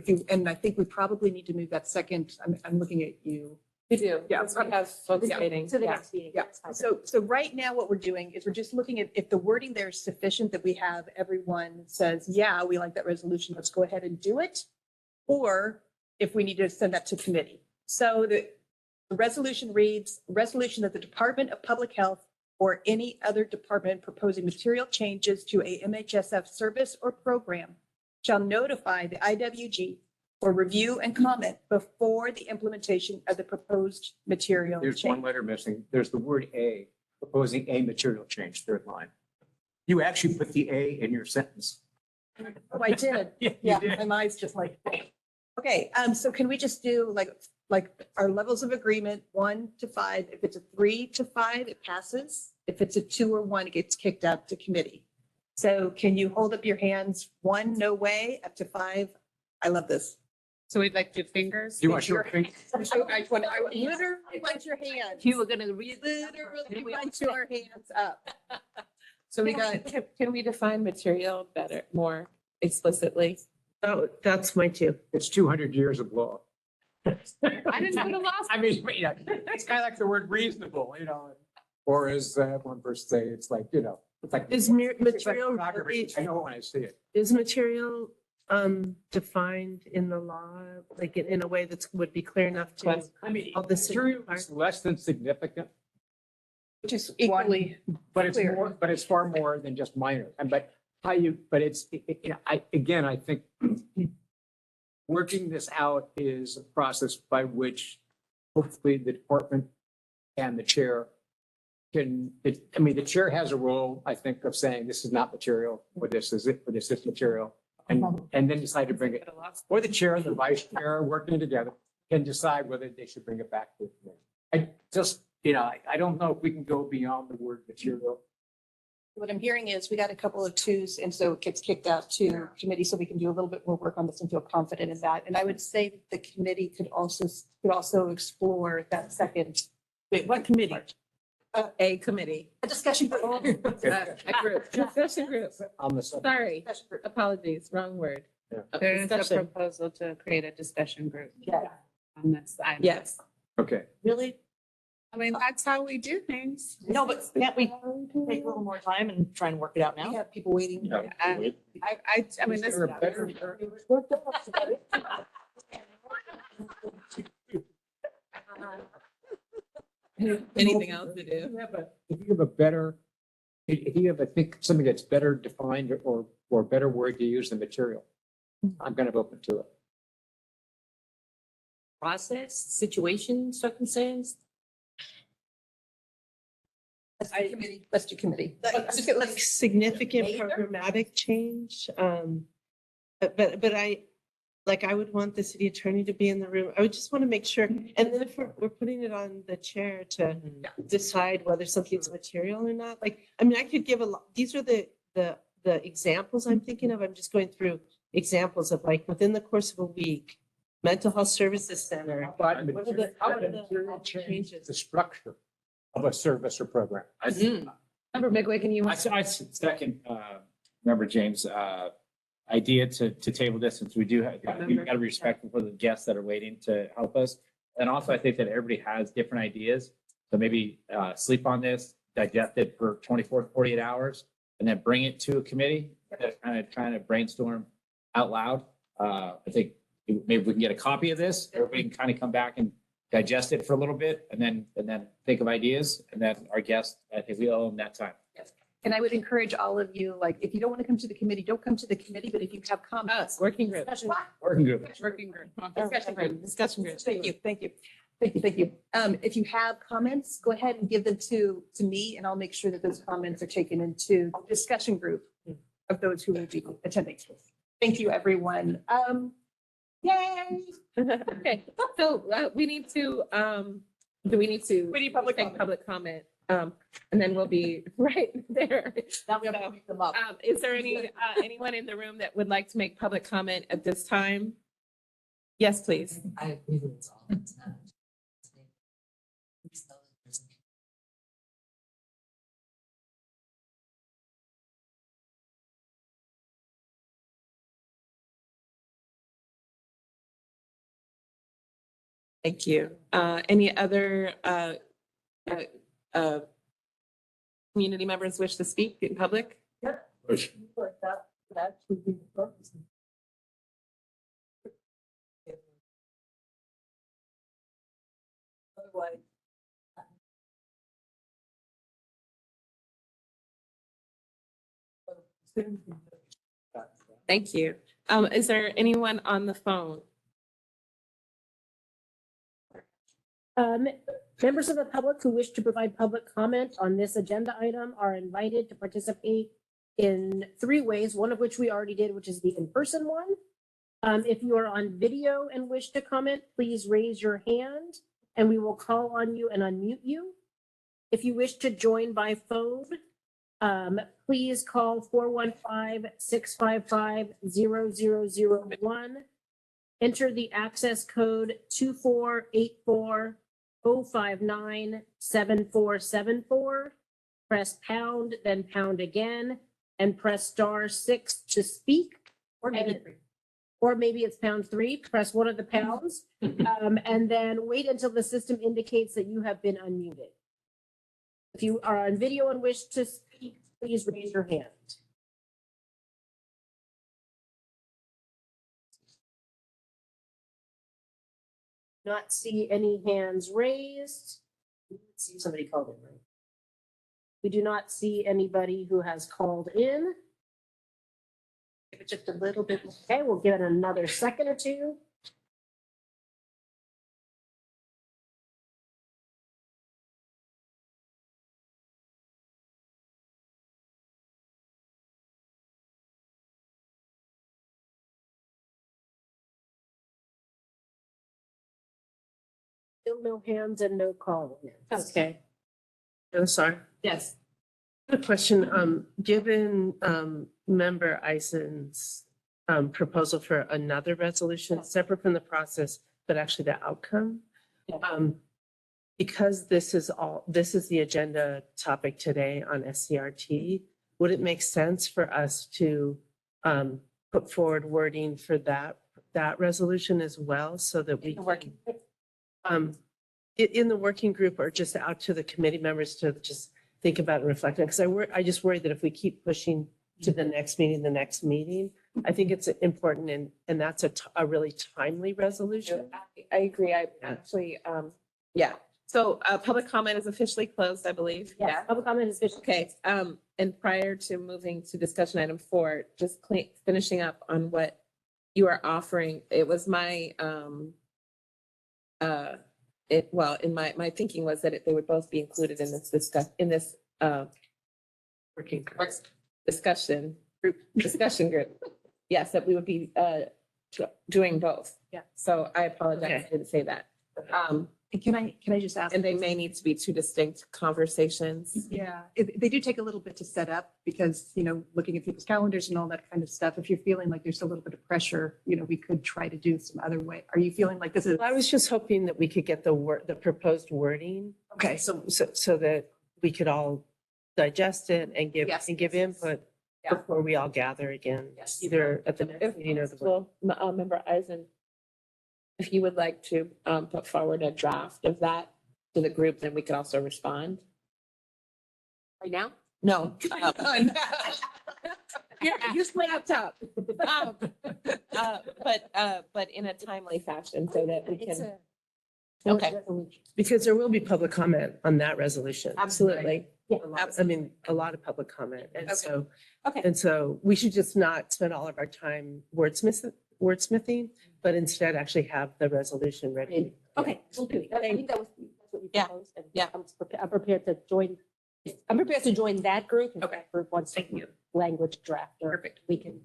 I think we probably need to move that second, I'm looking at you. We do. Yeah. because we have folks Yeah. waiting. To the Yeah. next meeting. Yeah, That's fine. so right now what we're doing is we're just looking at if the wording there is sufficient that we have everyone says, yeah, we like that resolution, let's go ahead and do it. Or if we need to send that to committee. So the resolution reads, resolution that the Department of Public Health or any other department proposing material changes to a MHSF service or program shall notify the IWG for review and comment before the implementation of the proposed material There's one change. letter missing. There's the word A, proposing a material change, third line. You actually put the A in your sentence. Oh, I did. Yeah, you Yeah, did. my mind's just like, okay, so can we just do like our levels of agreement, 1 to 5? If it's a 3 to 5, it passes. If it's a 2 or 1, it gets kicked out to committee. So can you hold up your hands? 1, no way, up to 5. I love this. So we'd like to do fingers. Do you want your finger? I literally want your hands. You were gonna read. Literally want your hands up. So we got, can we define material better, more explicitly? Oh, that's my two. It's 200 years of law. I didn't put a law. I mean, it's kind of like the word reasonable, or as one person say, it's like, it's like. Is material, pornography. I know when I see it. is material defined in the law, like in a way that would be clear enough to I mean, all the city material parts? is less than significant, Which is equally, but it's Clear. more, but it's far more than just minor. But it's, I think working this out is a process by which hopefully the department and the chair the chair has a role, I think, of saying this is not material, or this is it, or this is material. And then decide to bring it, or the chair and the vice chair working together can decide whether they should bring it back to the committee. I just, I don't know if we can go beyond the word material. what I'm hearing is we got a couple of 2s, and so it gets kicked out to committee, so we can do a little bit more work on this and feel confident in that. And I would say that the committee could also explore that second. Wait, what committee? A committee. A discussion group. A group, discussion group. On the subject. Sorry, Discussion group. apologies, wrong word. Yeah. There's a Discussion. proposal to create a discussion group Yeah. on this item. Yes. Okay. Really? I mean, that's how we do things. No, but can't we take a little more time and try and work it out We now? have people waiting. I mean, this. Is there a better- Anything else to do? If you have a better, if you have, I think, something that's better defined or a better word to use than material, I'm kind of open to it. Process, situation, circumstance. Let's do committee. Like significant Major? programmatic change. But I would want the city attorney to be in the room. I would just want to make sure. And then if we're putting it on the chair to decide whether something's material or not, I could give a lot, these are the examples I'm thinking of. I'm just going through examples of within the course of a week, mental health services center. But What are the- how what are would the material change changes? the structure of a service or program? Member Midway, can you? I second, Member James, idea to table this since we do have, we've got to be respectful for the guests that are waiting to help us. And also, I think that everybody has different ideas. So maybe sleep on this, digest it for 24, 48 hours, and then bring it to a committee that kind of trying to brainstorm out loud. I think maybe we can get a copy of this. Everybody can kind of come back and digest it for a little bit and then think of ideas. And then our guests, I think we owe them that time. And I would encourage all of you, like, if you don't want to come to the committee, don't come to the committee, but if you have comments. Working group. Working group. Working group. Discussion group. Discussion group. Thank you, thank you. Thank you, thank you. If you have comments, go ahead and give them to me, and I'll make sure that those comments are taken into the discussion group of those who will be attending. Thank you, everyone. Yay! Okay, so we need to, do we need to? We need public take comment. public comment, and then we'll be right there. Now we have to pick them up. Is there anyone in the room that would like to make public comment at this time? Yes, please. I agree with it's all. It's not. Thank you. Any other community members wish to speak in public? That should be the purpose. Otherwise. Thank you. Is there anyone on the phone? Members of the public who wish to provide public comment on this agenda item are invited to participate in 3 ways, one of which we already did, which is the in-person one. If you are on video and wish to comment, please raise your hand and we will call on you and unmute you. If you wish to join by phone, please call 415-655-0001. Enter the access code 2484-059-7474. Press pound, then pound again, and press *6 to speak. Or maybe it's #3, press one of the pounds, and then wait until the system indicates that you have been unmuted. If you are on video and wish to speak, please raise your hand. Not see any hands raised. See somebody called in, right? We do not see anybody who has called in. Give it just a little bit. Okay, we'll give it another second or two. Still no hands and no call. Okay. I'm sorry. Yes. A question, given member Eisen's proposal for another resolution separate from the process, but actually the outcome. Because this is the agenda topic today on SCRT, would it make sense for us to put forward wording for that resolution as well so that we can in the working group or just out to the committee members to just think about and reflect on? Because I just worry that if we keep pushing to the next meeting, I think it's important and that's a really timely resolution. I agree. I actually, yeah. So public comment is officially closed, I believe. Yes, public comment is officially. Okay, and prior to moving to discussion item 4, just finishing up on what you are offering, it was my, in my thinking was that they would both be included in this working group discussion group. Yes, that we would be doing both. Yeah. So I apologize, Okay. I didn't say that. Can I just ask? And they may need to be 2 distinct conversations. Yeah, they do take a little bit to set up because, looking at people's calendars and all that kind of stuff, if you're feeling like there's a little bit of pressure, we could try to do some other way. Are you feeling like this is? I was just hoping that we could get the proposed wording. Okay. So that we could all digest it and give Yes. input Yeah. before we all gather again. Yes. Either at the next meeting or the. Well, member Eisen, if you would like to put forward a draft of that to the group, then we could also respond. Right now? No. Here, use my laptop. But in a timely fashion so that we It's can, a. okay, Because there will be public comment on that resolution. absolutely. I mean, a lot of public comment. And Okay. so, Okay. and so we should just not spend all of our time wordsmithing, but instead actually have the resolution ready. Okay, we'll do it. I think that was, that's what you Yeah, proposed. and yeah. I'm prepared to join, I'm prepared to join that group. and Okay. that Group once you language draft or Perfect. we can.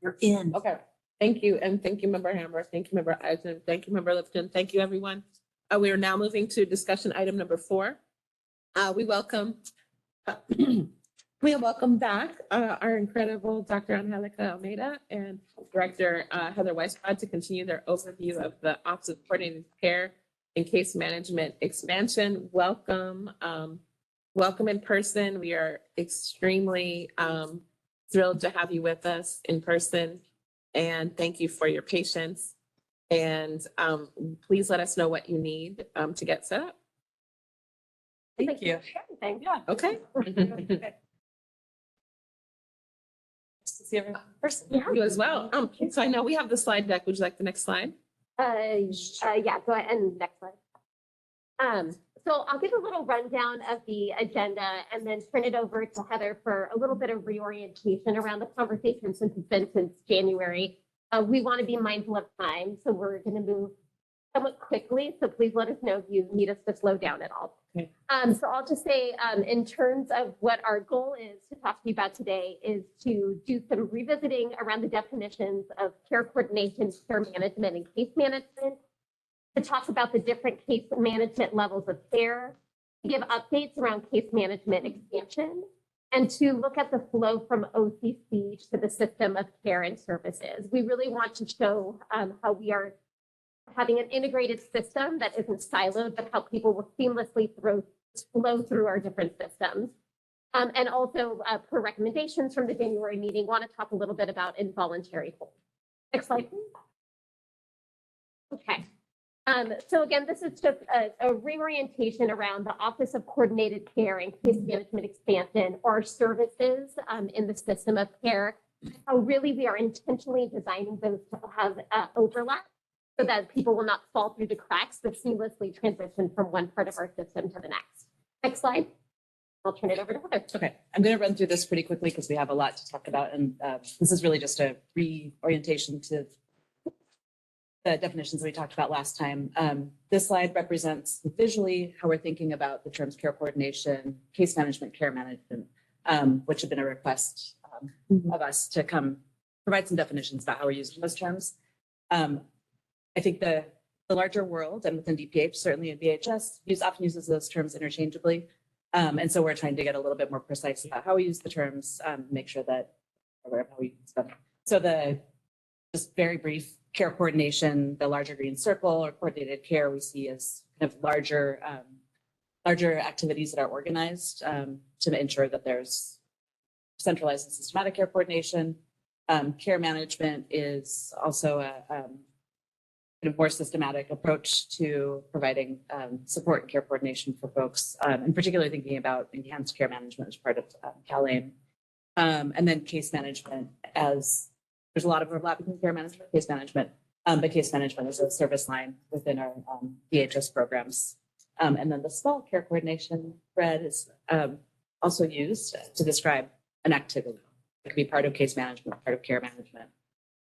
You're in. Okay, thank you, and thank you, Member Hammer, thank you, Member Eisen, thank you, Member Lipton, thank you, everyone. We are now moving to discussion item number 4. We welcome, we welcome back our incredible Dr. Angelica Almeida and Director Heather Weisbrod to continue their overview of the Office of Coordinated Care and Case Management expansion. Welcome, welcome in person. We are extremely thrilled to have you with us in person. And thank you for your patience. And please let us know what you need to get set up. Thank you. Everything. Yeah. Okay. Nice to see everyone in person. You as well. So I know we have the slide deck. Would you like the next slide? Yeah, go ahead and next slide. So I'll give a little rundown of the agenda and then turn it over to Heather for a little bit of reorientation around the conversation since it's been since January. We want to be mindful of time, so we're going to move somewhat quickly. So please let us know if you need us to slow down at all. Okay. So I'll just say, in terms of what our goal is to talk to you about today is to do some revisiting around the definitions of care coordination, care management, and case management, to talk about the different case management levels of care, to give updates around case management expansion, and to look at the flow from OCC to the system of care and services. We really want to show how we are having an integrated system that isn't siloed, but how people will seamlessly flow through our different systems. And also, per recommendations from the January meeting, want to talk a little bit about involuntary hold. Next slide, please. Okay. So again, this is just a reorientation around the Office of Coordinated Care and Case Management expansion, or services in the system of care. How really we are intentionally designing those to have overlap so that people will not fall through the cracks, but seamlessly transition from one part of our system to the next. Next slide. I'll turn it over to Heather. Okay, I'm going to run through this pretty quickly because we have a lot to talk about. And this is really just a reorientation to the definitions that we talked about last time. This slide represents visually how we're thinking about the terms care coordination, case management, care management, which have been a request of us to come provide some definitions about how we're using those terms. I think the larger world and within DPH, certainly in VHS, often uses those terms interchangeably. And so we're trying to get a little bit more precise about how we use the terms, make sure that we're aware of how we use them. So just very brief, care coordination, the larger green circle or coordinated care we see as kind of larger activities that are organized to ensure that there's centralized and systematic care coordination. Care management is also a kind of more systematic approach to providing support and care coordination for folks, and particularly thinking about enhanced care management as part of CalAIM. And then case management, as there's a lot of overlap between care management and case management, but case management is a service line within our VHS programs. And then the small care coordination thread is also used to describe an activity. It could be part of case management, part of care management,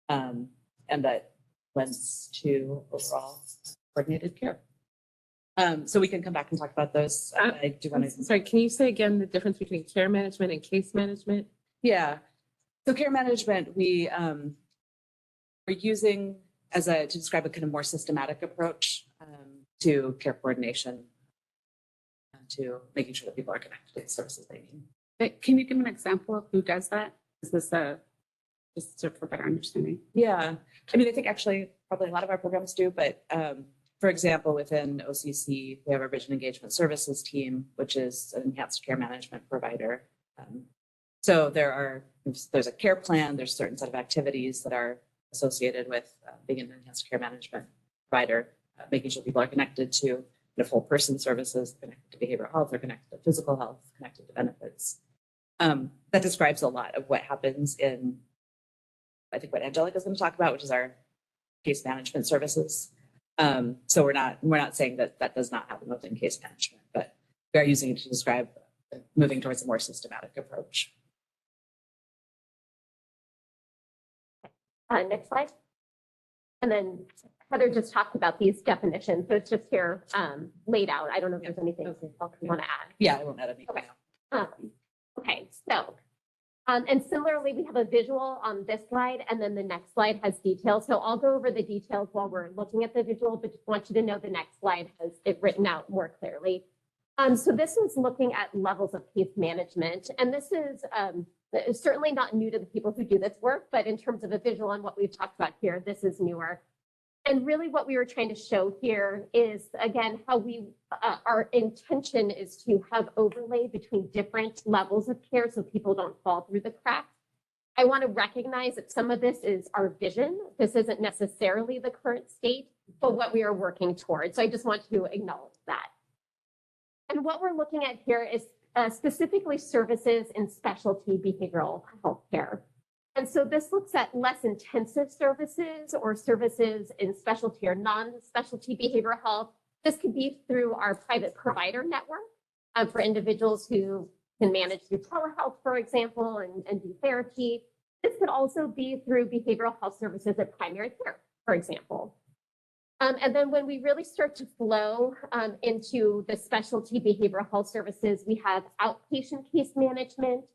and that lends to overall coordinated care. So we can come back and talk about those. I do want to. Sorry, can you say again the difference between care management and case management? Yeah. So care management, we're using to describe a kind of more systematic approach to care coordination, to making sure that people are connected to the services they need. Can you give an example of who does that? Is this just for better understanding? Yeah, I mean, I think actually probably a lot of our programs do, but for example, within OCC, we have our Vision Engagement Services team, which is an enhanced care management provider. So there's a care plan, there's a certain set of activities that are associated with being an enhanced care management provider, making sure people are connected to whole person services, connected to behavioral health, or connected to physical health, connected to benefits. That describes a lot of what happens in, I think, what Angelica is going to talk about, which is our case management services. So we're not saying that that does not happen within case management, but we are using it to describe moving towards a more systematic approach. Next slide. And then Heather just talked about these definitions. So it's just here laid out. I don't know if there's anything else you want to add. Yeah, I won't add anything. Okay. Okay, so, and similarly, we have a visual on this slide, and then the next slide has details. So I'll go over the details while we're looking at the visual, but just want you to know the next slide has it written out more clearly. So this is looking at levels of case management, and this is certainly not new to the people who do this work, but in terms of a visual on what we've talked about here, this is newer. And really what we were trying to show here is, again, how we, our intention is to have overlay between different levels of care so people don't fall through the cracks. I want to recognize that some of this is our vision. This isn't necessarily the current state, but what we are working towards. So I just want to acknowledge that. And what we're looking at here is specifically services in specialty behavioral health care. And so this looks at less intensive services or services in specialty or non-specialty behavioral health. This could be through our private provider network for individuals who can manage through telehealth, for example, and do therapy. This could also be through behavioral health services at primary care, for example. And then when we really start to flow into the specialty behavioral health services, we have outpatient case management,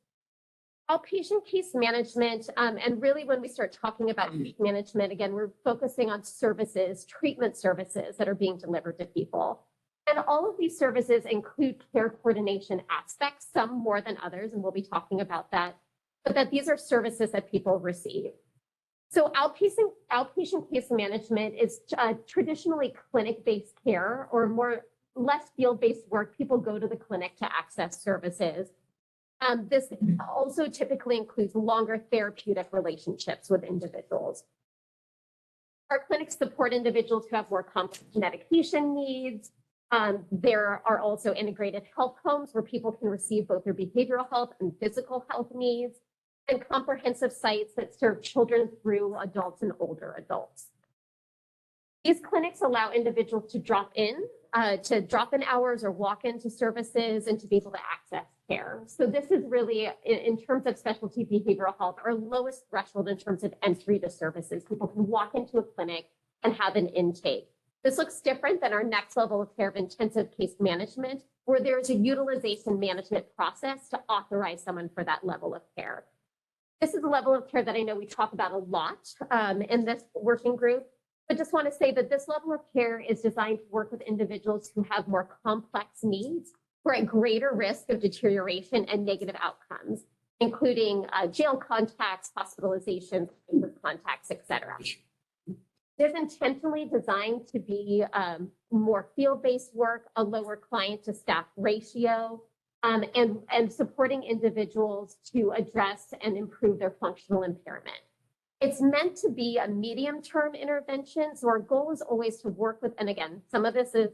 and really when we start talking about case management, again, we're focusing on services, treatment services that are being delivered to people. And all of these services include care coordination aspects, some more than others, and we'll be talking about that, but that these are services that people receive. So outpatient case management is traditionally clinic-based care or less field-based work. People go to the clinic to access services. This also typically includes longer therapeutic relationships with individuals. Our clinics support individuals who have more complex medication needs. There are also integrated health homes where people can receive both their behavioral health and physical health needs, and comprehensive sites that serve children through adults and older adults. These clinics allow individuals to drop in hours or walk into services and to be able to access care. So this is really, in terms of specialty behavioral health, our lowest threshold in terms of entry to services. People can walk into a clinic and have an intake. This looks different than our next level of care of intensive case management, where there's a utilization management process to authorize someone for that level of care. This is a level of care that I know we talk about a lot in this working group, but just want to say that this level of care is designed to work with individuals who have more complex needs, who are at greater risk of deterioration and negative outcomes, including jail contacts, hospitalizations, contacts, et cetera. It is intentionally designed to be more field-based work, a lower client to staff ratio, and supporting individuals to address and improve their functional impairment. It's meant to be a medium-term intervention. So our goal is always to work with, and again, some of this is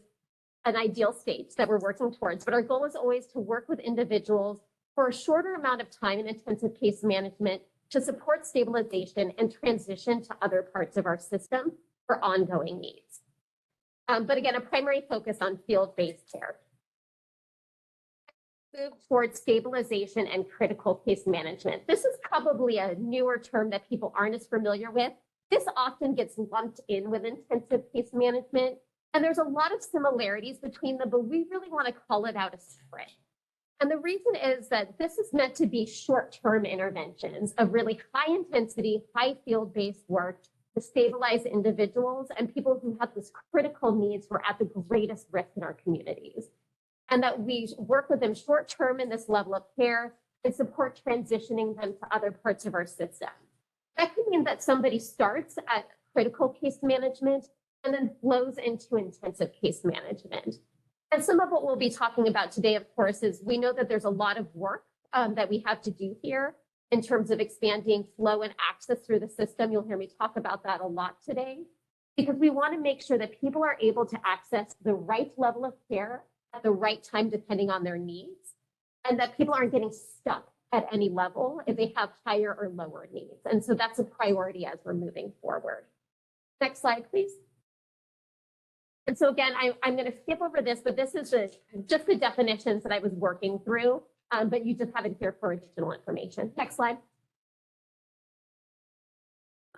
an ideal state that we're working towards, but our goal is always to work with individuals for a shorter amount of time in intensive case management to support stabilization and transition to other parts of our system for ongoing needs. But again, a primary focus on field-based care. Move towards stabilization and critical case management. This is probably a newer term that people aren't as familiar with. This often gets lumped in with intensive case management, and there's a lot of similarities between them, but we really want to call it out as separate. And the reason is that this is meant to be short-term interventions of really high intensity, high field-based work to stabilize individuals and people who have this critical needs who are at the greatest risk in our communities. And that we work with them short-term in this level of care and support transitioning them to other parts of our system. That could mean that somebody starts at critical case management and then flows into intensive case management. And some of what we'll be talking about today, of course, is we know that there's a lot of work that we have to do here in terms of expanding flow and access through the system. You'll hear me talk about that a lot today. because we want to make sure that people are able to access the right level of care at the right time, depending on their needs, and that people aren't getting stuck at any level if they have higher or lower needs. And so that's a priority as we're moving forward. Next slide, please. And so again, I'm going to skip over this, but this is just the definitions that I was working through, but you just have it here for additional information. Next slide.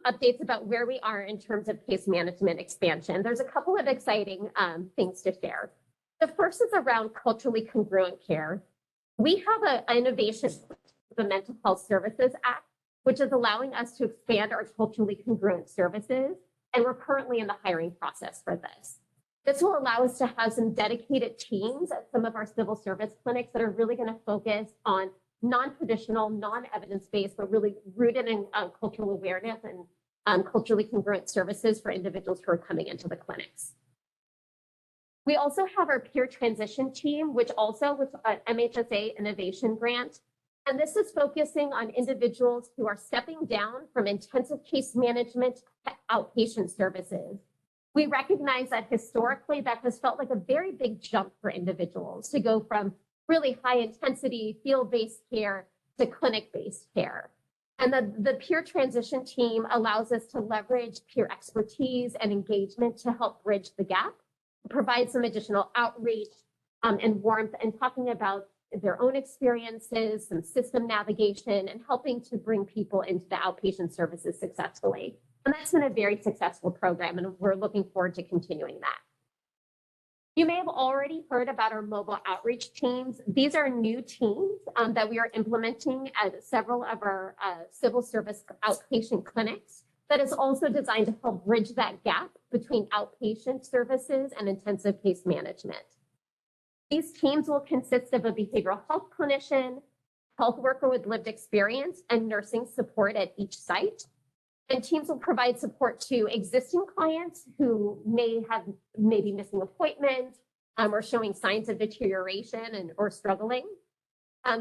Updates about where we are in terms of case management expansion. There's a couple of exciting things to share. The first is around culturally congruent care. We have an innovation, the Mental Health Services Act, which is allowing us to expand our culturally congruent services, and we're currently in the hiring process for this. This will allow us to have some dedicated teams at some of our civil service clinics that are really going to focus on non-traditional, non-evidence-based, but really rooted in cultural awareness and culturally congruent services for individuals who are coming into the clinics. We also have our peer transition team, which also was an MHSA innovation grant. And this is focusing on individuals who are stepping down from intensive case management to outpatient services. We recognize that historically that has felt like a very big jump for individuals to go from really high intensity field-based care to clinic-based care. And the peer transition team allows us to leverage peer expertise and engagement to help bridge the gap, provide some additional outreach and warmth, and talking about their own experiences, some system navigation, and helping to bring people into the outpatient services successfully. And that's been a very successful program, and we're looking forward to continuing that. You may have already heard about our mobile outreach teams. These are new teams that we are implementing at several of our civil service outpatient clinics that is also designed to help bridge that gap between outpatient services and intensive case management. These teams will consist of a behavioral health clinician, health worker with lived experience, and nursing support at each site. And teams will provide support to existing clients who may be missing appointments or showing signs of deterioration or struggling.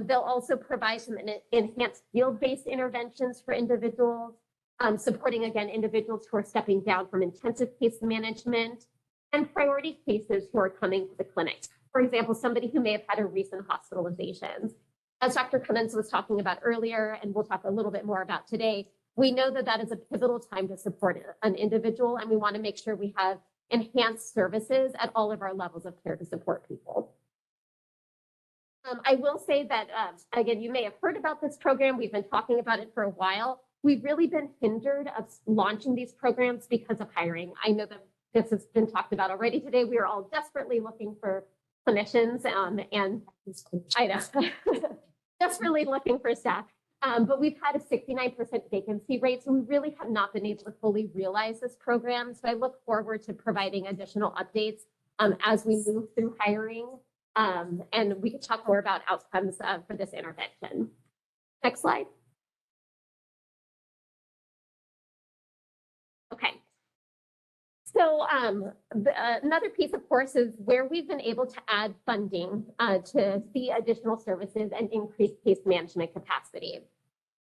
They'll also provide some enhanced field-based interventions for individuals, supporting, again, individuals who are stepping down from intensive case management and priority cases who are coming to the clinic. For example, somebody who may have had a recent hospitalization. As Dr. Cummins was talking about earlier, and we'll talk a little bit more about today, we know that that is a pivotal time to support an individual, and we want to make sure we have enhanced services at all of our levels of care to support people. I will say that, again, you may have heard about this program. We've been talking about it for a while. We've really been hindered of launching these programs because of hiring. I know that this has been talked about already today. We are all desperately looking for clinicians and I know, desperately looking for staff. But we've had a 69% vacancy rate, so we really have not been able to fully realize this program. So I look forward to providing additional updates as we move through hiring, and we can talk more about outcomes for this intervention. Next slide. Okay. So another piece, of course, is where we've been able to add funding to see additional services and increase case management capacity.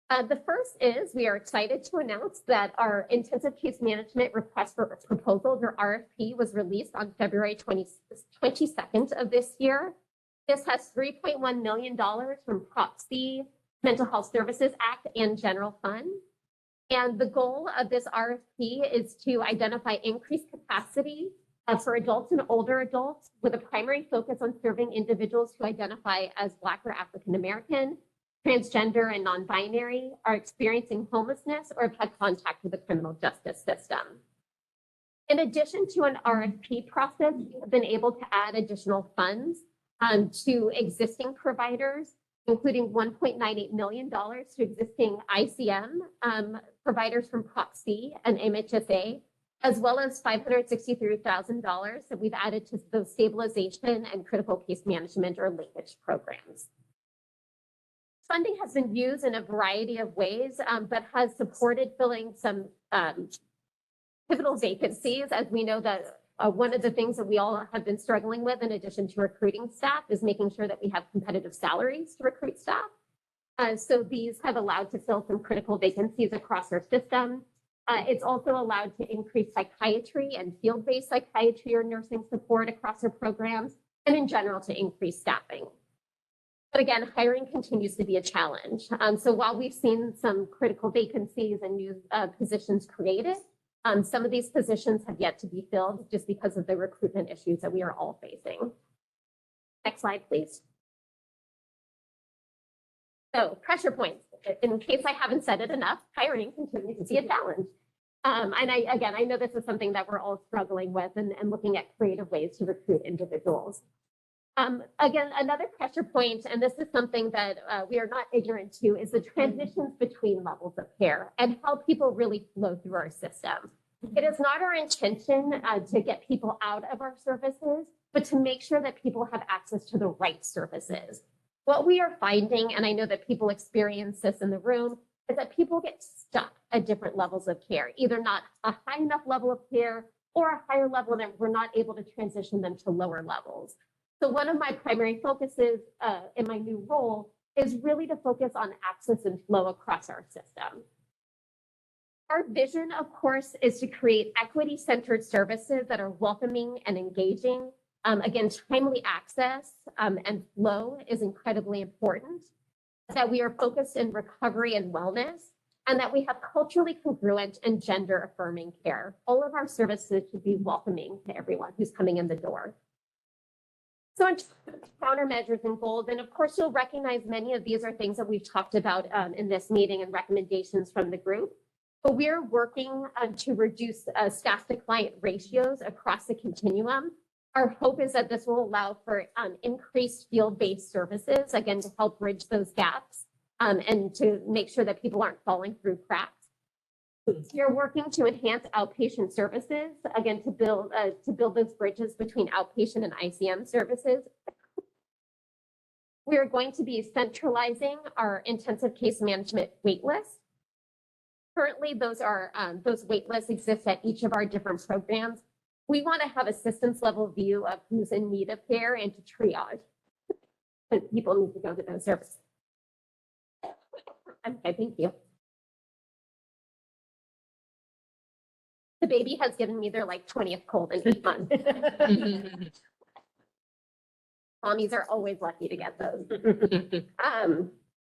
The first is we are excited to announce that our intensive case management request for proposals, or RFP, was released on February 22nd of this year. This has $3.1 million from Prop C, Mental Health Services Act, and General Fund. And the goal of this RFP is to identify increased capacity for adults and older adults with a primary focus on serving individuals who identify as Black or African American, transgender, and non-binary, are experiencing homelessness, or have had contact with the criminal justice system. In addition to an RFP process, we have been able to add additional funds to existing providers, including $1.98 million to existing ICM providers from Prop C and MHSA, as well as $563,000 that we've added to those stabilization and critical case management or linkage programs. Funding has been used in a variety of ways, but has supported filling some pivotal vacancies. As we know that one of the things that we all have been struggling with, in addition to recruiting staff, is making sure that we have competitive salaries to recruit staff. So these have allowed to fill some critical vacancies across our system. It's also allowed to increase psychiatry and field-based psychiatry or nursing support across our programs, and in general to increase staffing. But again, hiring continues to be a challenge. So while we've seen some critical vacancies and new positions created, some of these positions have yet to be filled just because of the recruitment issues that we are all facing. Next slide, please. So pressure points. In case I haven't said it enough, hiring continues to be a challenge. And I know this is something that we're all struggling with and looking at creative ways to recruit individuals. Again, another pressure point, and this is something that we are not ignorant to, is the transitions between levels of care and how people really flow through our system. It is not our intention to get people out of our services, but to make sure that people have access to the right services. What we are finding, and I know that people experience this in the room, is that people get stuck at different levels of care, either not a high enough level of care or a higher level that we're not able to transition them to lower levels. So one of my primary focuses in my new role is really to focus on access and flow across our system. Our vision, of course, is to create equity-centered services that are welcoming and engaging. Again, timely access and flow is incredibly important, that we are focused in recovery and wellness, and that we have culturally congruent and gender-affirming care. All of our services should be welcoming to everyone who's coming in the door. So in countermeasures and goals, and of course, you'll recognize many of these are things that we've talked about in this meeting and recommendations from the group. But we're working to reduce staff to client ratios across the continuum. Our hope is that this will allow for increased field-based services, again, to help bridge those gaps and to make sure that people aren't falling through cracks. We're working to enhance outpatient services, again, to build those bridges between outpatient and ICM services. We are going to be centralizing our intensive case management wait lists. Currently, those wait lists exist at each of our different programs. We want to have a systems level view of who's in need of care and to triage. But people need to go to those services. Okay, thank you. The baby has given me their like 20th cold in 8 months. Mommies are always lucky to get those.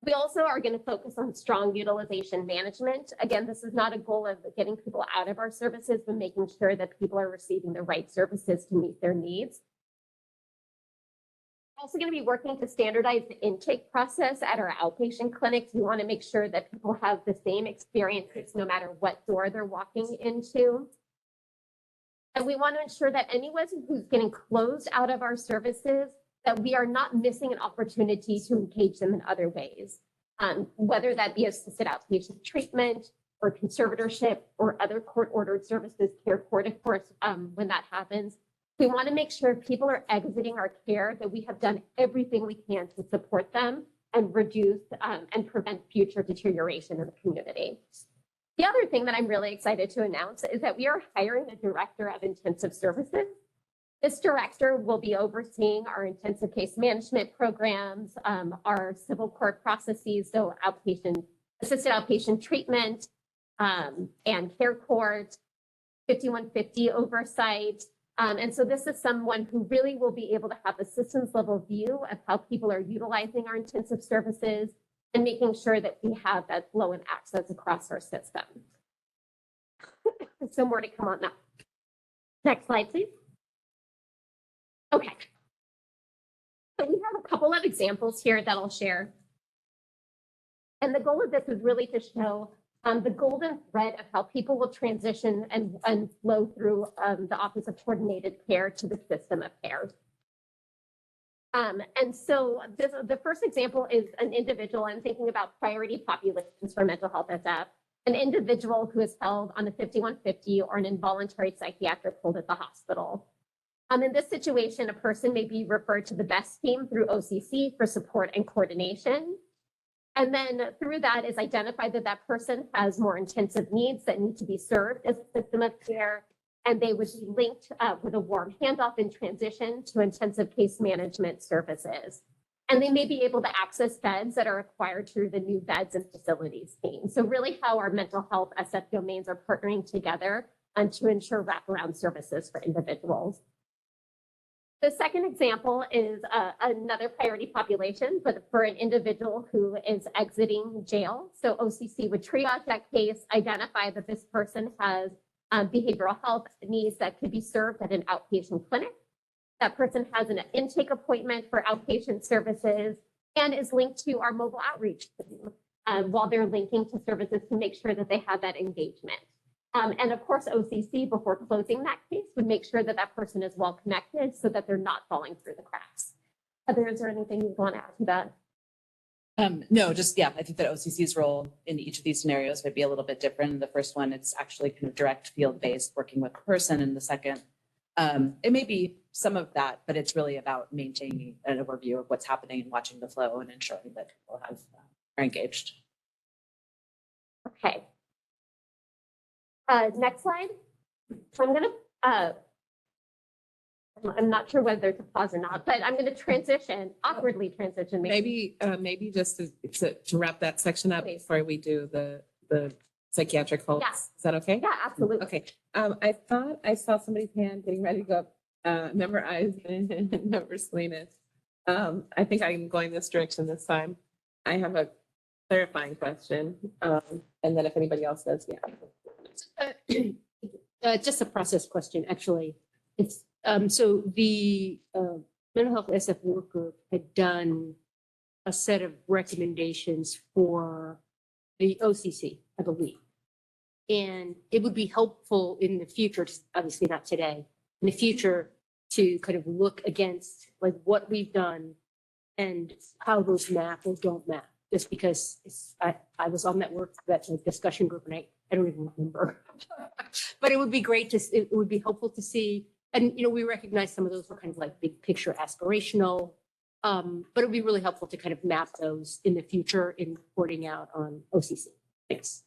We also are going to focus on strong utilization management. Again, this is not a goal of getting people out of our services, but making sure that people are receiving the right services to meet their needs. We're also going to be working to standardize the intake process at our outpatient clinics. We want to make sure that people have the same experiences no matter what door they're walking into. And we want to ensure that anyone who's getting closed out of our services, that we are not missing an opportunity to engage them in other ways, whether that be assisted outpatient treatment or conservatorship or other court-ordered services, care court, of course, when that happens. We want to make sure if people are exiting our care, that we have done everything we can to support them and reduce and prevent future deterioration in the community. The other thing that I'm really excited to announce is that we are hiring a director of intensive services. This director will be overseeing our intensive case management programs, our civil court processes, so assisted outpatient treatment, and care court, 5150 oversight. And so this is someone who really will be able to have a systems level view of how people are utilizing our intensive services and making sure that we have that flow and access across our system. So more to come on that. Next slide, please. Okay. So we have a couple of examples here that I'll share. And the goal of this is really to show the golden thread of how people will transition and flow through the Office of Coordinated Care to the system of care. And so the first example is an individual. I'm thinking about priority populations for mental health SF, an individual who is held on a 5150 or an involuntary psychiatric hold at the hospital. In this situation, a person may be referred to the BEST team through OCC for support and coordination. And then through that is identified that that person has more intensive needs that need to be served as a system of care. And they would be linked with a warm handoff in transition to intensive case management services. And they may be able to access beds that are acquired through the new beds and facilities team. So really how our mental health SF domains are partnering together to ensure wraparound services for individuals. The second example is another priority population, but for an individual who is exiting jail. So OCC would triage that case, identify that this person has behavioral health needs that could be served at an outpatient clinic. That person has an intake appointment for outpatient services and is linked to our mobile outreach team while they're linking to services to make sure that they have that engagement. And of course, OCC, before closing that case, would make sure that that person is well connected so that they're not falling through the cracks. Heather, is there anything you want to add to that? No, just, yeah, I think that OCC's role in each of these scenarios might be a little bit different. In the first one, it's actually kind of direct field-based, working with the person. In the second, it may be some of that, but it's really about maintaining an overview of what's happening and watching the flow and ensuring that people are engaged. Okay. Next slide. So I'm gonna, I'm not sure whether to pause or not, but I'm gonna transition, awkwardly transition. Maybe just to wrap that section up Please. before we do the psychiatric holds. Yes. Is that okay? Yeah, absolutely. Okay. I thought I saw somebody's hand getting ready to go up. Member Eisman and Member Salinas. I think I'm going this direction this time. I have a clarifying question. And then if anybody else does, yeah. Just a process question, actually. It's, so the mental health SF work group had done a set of recommendations for the OCC, I believe. And it would be helpful in the future, obviously not today, in the future, to kind of look against like what we've done and how those map or don't map. Just because I was on that discussion group and I don't even remember. But it would be great it would be helpful to see. And, you know, we recognize some of those were kind of like big picture aspirational. But it would be really helpful to kind of map those in the future in reporting out on OCC. Thanks.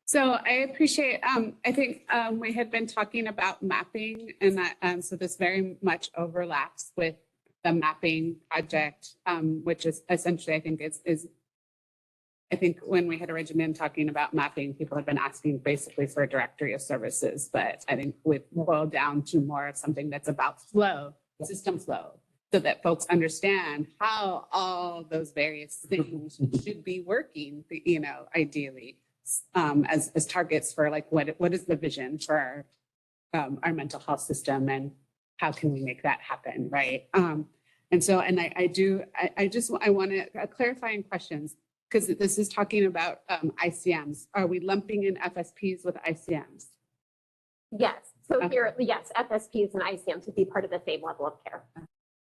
So I appreciate, I think we had been talking about mapping and that, so this very much overlaps with the mapping project, which is essentially, I think I think when we had originally been talking about mapping, people had been asking basically for a directory of services, but I think we've boiled down to more of something that's about flow, system flow, so that folks understand how all those various things should be working, you know, ideally, as targets for like, what is the vision for our mental health system and how can we make that happen, right? And so, and I want to clarifying questions, because this is talking about ICMs. Are we lumping in FSPs with ICMs? Yes. So here, yes, FSPs and ICMs would be part of the same level of care.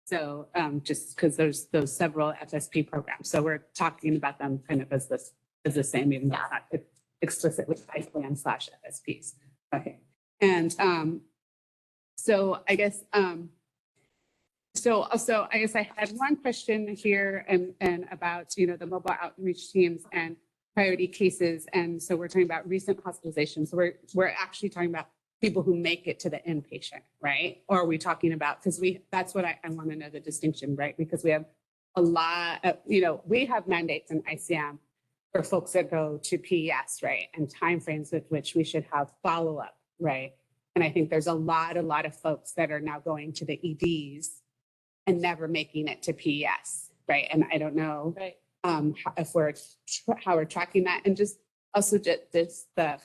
So just because there's those several FSP programs. So we're talking about them kind of as the same, even though it's not explicitly ICM/FSPs. Okay. And so I guess, so also, I guess I had one question here and about, you know, the mobile outreach teams and priority cases. And so we're talking about recent hospitalizations. So we're actually talking about people who make it to the inpatient, right? Or are we talking about, because that's what I want to know the distinction, right? Because we have a lot of, you know, we have mandates in ICM for folks that go to PES, right? And timeframes with which we should have follow-up, right? And I think there's a lot of folks that are now going to the EDs and never making it to PES, right? And I don't know how we're tracking that, and just also just the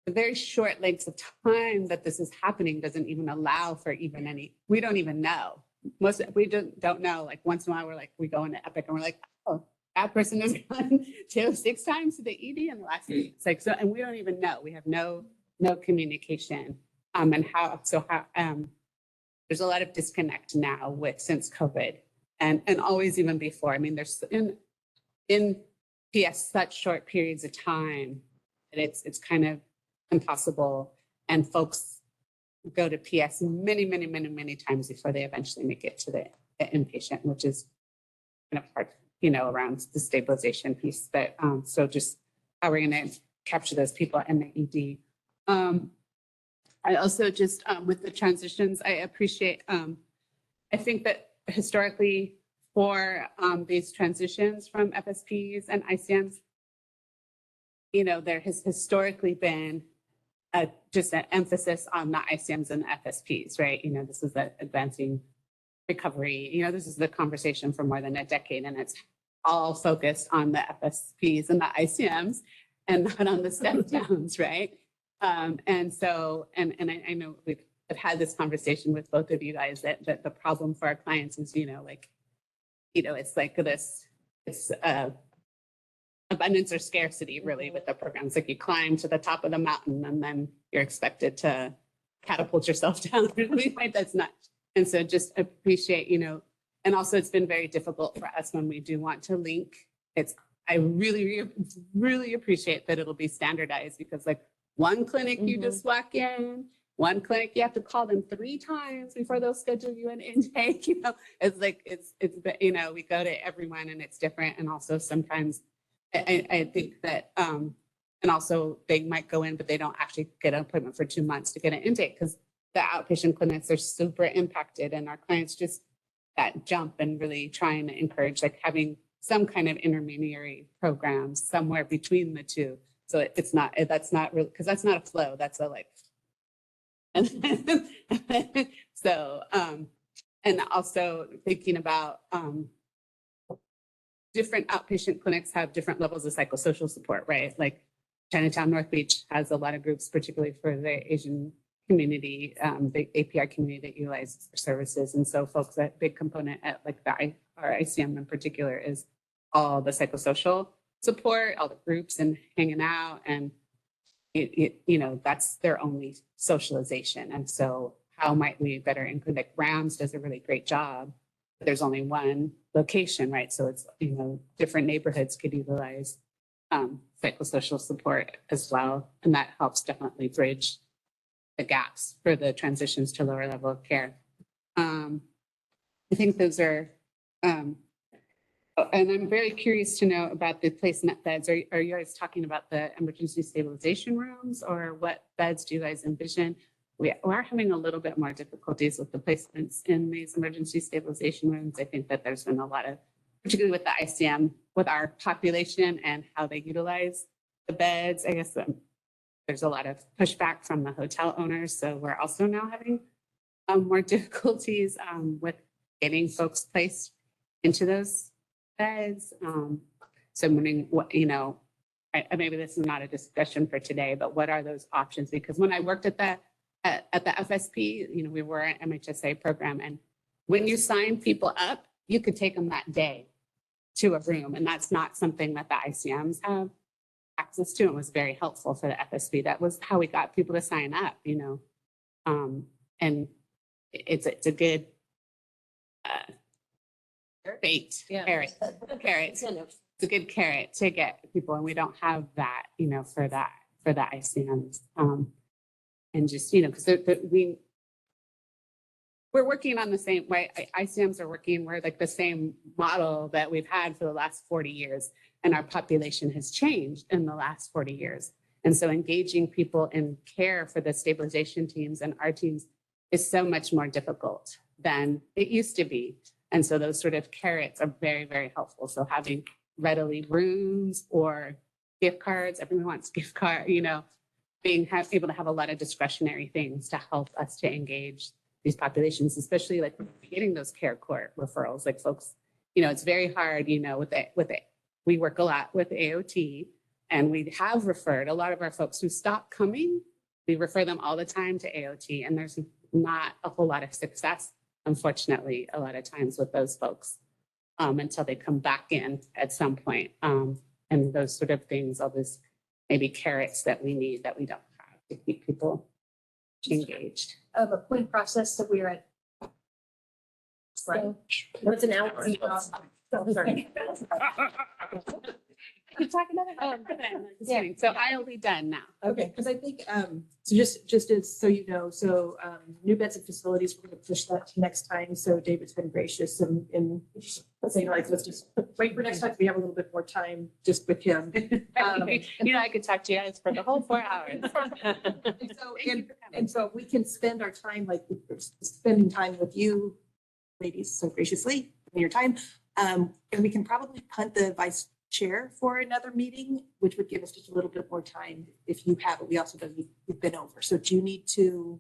very short lengths of time that this is happening doesn't even allow for even any. We don't even know. We don't know. Like once in a while, we go into Epic and we're like, oh, that person has gone 6 times to the ED in the last week. It's like so, and we don't even know. We have no communication. And how there's a lot of disconnect now since COVID and always even before. I mean, there's in PS such short periods of time that it's kind of impossible, and folks go to PS many times before they eventually make it to the inpatient, which is kind of hard, you know, around the stabilization piece. But so just how we're going to capture those people in the ED. I also just with the transitions, I appreciate I think that historically for these transitions from FSPs and ICMs, you know, there has historically been just an emphasis on the ICMs and the FSPs, right? You know, this is the advancing recovery. You know, this is the conversation for more than a decade, and it's all focused on the FSPs and the ICMs and not on the step downs, right? And so, and I know I've had this conversation with both of you guys that the problem for our clients is, you know, like, you know, it's like this, it's abundance or scarcity really with the programs. Like you climb to the top of the mountain and then you're expected to catapult yourself down. Right? That's not. And so just appreciate, you know, and also it's been very difficult for us when we do want to link. I really, really appreciate that it'll be standardized because like one clinic you just walk in, one clinic you have to call them 3 times before they'll schedule you an intake. You know, it's like it's you know, we go to everyone and it's different. And also sometimes I think that and also they might go in, but they don't actually get an appointment for 2 months to get an intake because the outpatient clinics are super impacted and our clients just that jump and really trying to encourage like having some kind of intermediary programs somewhere between the two. So it's not, that's not really, because that's not a flow, that's a like, so, and also thinking about different outpatient clinics have different levels of psychosocial support, right? Like Chinatown North Beach has a lot of groups, particularly for the Asian community, the API community that utilizes their services. And so folks, that big component at like our ICM in particular is all the psychosocial support, all the groups and hanging out. And it you know, that's their only socialization. And so how might we better include, like Rams does a really great job, but there's only one location, right? So it's, you know, different neighborhoods could utilize psychosocial support as well. And that helps definitely bridge the gaps for the transitions to lower level of care. I think those are, and I'm very curious to know about the placement beds. Are you guys talking about the emergency stabilization rooms or what beds do you guys envision? We are having a little bit more difficulties with the placements in these emergency stabilization rooms. I think that there's been a lot of, particularly with the ICM, with our population and how they utilize the beds. I guess there's a lot of pushback from the hotel owners. So we're also now having more difficulties with getting folks placed into those beds. So I'm wondering what, you know, maybe this is not a discussion for today, but what are those options? Because when I worked at the FSP, you know, we were an MHSA program, and when you sign people up, you could take them that day to a room, and that's not something that the ICMs have access to. It was very helpful for the FSP. That was how we got people to sign up, you know, and it's a good bait, carrot. It's a good carrot to get people, and we don't have that, you know, for the ICMs. And just, you know, because we're working on the same way. ICMs are working, we're like the same model that we've had for the last 40 years. And our population has changed in the last 40 years. And so engaging people in care for the stabilization teams and our teams is so much more difficult than it used to be. And so those sort of carrots are very, very helpful. So having readily rooms or gift cards, everyone wants gift card, you know, being able to have a lot of discretionary things to help us to engage these populations, especially like getting those care court referrals, like folks, you know, it's very hard, you know, with it. We work a lot with AOT, and we have referred a lot of our folks who stop coming. We refer them all the time to AOT, and there's not a whole lot of success, unfortunately, a lot of times with those folks until they come back in at some point. And those sort of things, all this maybe carrots that we need that we don't have to keep people engaged. Of a point process that we're at. Right. What's an hour? Oh, sorry. Keep talking about it. So I'll be done now. Okay, because I think, so just as, so you know, so new beds and facilities, we're going to push that to next time. So David's been gracious and saying like, let's just wait for next time. We have a little bit more time just with him. You know, I could talk to you guys for the whole 4 hours. And so we can spend our time, like spending time with you ladies so graciously for your time. And we can probably punt the vice chair for another meeting, which would give us just a little bit more time if you have it. We also know we've been over. So do you need to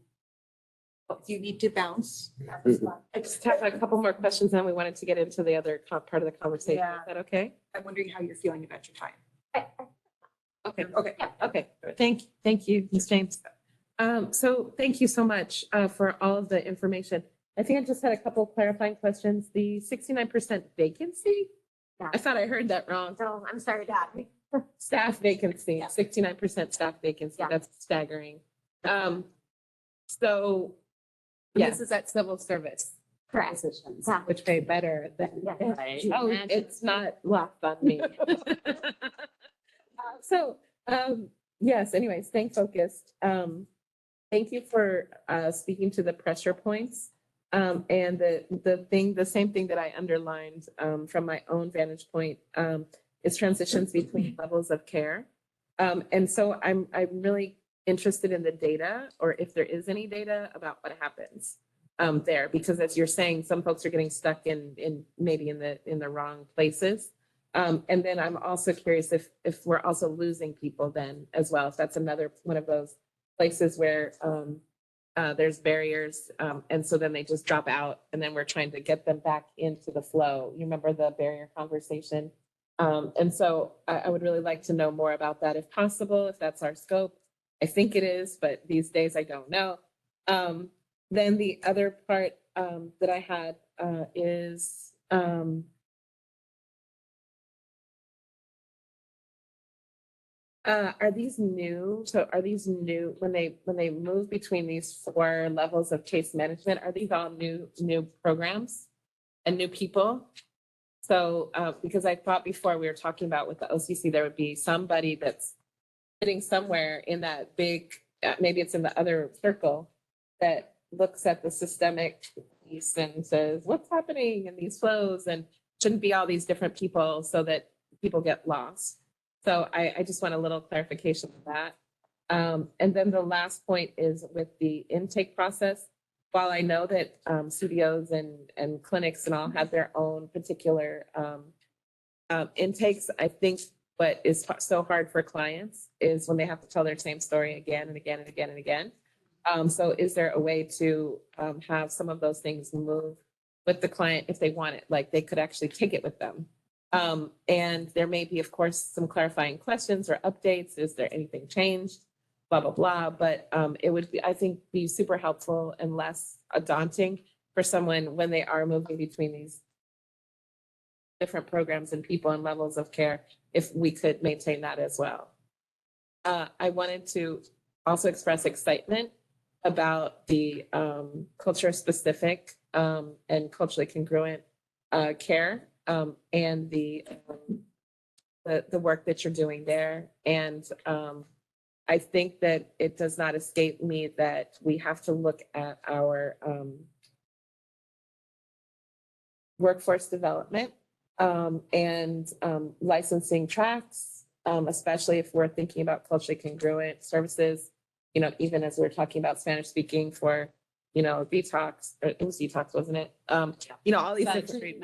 bounce? I just have a couple more questions, and we wanted to get into the other part of the conversation. Yeah. Is that okay? I'm wondering how you're feeling about your time. Okay. Okay. Okay. Thank you, Ms. James. So thank you so much for all of the information. I think I just had a couple clarifying questions. The 69% vacancy? Yeah. I thought I heard that wrong. So I'm sorry, Dad. Staff vacancy, 69% staff vacancy. Yeah. That's staggering. So this Yes. is at civil service Correct. positions, Yeah. which pay better than. Yeah. Right. Oh, it's not lost on me. So, yes, anyways, staying focused. Thank you for speaking to the pressure points. And the same thing that I underlined from my own vantage point is transitions between levels of care. And so I'm really interested in the data, or if there is any data about what happens there, because as you're saying, some folks are getting stuck in maybe in the wrong places. And then I'm also curious if we're also losing people then as well, if that's another one of those places where there's barriers, and so then they just drop out, and then we're trying to get them back into the flow. You remember the barrier conversation? And so I would really like to know more about that if possible, if that's our scope. I think it is, but these days I don't know. Then the other part that I had is are these new? So are these new when they move between these 4 levels of case management? Are these all new programs and new people? So because I thought before we were talking about with the OCC, there would be somebody that's sitting somewhere in that big, maybe it's in the other circle, that looks at the systemic piece and says, what's happening in these flows, and shouldn't be all these different people so that people get lost. So I just want a little clarification of that. And then the last point is with the intake process. While I know that studios and clinics and all have their own particular intakes, I think what is so hard for clients is when they have to tell their same story again and again and again and again. So is there a way to have some of those things move with the client if they want it? Like they could actually take it with them. And there may be, of course, some clarifying questions or updates. Is there anything changed? Blah, blah, blah. But it would be, I think, be super helpful and less daunting for someone when they are moving between these different programs and people and levels of care, if we could maintain that as well. I wanted to also express excitement about the culture specific and culturally congruent care and the work that you're doing there. And I think that it does not escape me that we have to look at our workforce development and licensing tracks, especially if we're thinking about culturally congruent services, you know, even as we're talking about Spanish speaking for, you know, detox, or it was detox, wasn't it? You know, all these different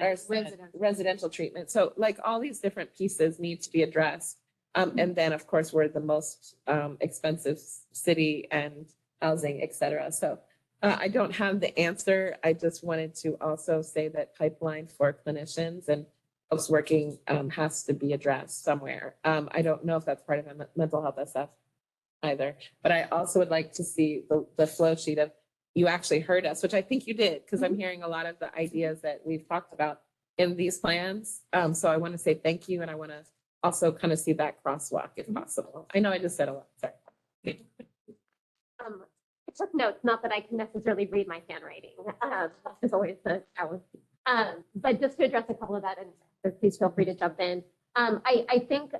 residential treatment. So like all these different pieces need to be addressed. And then of course, we're the most expensive city and housing, et cetera. So I don't have the answer. I just wanted to also say that pipeline for clinicians and folks working has to be addressed somewhere. I don't know if that's part of a mental health SF either, but I also would like to see the flow sheet of you actually heard us, which I think you did, because I'm hearing a lot of the ideas that we've talked about in these plans. So I want to say thank you, and I want to also kind of see that crosswalk if possible. I know I just said a lot, sorry. I took notes, not that I can necessarily read my handwriting. It's always the challenge. But just to address a couple of that, and please feel free to jump in. I think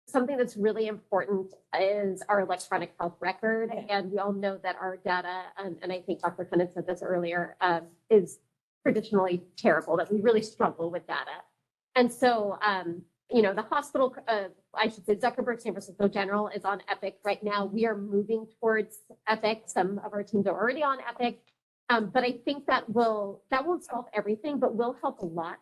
something that's really important is our electronic health record. And we all know that our data, and I think Dr. Kenneth said this earlier, is traditionally terrible, that we really struggle with data. And so, you know, the hospital, I should say Zuckerberg San Francisco General is on Epic right now. We are moving towards Epic. Some of our teams are already on Epic. But I think that won't solve everything, but will help a lot.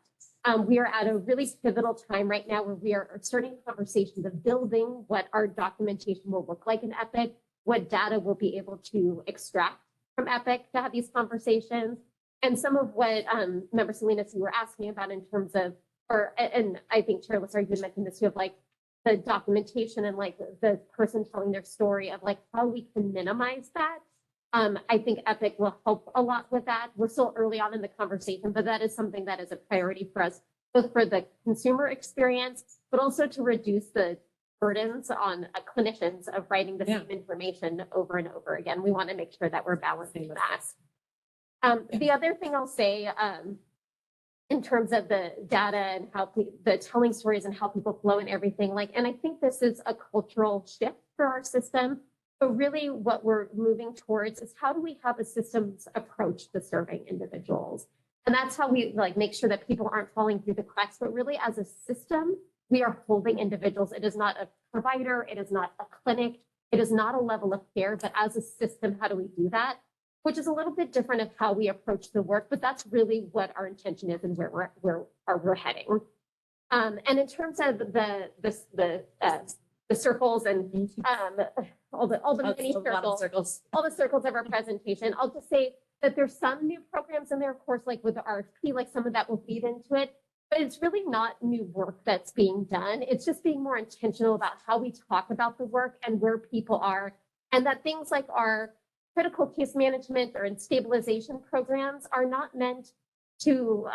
We are at a really pivotal time right now where we are starting conversations of building what our documentation will look like in Epic, what data we'll be able to extract from Epic to have these conversations. And some of what Member Salinas, you were asking about in terms of, and I think Chair Lassard, you mentioned this too, of like the documentation and like the person telling their story of like how we can minimize that. I think Epic will help a lot with that. We're still early on in the conversation, but that is something that is a priority for us, both for the consumer experience, but also to reduce the burdens on clinicians of writing the same information over and over again. We want to make sure that we're balancing that. The other thing I'll say, in terms of the data and how the telling stories and how people flow and everything, like, and I think this is a cultural shift for our system. But really what we're moving towards is how do we have a systems approach to serving individuals? And that's how we like make sure that people aren't falling through the cracks, but really as a system, we are holding individuals. It is not a provider, it is not a clinic, it is not a level of care, but as a system, how do we do that? Which is a little bit different of how we approach the work, but that's really what our intention is and where we're heading. And in terms of the circles and all the many circles, all the circles of our presentation, I'll just say that there's some new programs in there, of course, like with the RFP, like some of that will feed into it, but it's really not new work that's being done. It's just being more intentional about how we talk about the work and where people are, and that things like our critical case management or stabilization programs are not meant to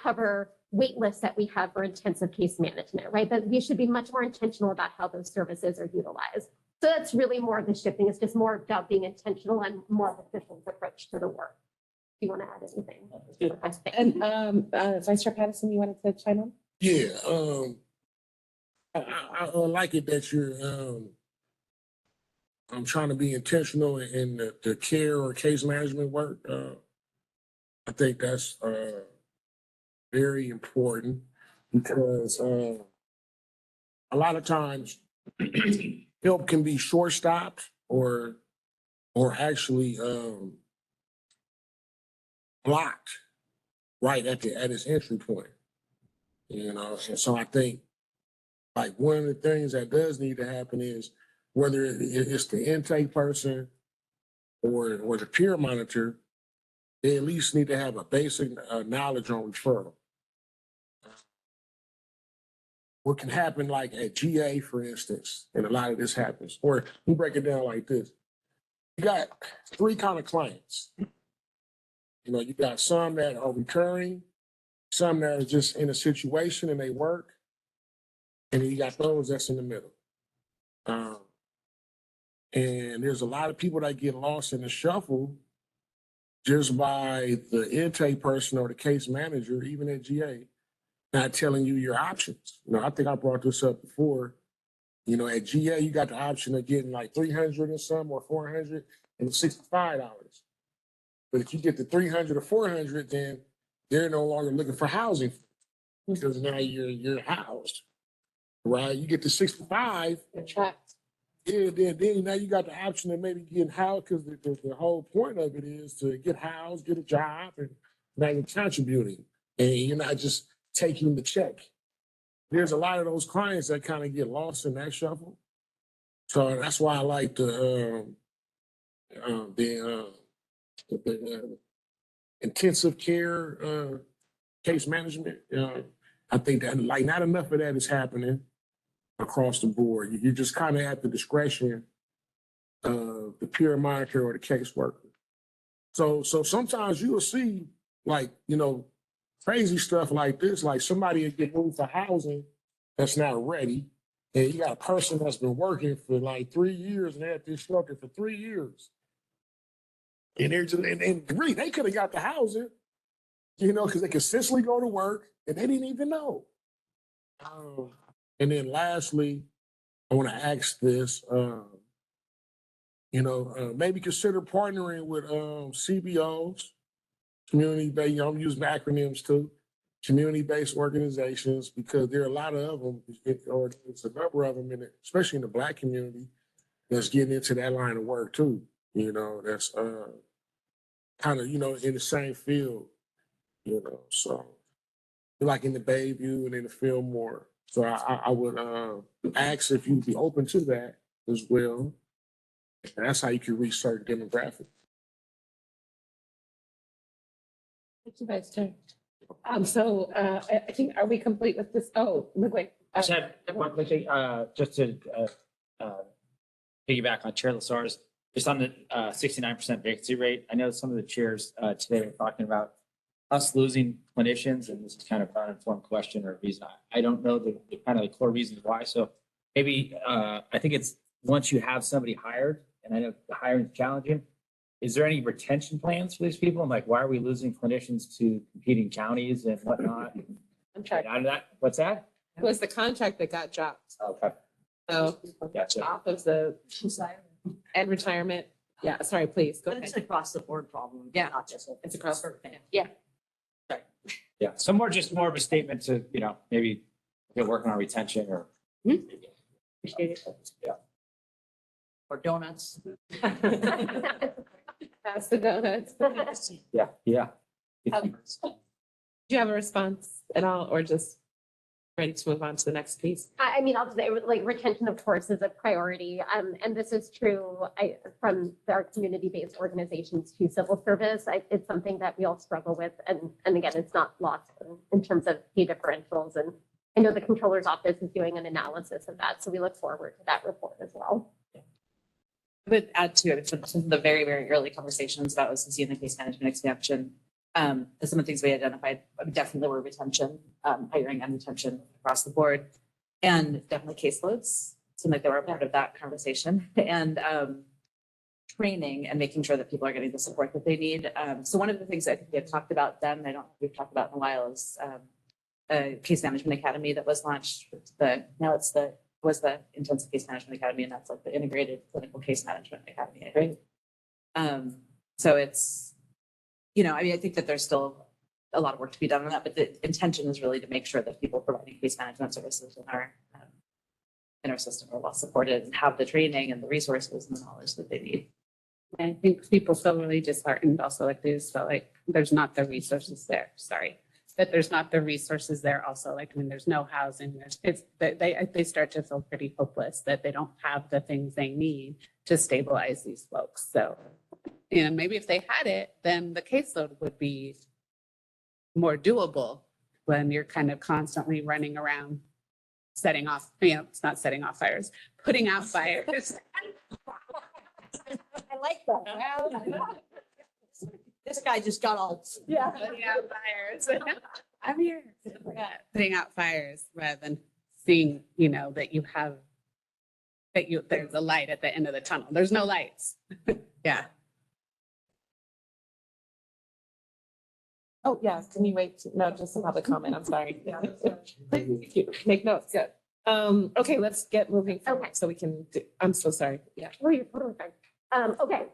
cover wait lists that we have for intensive case management, right? That we should be much more intentional about how those services are utilized. So that's really more of the shifting. It's just more about being intentional and more of a systems approach to the work. Do you want to add anything? And Vice Chair Patterson, you wanted to chime in? Yeah, I like it that you're I'm trying to be intentional in the care or case management work. I think that's very important because a lot of times help can be short-stopped or actually blocked right at its entry point. You know, and so I think like one of the things that does need to happen is whether it's the intake person or the peer monitor, they at least need to have a basic knowledge on referral. What can happen like at GA, for instance, and a lot of this happens, or we break it down like this. You got three kind of clients. You know, you got some that are recurring, some that are just in a situation and they work, and then you got those that's in the middle. And there's a lot of people that get lost in the shuffle just by the intake person or the case manager, even at GA, not telling you your options. You know, I think I brought this up before. You know, at GA, you got the option of getting like 300 and some or 400 and $65. But if you get the 300 or 400, then they're no longer looking for housing because now you're housed, right? You get the 65. Yeah, then now you got the option of maybe getting housed because the whole point of it is to get housed, get a job, and now you're contributing, and you're not just taking the check. There's a lot of those clients that kind of get lost in that shuffle. So that's why I like the intensive care case management. I think that like not enough of that is happening across the board. You just kind of at the discretion of the peer monitor or the caseworker. So sometimes you will see like, you know, crazy stuff like this, like somebody will get moved for housing that's not ready. And you got a person that's been working for like 3 years and they're at this shelter for 3 years. And they're just, and really, they could have got the housing, you know, because they consistently go to work and they didn't even know. And then lastly, I want to ask this, maybe consider partnering with CBOs, community-based, I'm using acronyms too, community-based organizations, because there are a lot of them, or it's a number of them, especially in the Black community, that's getting into that line of work too. that's kind of, in the same field, so like in the Bayview and in the Fillmore. So I would ask if you'd be open to that as well. And that's how you can reach certain demographics. Thank you, Vice Chair. I think, are we complete with this? Oh, look like. I just have one quick thing, just to piggyback on Chair Lasar's, just on the 69% vacancy rate. I know some of the chairs today were talking about us losing clinicians, and this is kind of an uninformed question or reason. I don't know the kind of the core reasons why. So maybe I think it's once you have somebody hired, and I know the hiring is challenging, is there any retention plans for these people? I'm like, why are we losing clinicians to competing counties and whatnot? Contract. Out of that, what's that? It was the contract that got dropped. Okay. So Gotcha. off of the and retirement. Yeah, sorry, please go But ahead. it's an across the board problem. Yeah. Not just. It's across the board. Yeah. Yeah, so more of a statement to, maybe working on retention or. Appreciate it. Yeah. Or donuts. Pass the donuts. Do Yeah. you have a response at all or just ready to move on to the next piece? I mean, I'll say, like, retention, of course, is a priority. And this is true from our community-based organizations to civil service. It's something that we all struggle with. And again, it's not lost in terms of pay differentials. And I know the controller's office is doing an analysis of that. So we look forward to that report as well. I would add to it, some of the very, very early conversations about OCC and the case management expansion. Some of the things we identified definitely were retention, hiring and retention across the board, and definitely caseloads. Seemed like they were a part of that conversation, and training and making sure that people are getting the support that they need. So one of the things I think we had talked about then, I don't think we've talked about in a while, is a case management academy that was launched. Was the intensive case management academy, and that's like the integrated clinical case management academy. Right. So it's, I think that there's still a lot of work to be done on that, but the intention is really to make sure that people providing case management services in our system are well supported and have the training and the resources and the knowledge that they need. I think people feel really disheartened also, like they just felt like there's not the resources there. Sorry. That there's not the resources there also, like when there's no housing, they start to feel pretty hopeless that they don't have the things they need to stabilize these folks. So, maybe if they had it, then the caseload would be more doable when you're kind of constantly running around setting off, it's not setting off fires, putting out fires. I like that. This guy just got all. Yeah. Putting out fires. I'm here. Putting out fires rather than seeing, that you have, there's a light at the end of the tunnel. There's no lights. Yeah. Oh, yeah. Can you wait? No, just a public comment. I'm sorry. Make notes. Good. Okay, let's get moving forward so we can I'm so sorry. Yeah. Oh, you're totally fine. Okay.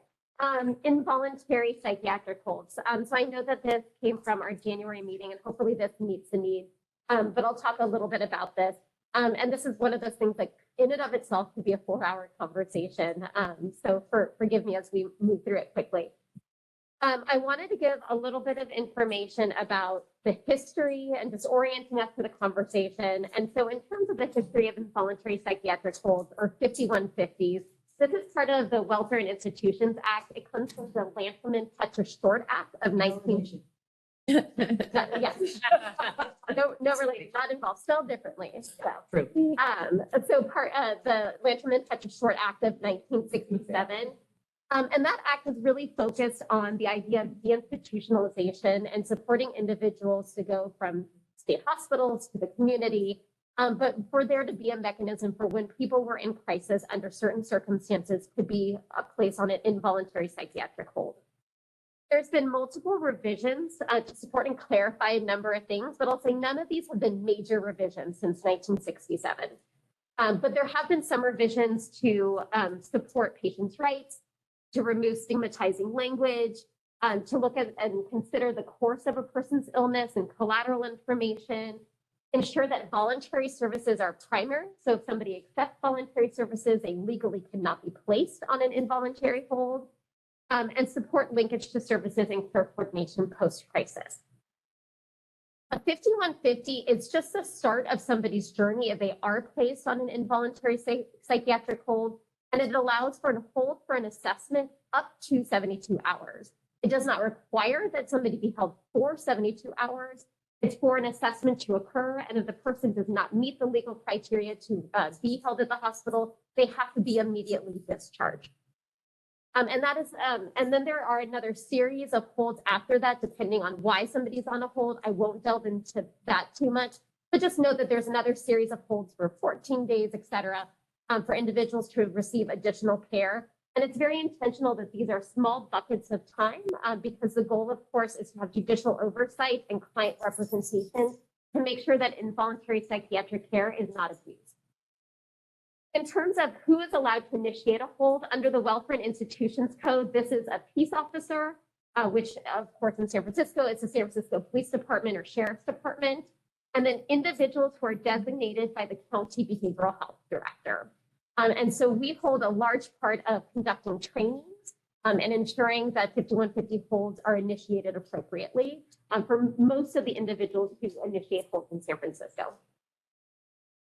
Involuntary psychiatric holds. So I know that this came from our January meeting, and hopefully this meets the need. But I'll talk a little bit about this. And this is one of those things that in and of itself could be a 4-hour conversation. So forgive me as we move through it quickly. I wanted to give a little bit of information about the history and just orienting us to the conversation. And so in terms of the history of involuntary psychiatric holds, or 5150s, this is part of the Welfare and Institutions Act. It comes from the Lanterman-Tetra Short Act of 19. Yes. No related, not involved, spelled differently. So, the Lanterman-Tetra Short Act of 1967. And that act is really focused on the idea of deinstitutionalization and supporting individuals to go from state hospitals to the community, but for there to be a mechanism for when people were in crisis under certain circumstances to be placed on an involuntary psychiatric hold. There's been multiple revisions to support and clarify a number of things, but I'll say none of these have been major revisions since 1967. But there have been some revisions to support patients' rights, to remove stigmatizing language, to look at and consider the course of a person's illness and collateral information, ensure that voluntary services are primary. So if somebody accepts voluntary services, they legally cannot be placed on an involuntary hold. and support linkage to services and care coordination post-crisis. A 5150 is just the start of somebody's journey if they are placed on an involuntary psychiatric hold, and it allows for a hold for an assessment up to 72 hours. It does not require that somebody be held for 72 hours. It's for an assessment to occur, and if the person does not meet the legal criteria to be held at the hospital, they have to be immediately discharged. And then there are another series of holds after that, depending on why somebody's on a hold. I won't delve into that too much, but just know that there's another series of holds for 14 days, et cetera, for individuals to receive additional care. And it's very intentional that these are small buckets of time because the goal, of course, is to have judicial oversight and client representation to make sure that involuntary psychiatric care is not abused. In terms of who is allowed to initiate a hold under the Welfare and Institutions Code, this is a peace officer, which of course in San Francisco, it's the San Francisco Police Department or Sheriff's Department, and then individuals who are designated by the county behavioral health director. And so we hold a large part of conducting trainings and ensuring that 5150 holds are initiated appropriately for most of the individuals who initiate holds in San Francisco.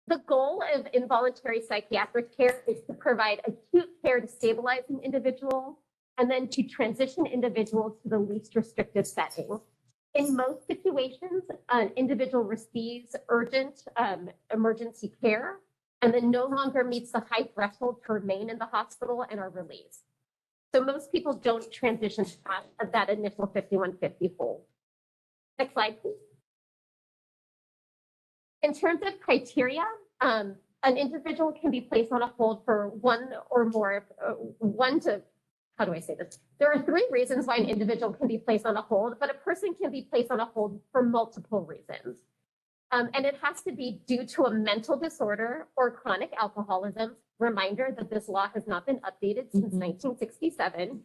The goal of involuntary psychiatric care is to provide acute care to stabilize an individual and then to transition individuals to the least restrictive setting. In most situations, an individual receives urgent emergency care and then no longer meets the high threshold to remain in the hospital and are released. So most people don't transition past that initial 5150 hold. Next slide, please. In terms of criteria, an individual can be placed on a hold for one or more, how do I say this? There are 3 reasons why an individual can be placed on a hold, but a person can be placed on a hold for multiple reasons. And it has to be due to a mental disorder or chronic alcoholism. Reminder that this law has not been updated since 1967,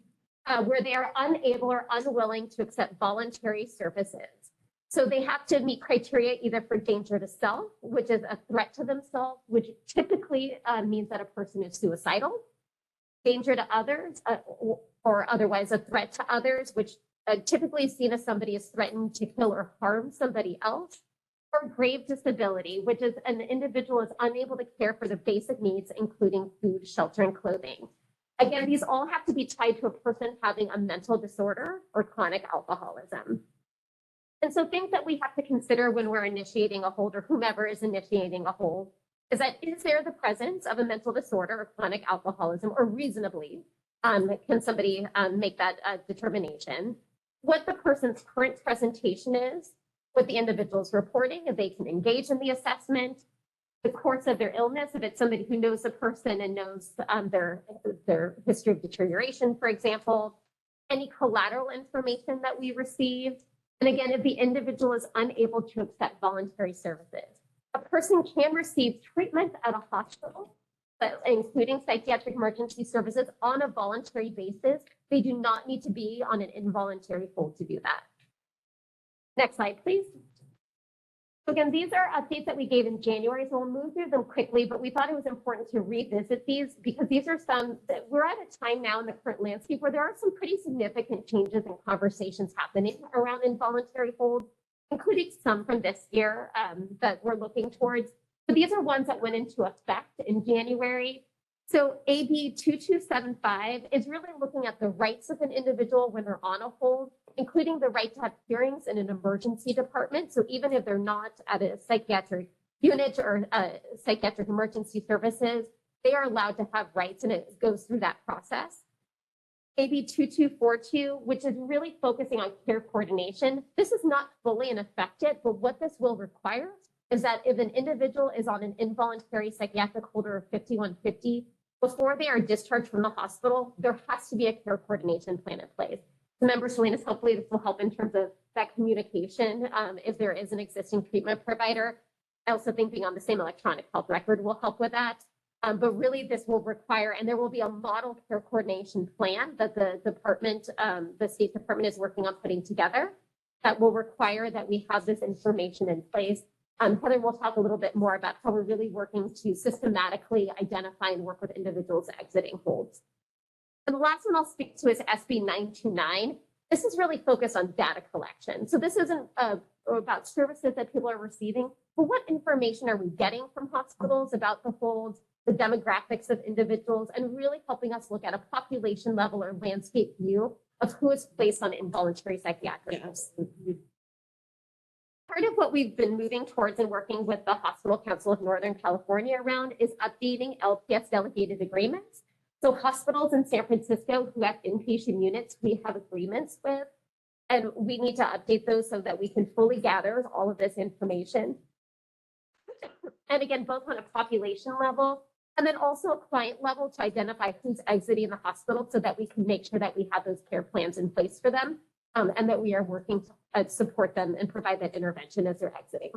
where they are unable or unwilling to accept voluntary services. So they have to meet criteria either for danger to self, which is a threat to themselves, which typically means that a person is suicidal, danger to others, or otherwise a threat to others, which typically is seen as somebody is threatened to kill or harm somebody else, or grave disability, which is an individual is unable to care for the basic needs, including food, shelter, and clothing. Again, these all have to be tied to a person having a mental disorder or chronic alcoholism. And so things that we have to consider when we're initiating a hold or whomever is initiating a hold is that is there the presence of a mental disorder or chronic alcoholism, or reasonably can somebody make that determination? What the person's current presentation is, what the individual's reporting, if they can engage in the assessment, the course of their illness, if it's somebody who knows the person and knows their history of deterioration, for example, any collateral information that we received. And again, if the individual is unable to accept voluntary services, a person can receive treatment at a hospital, including psychiatric emergency services, on a voluntary basis. They do not need to be on an involuntary hold to do that. Next slide, please. So again, these are updates that we gave in January, so we'll move through them quickly, but we thought it was important to revisit these because these are some that we're at a time now in the current landscape where there are some pretty significant changes and conversations happening around involuntary hold, including some from this year that we're looking towards. But these are ones that went into effect in January. So AB 2275 is really looking at the rights of an individual when they're on a hold, including the right to have hearings in an emergency department. So even if they're not at a psychiatric unit or psychiatric emergency services, they are allowed to have rights, and it goes through that process. AB 2242, which is really focusing on care coordination. This is not fully in effect yet, but what this will require is that if an individual is on an involuntary psychiatric hold or 5150, before they are discharged from the hospital, there has to be a care coordination plan in place. Member Salinas, hopefully this will help in terms of that communication if there is an existing treatment provider. I also think being on the same electronic health record will help with that. But really this will require, and there will be a model care coordination plan that the department, the State Department is working on putting together that will require that we have this information in place. Heather will talk a little bit more about how we're really working to systematically identify and work with individuals exiting holds. And the last one I'll speak to is SB 929. This is really focused on data collection. So this isn't about services that people are receiving, but what information are we getting from hospitals about the holds, the demographics of individuals, and really helping us look at a population level or landscape view of who is placed on involuntary psychiatric hold. Part of what we've been moving towards and working with the Hospital Council of Northern California around is updating LPS delegated agreements. So hospitals in San Francisco who have inpatient units, we have agreements with, and we need to update those so that we can fully gather all of this information. And again, both on a population level and then also a client level to identify who's exiting the hospital so that we can make sure that we have those care plans in place for them and that we are working to support them and provide that intervention as they're exiting.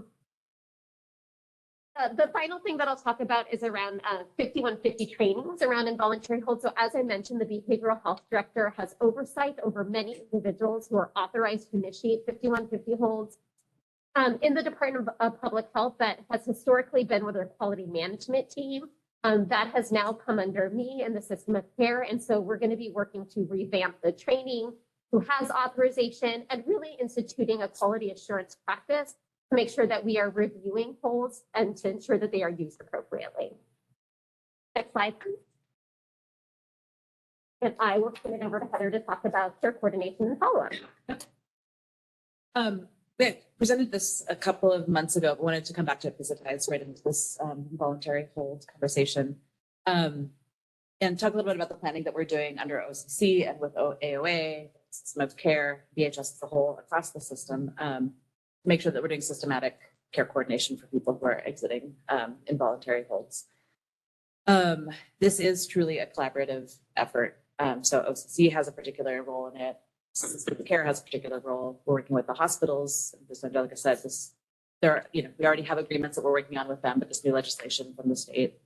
The final thing that I'll talk about is around 5150 trainings around involuntary hold. So as I mentioned, the behavioral health director has oversight over many individuals who are authorized to initiate 5150 holds. In the Department of Public Health, that has historically been with our quality management team. That has now come under me in the system of care. And so we're going to be working to revamp the training, who has authorization, and really instituting a quality assurance practice to make sure that we are reviewing holds and to ensure that they are used appropriately. Next slide, please. And I will turn it over to Heather to talk about care coordination and follow-up. We presented this a couple of months ago, but wanted to come back to it because it ties right into this voluntary hold conversation. And talk a little bit about the planning that we're doing under OCC and with AOA, system of care, BHS as a whole across the system. Make sure that we're doing systematic care coordination for people who are exiting involuntary holds. This is truly a collaborative effort. So OCC has a particular role in it. System of care has a particular role. We're working with the hospitals. As Angelica said, we already have agreements that we're working on with them, but this new legislation from the state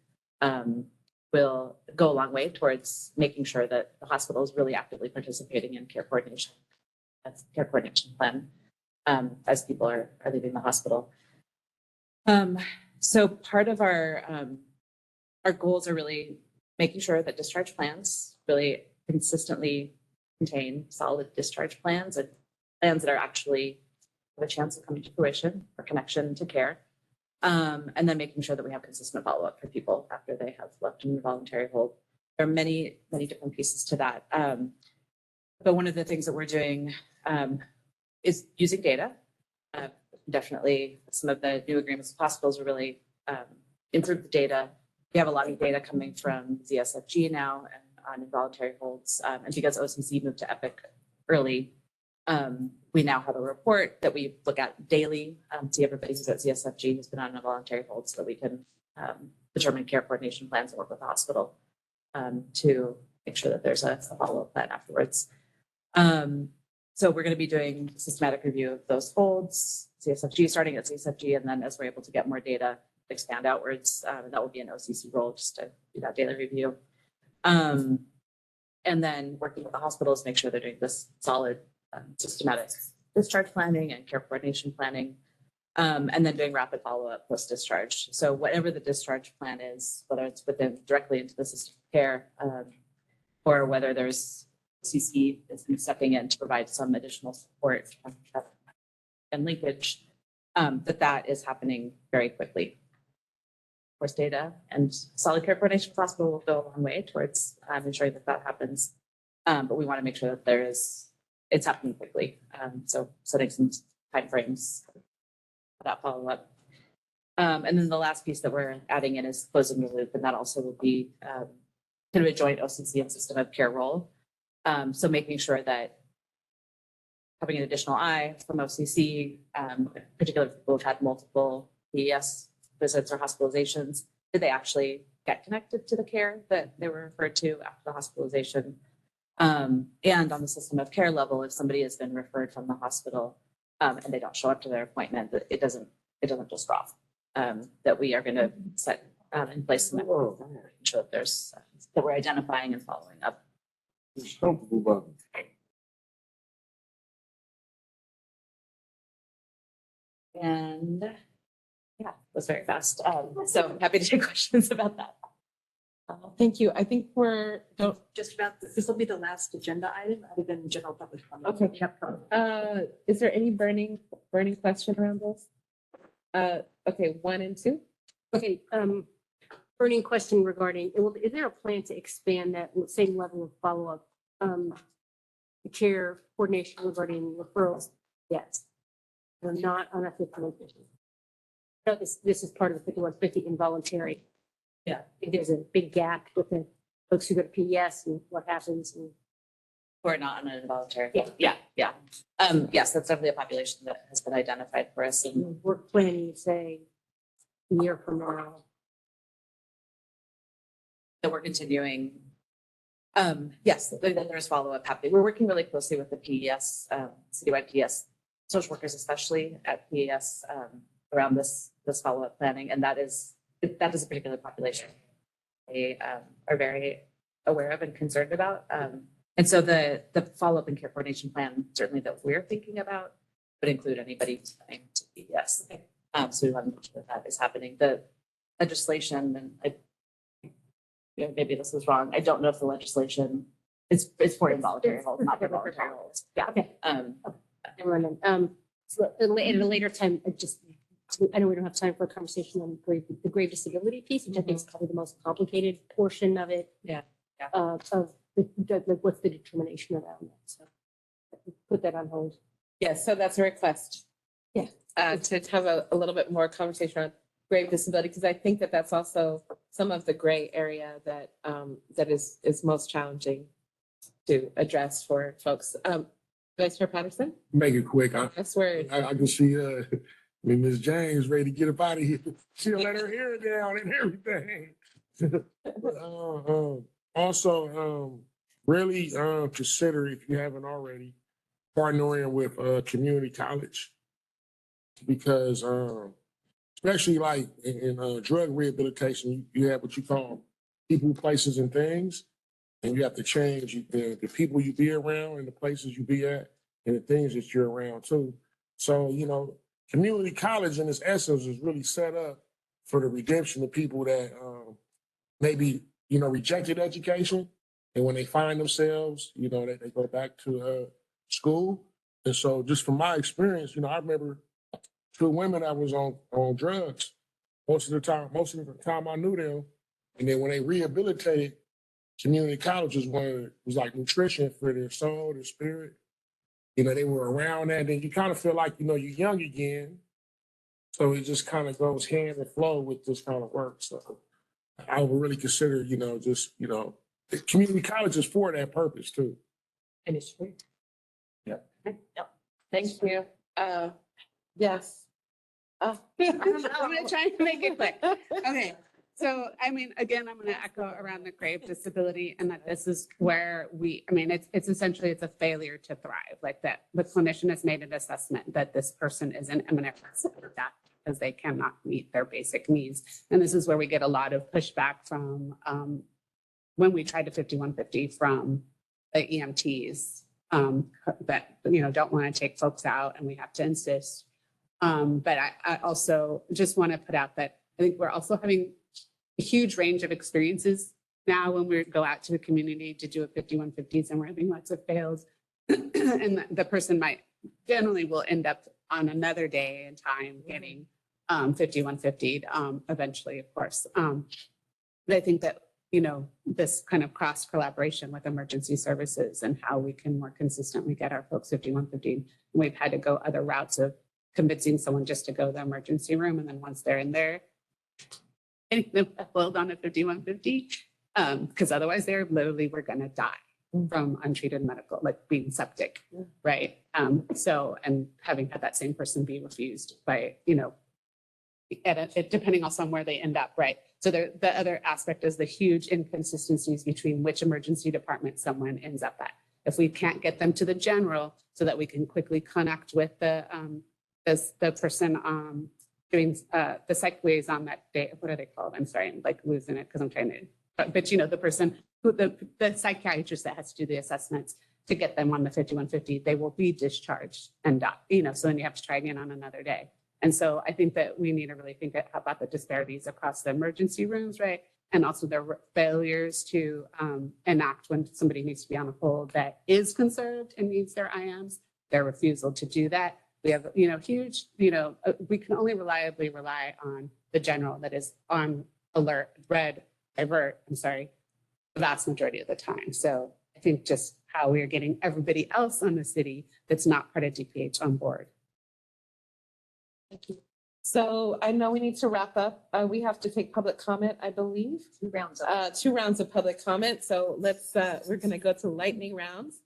will go a long way towards making sure that the hospital is really actively participating in care coordination. That's care coordination plan. As people are leaving the hospital. So part of our goals are really making sure that discharge plans really consistently contain solid discharge plans and plans that are actually have a chance of coming to fruition or connection to care. And then making sure that we have consistent follow-up for people after they have left an involuntary hold. There are many, many different pieces to that. But one of the things that we're doing is using data. Definitely some of the new agreements with hospitals will really improve the data. We have a lot of data coming from ZSFG now and on involuntary holds. And because OCC moved to EPIC early, we now have a report that we look at daily, see everybody who's at ZSFG who's been on a voluntary hold so that we can determine care coordination plans and work with the hospital to make sure that there's a follow-up plan afterwards. So we're going to be doing a systematic review of those holds, CSFG, starting at CSFG, and then as we're able to get more data, expand outwards, that will be an OCC role just to do that daily review. And then working with the hospitals, make sure they're doing this solid, systematic discharge planning and care coordination planning, and then doing rapid follow-up post-discharge. So whatever the discharge plan is, whether it's within directly into the system of care, or whether there's CC is stepping in to provide some additional support and linkage, that is happening very quickly. Of course, data and solid care coordination with hospital will go a long way towards ensuring that happens. But we want to make sure that it's happening quickly. So setting some timeframes for that follow-up. And then the last piece that we're adding in is closing the loop, and that also will be kind of a joint OCC and system of care role. So making sure that having an additional eye from OCC, particularly if people have had multiple PES visits or hospitalizations, did they actually get connected to the care that they were referred to after the hospitalization? And on the system of care level, if somebody has been referred from the hospital and they don't show up to their appointment, it doesn't just drop. That we are going to set in place some ensure that that we're identifying and following up. And yeah, it was very fast. So happy to take questions about that. Thank you. I think Just about, this will be the last agenda item other than general public comment. okay. Is there any burning question around this? Okay, 1 and 2? Okay, burning question regarding, is there a plan to expand that same level of follow-up, care coordination regarding referrals? Yes. We're not on a 5150. No, this is part of the 5150 involuntary. Yeah, there's a big gap with the folks who go to PES and what happens. And We're not on an involuntary. Yeah. Yeah. Yes, that's definitely a population that has been identified for us, and we're planning, say, a year from now. that we're continuing. Yes, there's follow-up happening. We're working really closely with the PES, citywide PES, social workers, especially at PES, around this follow-up planning, and that is a particular population they are very aware of and concerned about. And so the follow-up and care coordination plan, certainly that we're thinking about, would include anybody who's coming to PES. So we want to make sure that is happening. The legislation, and maybe this is wrong. I don't know if the legislation is for involuntary hold, not for voluntary holds. Yeah. Okay. So at a later time, I know we don't have time for a conversation on the grave disability piece, which I think is probably the most complicated portion of it. Yeah. Of what's the determination around that? So put that on hold. Yes, so that's a request. Yeah. To have a little bit more conversation on grave disability, because I think that that's also some of the gray area that is most challenging to address for folks. Vice Chair Patterson? Make it quick. I swear. I can see, Ms. James ready to get up out of here. She'll let her hair down and everything. Also, really consider, if you haven't already, partnering with community college. Because especially like in drug rehabilitation, you have what you call people, places, and things. And you have to change the people you be around and the places you be at and the things that you're around too. So, community college in its essence is really set up for the redemption of people that maybe, rejected education. And when they find themselves, they go back to school. And so just from my experience, I remember 2 women that was on drugs. Most of the time I knew them. And then when they rehabilitated, community college was like nutrition for their soul, their spirit. They were around that. And you kind of feel like, you're young again. So it just kind of goes hand in flow with this kind of work. So I would really consider, community college is for that purpose too. And it's free. Yeah. Thank you. Yes. I'm gonna try and make it quick. Okay. So, again, I'm going to echo around the grave disability, and that this is where it's essentially, it's a failure to thrive, like that the clinician has made an assessment that this person is an imminent risk of death because they cannot meet their basic needs. And this is where we get a lot of pushback from when we try to 5150 from the EMTs that, don't want to take folks out, and we have to insist. But I also just want to put out that I think we're also having a huge range of experiences now when we go out to the community to do a 5150s, and we're having lots of fails. And the person generally will end up on another day and time getting 5150'd eventually, of course. But I think that, this kind of cross collaboration with emergency services and how we can more consistently get our folks 5150'd. We've had to go other routes of convincing someone just to go to the emergency room, and then once they're in there, getting them enrolled on a 5150, because otherwise we're going to die from untreated medical, like being septic, right? And having had that same person be refused by, depending on where they end up, right? So the other aspect is the huge inconsistencies between which emergency department someone ends up at. If we can't get them to the general so that we can quickly connect with the person doing the psych liaison that day. What are they called? I'm sorry, I'm like losing it because I'm trying to, but the person who the psychiatrist that has to do the assessments to get them on the 5150, they will be discharged and die, so then you have to try again on another day. And so I think that we need to really think about the disparities across the emergency rooms, right? and also their failures to enact when somebody needs to be on a hold that is conserved and needs their IMs, their refusal to do that. We have, huge, we can only reliably rely on the general that is on alert, the vast majority of the time. So I think just how we are getting everybody else on the city that's not part of DPH on board. Thank you. So I know we need to wrap up. We have to take public comment, I believe. 2 rounds. 2 rounds of public comment. So let's, we're going to go to lightning rounds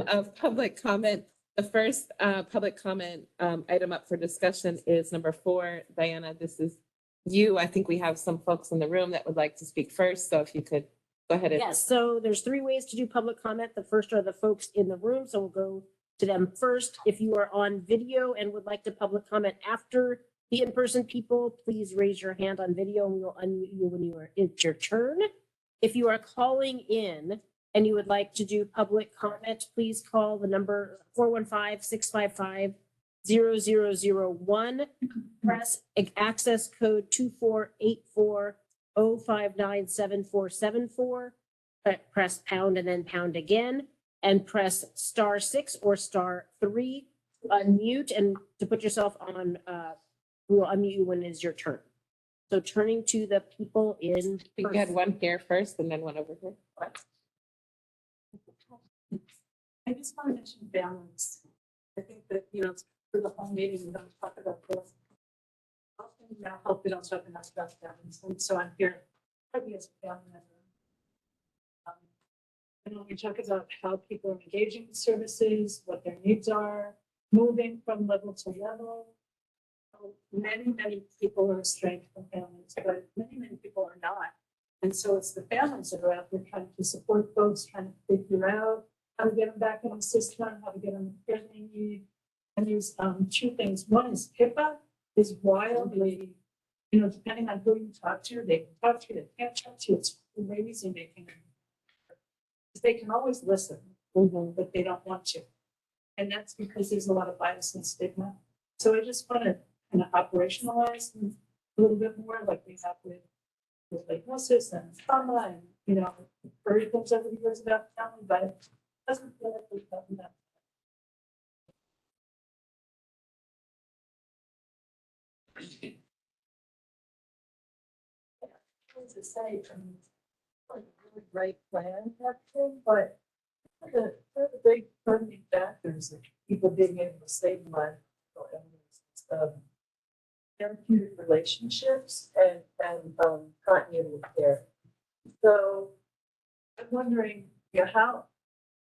of public comment. The first public comment item up for discussion is number 4. Diana, this is you. I think we have some folks in the room that would like to speak first. So if you could go ahead and. Yes, so there's 3 ways to do public comment. The first are the folks in the room, so we'll go to them first. If you are on video and would like to public comment after the in-person people, please raise your hand on video and we will unmute you when it's your turn. If you are calling in and you would like to do public comment, please call the number 415-655-0001. Press access code 2484-059-7474. Press pound and then pound again, and press *6 or *3 to unmute and to put yourself on, we will unmute you when it is your turn. So turning to the people in. We had one here first and then one over here. I just want to mention balance. I think that, for the whole meeting, we don't talk about this. Often, I hope we don't talk enough about balance. And so I'm here, probably as a family member. And when we talk about how people are engaging in services, what their needs are, moving from level to level. Many people are estranged from families, but many people are not. And so it's the families that are out there trying to support folks, trying to figure out how to get them back in the system, how to get them the care they need. And there's 2 things. One is HIPAA is wildly, depending on who you talk to, they can talk to you, they can't talk to you. It's crazy making it. They can always listen, but they don't want to. And that's because there's a lot of bias and stigma. So I just want to kind of operationalize a little bit more like we have with diagnosis and trauma and, heard things over the years about family, but it doesn't feel like we've gotten that. To say, really great plan, actually, but the big burdening factors of people being able to save life therapeutic relationships and continuity of care. So I'm wondering, how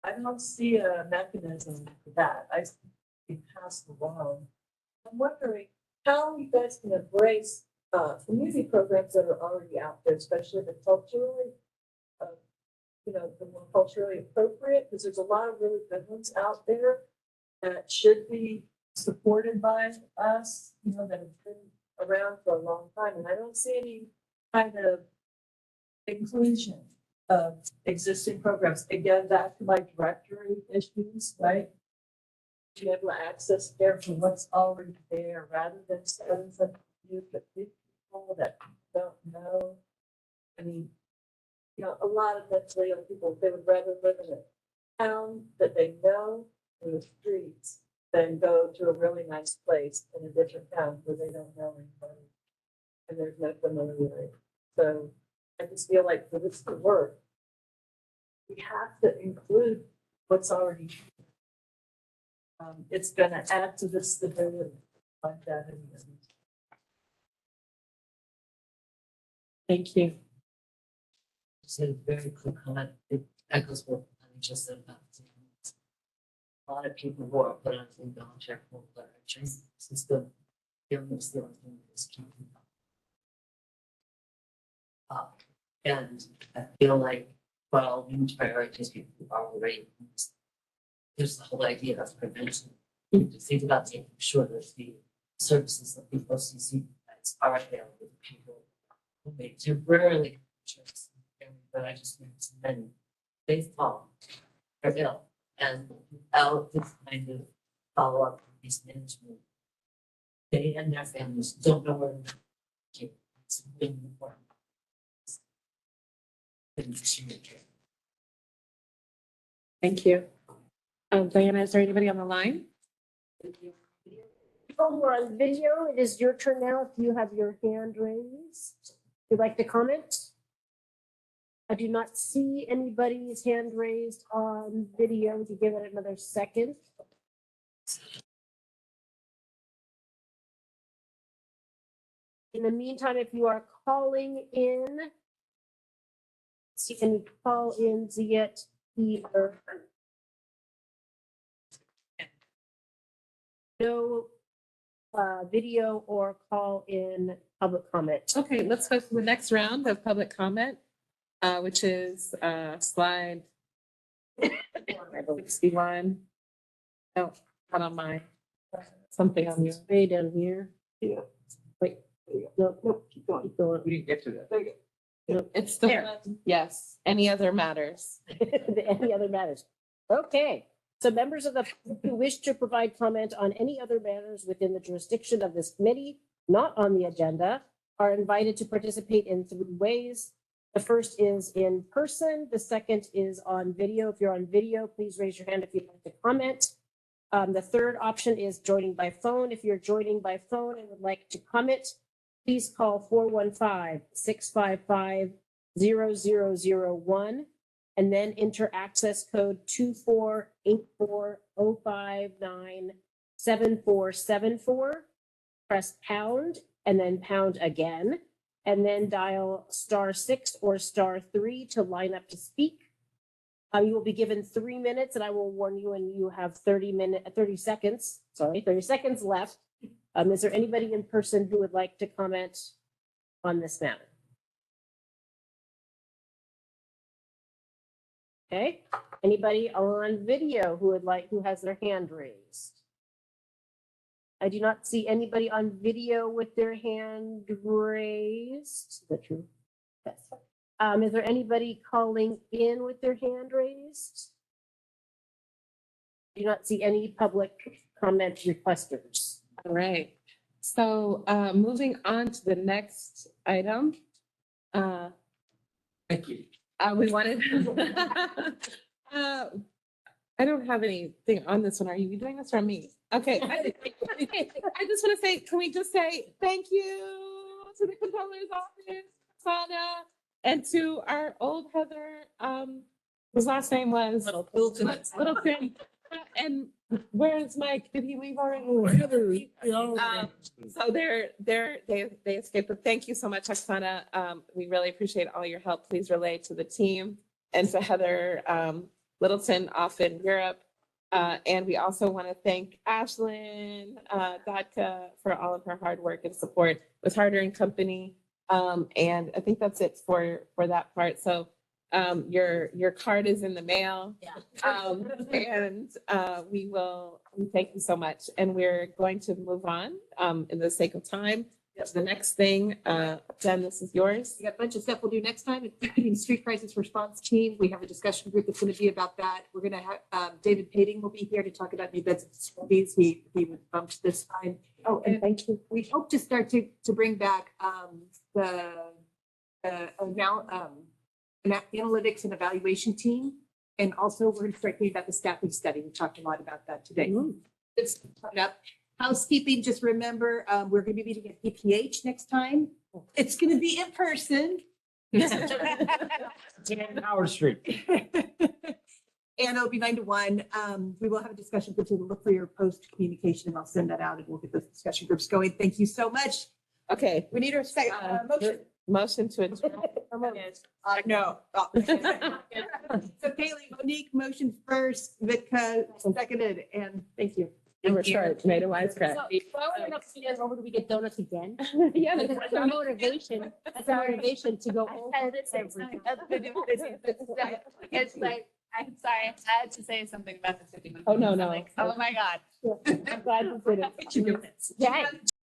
I don't see a mechanism for that. I see passed along. I'm wondering how you guys can embrace community programs that are already out there, especially the culturally, the more culturally appropriate, because there's a lot of really good ones out there that should be supported by us, that have been around for a long time. And I don't see any kind of inclusion of existing programs. Again, back to my directory issues, right? Be able to access care for what's already there rather than starting something new, but people that don't know. I mean, a lot of mentally ill people, they would rather live in a town that they know in the streets than go to a really nice place in a different town where they don't know anybody and there's no familiarity. So I just feel like for this to work, we have to include what's already here. It's going to add to the stability like that. Thank you. Just a very quick comment. It echoes what I just said about a lot of people who are put on the volunteer training system. Illness, the only thing is keeping up. And I feel like, well, we need to prioritize people who are already. There's the whole idea of prevention. You have to think about making sure that the services that the OCC provides are available to people who may temporarily choose. But I just mentioned many. They fall, they're ill, and without this kind of follow-up from these management, they and their families don't know where to keep. It's really important. Thank you. Diana, is there anybody on the line? Oh, we're on video. It is your turn now. If you have your hand raised, if you'd like to comment. I do not see anybody's hand raised on video. To give it another second. In the meantime, if you are calling in, see any call-ins yet either? No video or call-in public comment. Okay, let's go to the next round of public comment, which is slide 61. No, not on mine. Something on you. Way down here. Yeah. Wait, no, keep going, keep going. We didn't get to that. No, It's the There. one, yes, any other matters? Any other matters? Okay, so members of the public who wish to provide comment on any other matters within the jurisdiction of this committee, not on the agenda, are invited to participate in 3 ways. The first is in person. The second is on video. If you're on video, please raise your hand if you'd like to comment. The third option is joining by phone. If you're joining by phone and would like to comment, please call 415-655-0001 and then enter access code 2484059744. Press pound and then pound again, and then dial *6 or *3 to line up to speak. You will be given 3 minutes, and I will warn you when you have 30 seconds left. Is there anybody in person who would like to comment on this matter? Okay, anybody on video who has their hand raised? I do not see anybody on video with their hand raised. Is that true? Yes. Is there anybody calling in with their hand raised? Do not see any public comment requesters. All right, so moving on to the next item. Thank you. We wanted. I don't have anything on this one. Are you doing this or me? Okay. I just want to say, can we just say thank you to the controller's office, Sana, and to our old Heather, whose last name was Littleton. And where is Mike? Did he leave already? Oh, Heather. So they escaped. But thank you so much, Oksana. We really appreciate all your help. Please relay to the team and to Heather Littleton off in Europe. And we also want to thank Ashlyn Godka for all of her hard work and support with Harder and Company. And I think that's it for that part. So your card is in the mail. Yeah. And we thank you so much. And we're going to move on in the sake of time. The next thing, Jen, this is yours. We got a bunch of stuff we'll do next time, including street crisis response team. We have a discussion group that's going to be about that. We're going to have David Pading will be here to talk about new beds and facilities. He was bumped this time. Oh, and thank you. We hope to start to bring back the analytics and evaluation team. And also we're going to start thinking about the staffing study. We talked a lot about that today. It's coming up. Housekeeping, just remember, we're going to be meeting at PPH next time. It's going to be in person. 10 Howard Street. And it'll be 9 to 1. We will have a discussion group to look for your post communication, and I'll send that out and we'll get those discussion groups going. Thank you so much. Okay. We need a second motion. Motion to adjourn. No. So Kaylee, Monique, motion first, Vitka seconded, and thank you. And we're sorry, tomato wise crack. So while we're not seeing over, do we get donuts again? Yeah. That's our motivation. That's our motivation to go over this every time. It's like, I'm sorry, I had to say something about the 51. Oh, no. Oh my God. I'm glad you did it. Get your minutes. Yeah.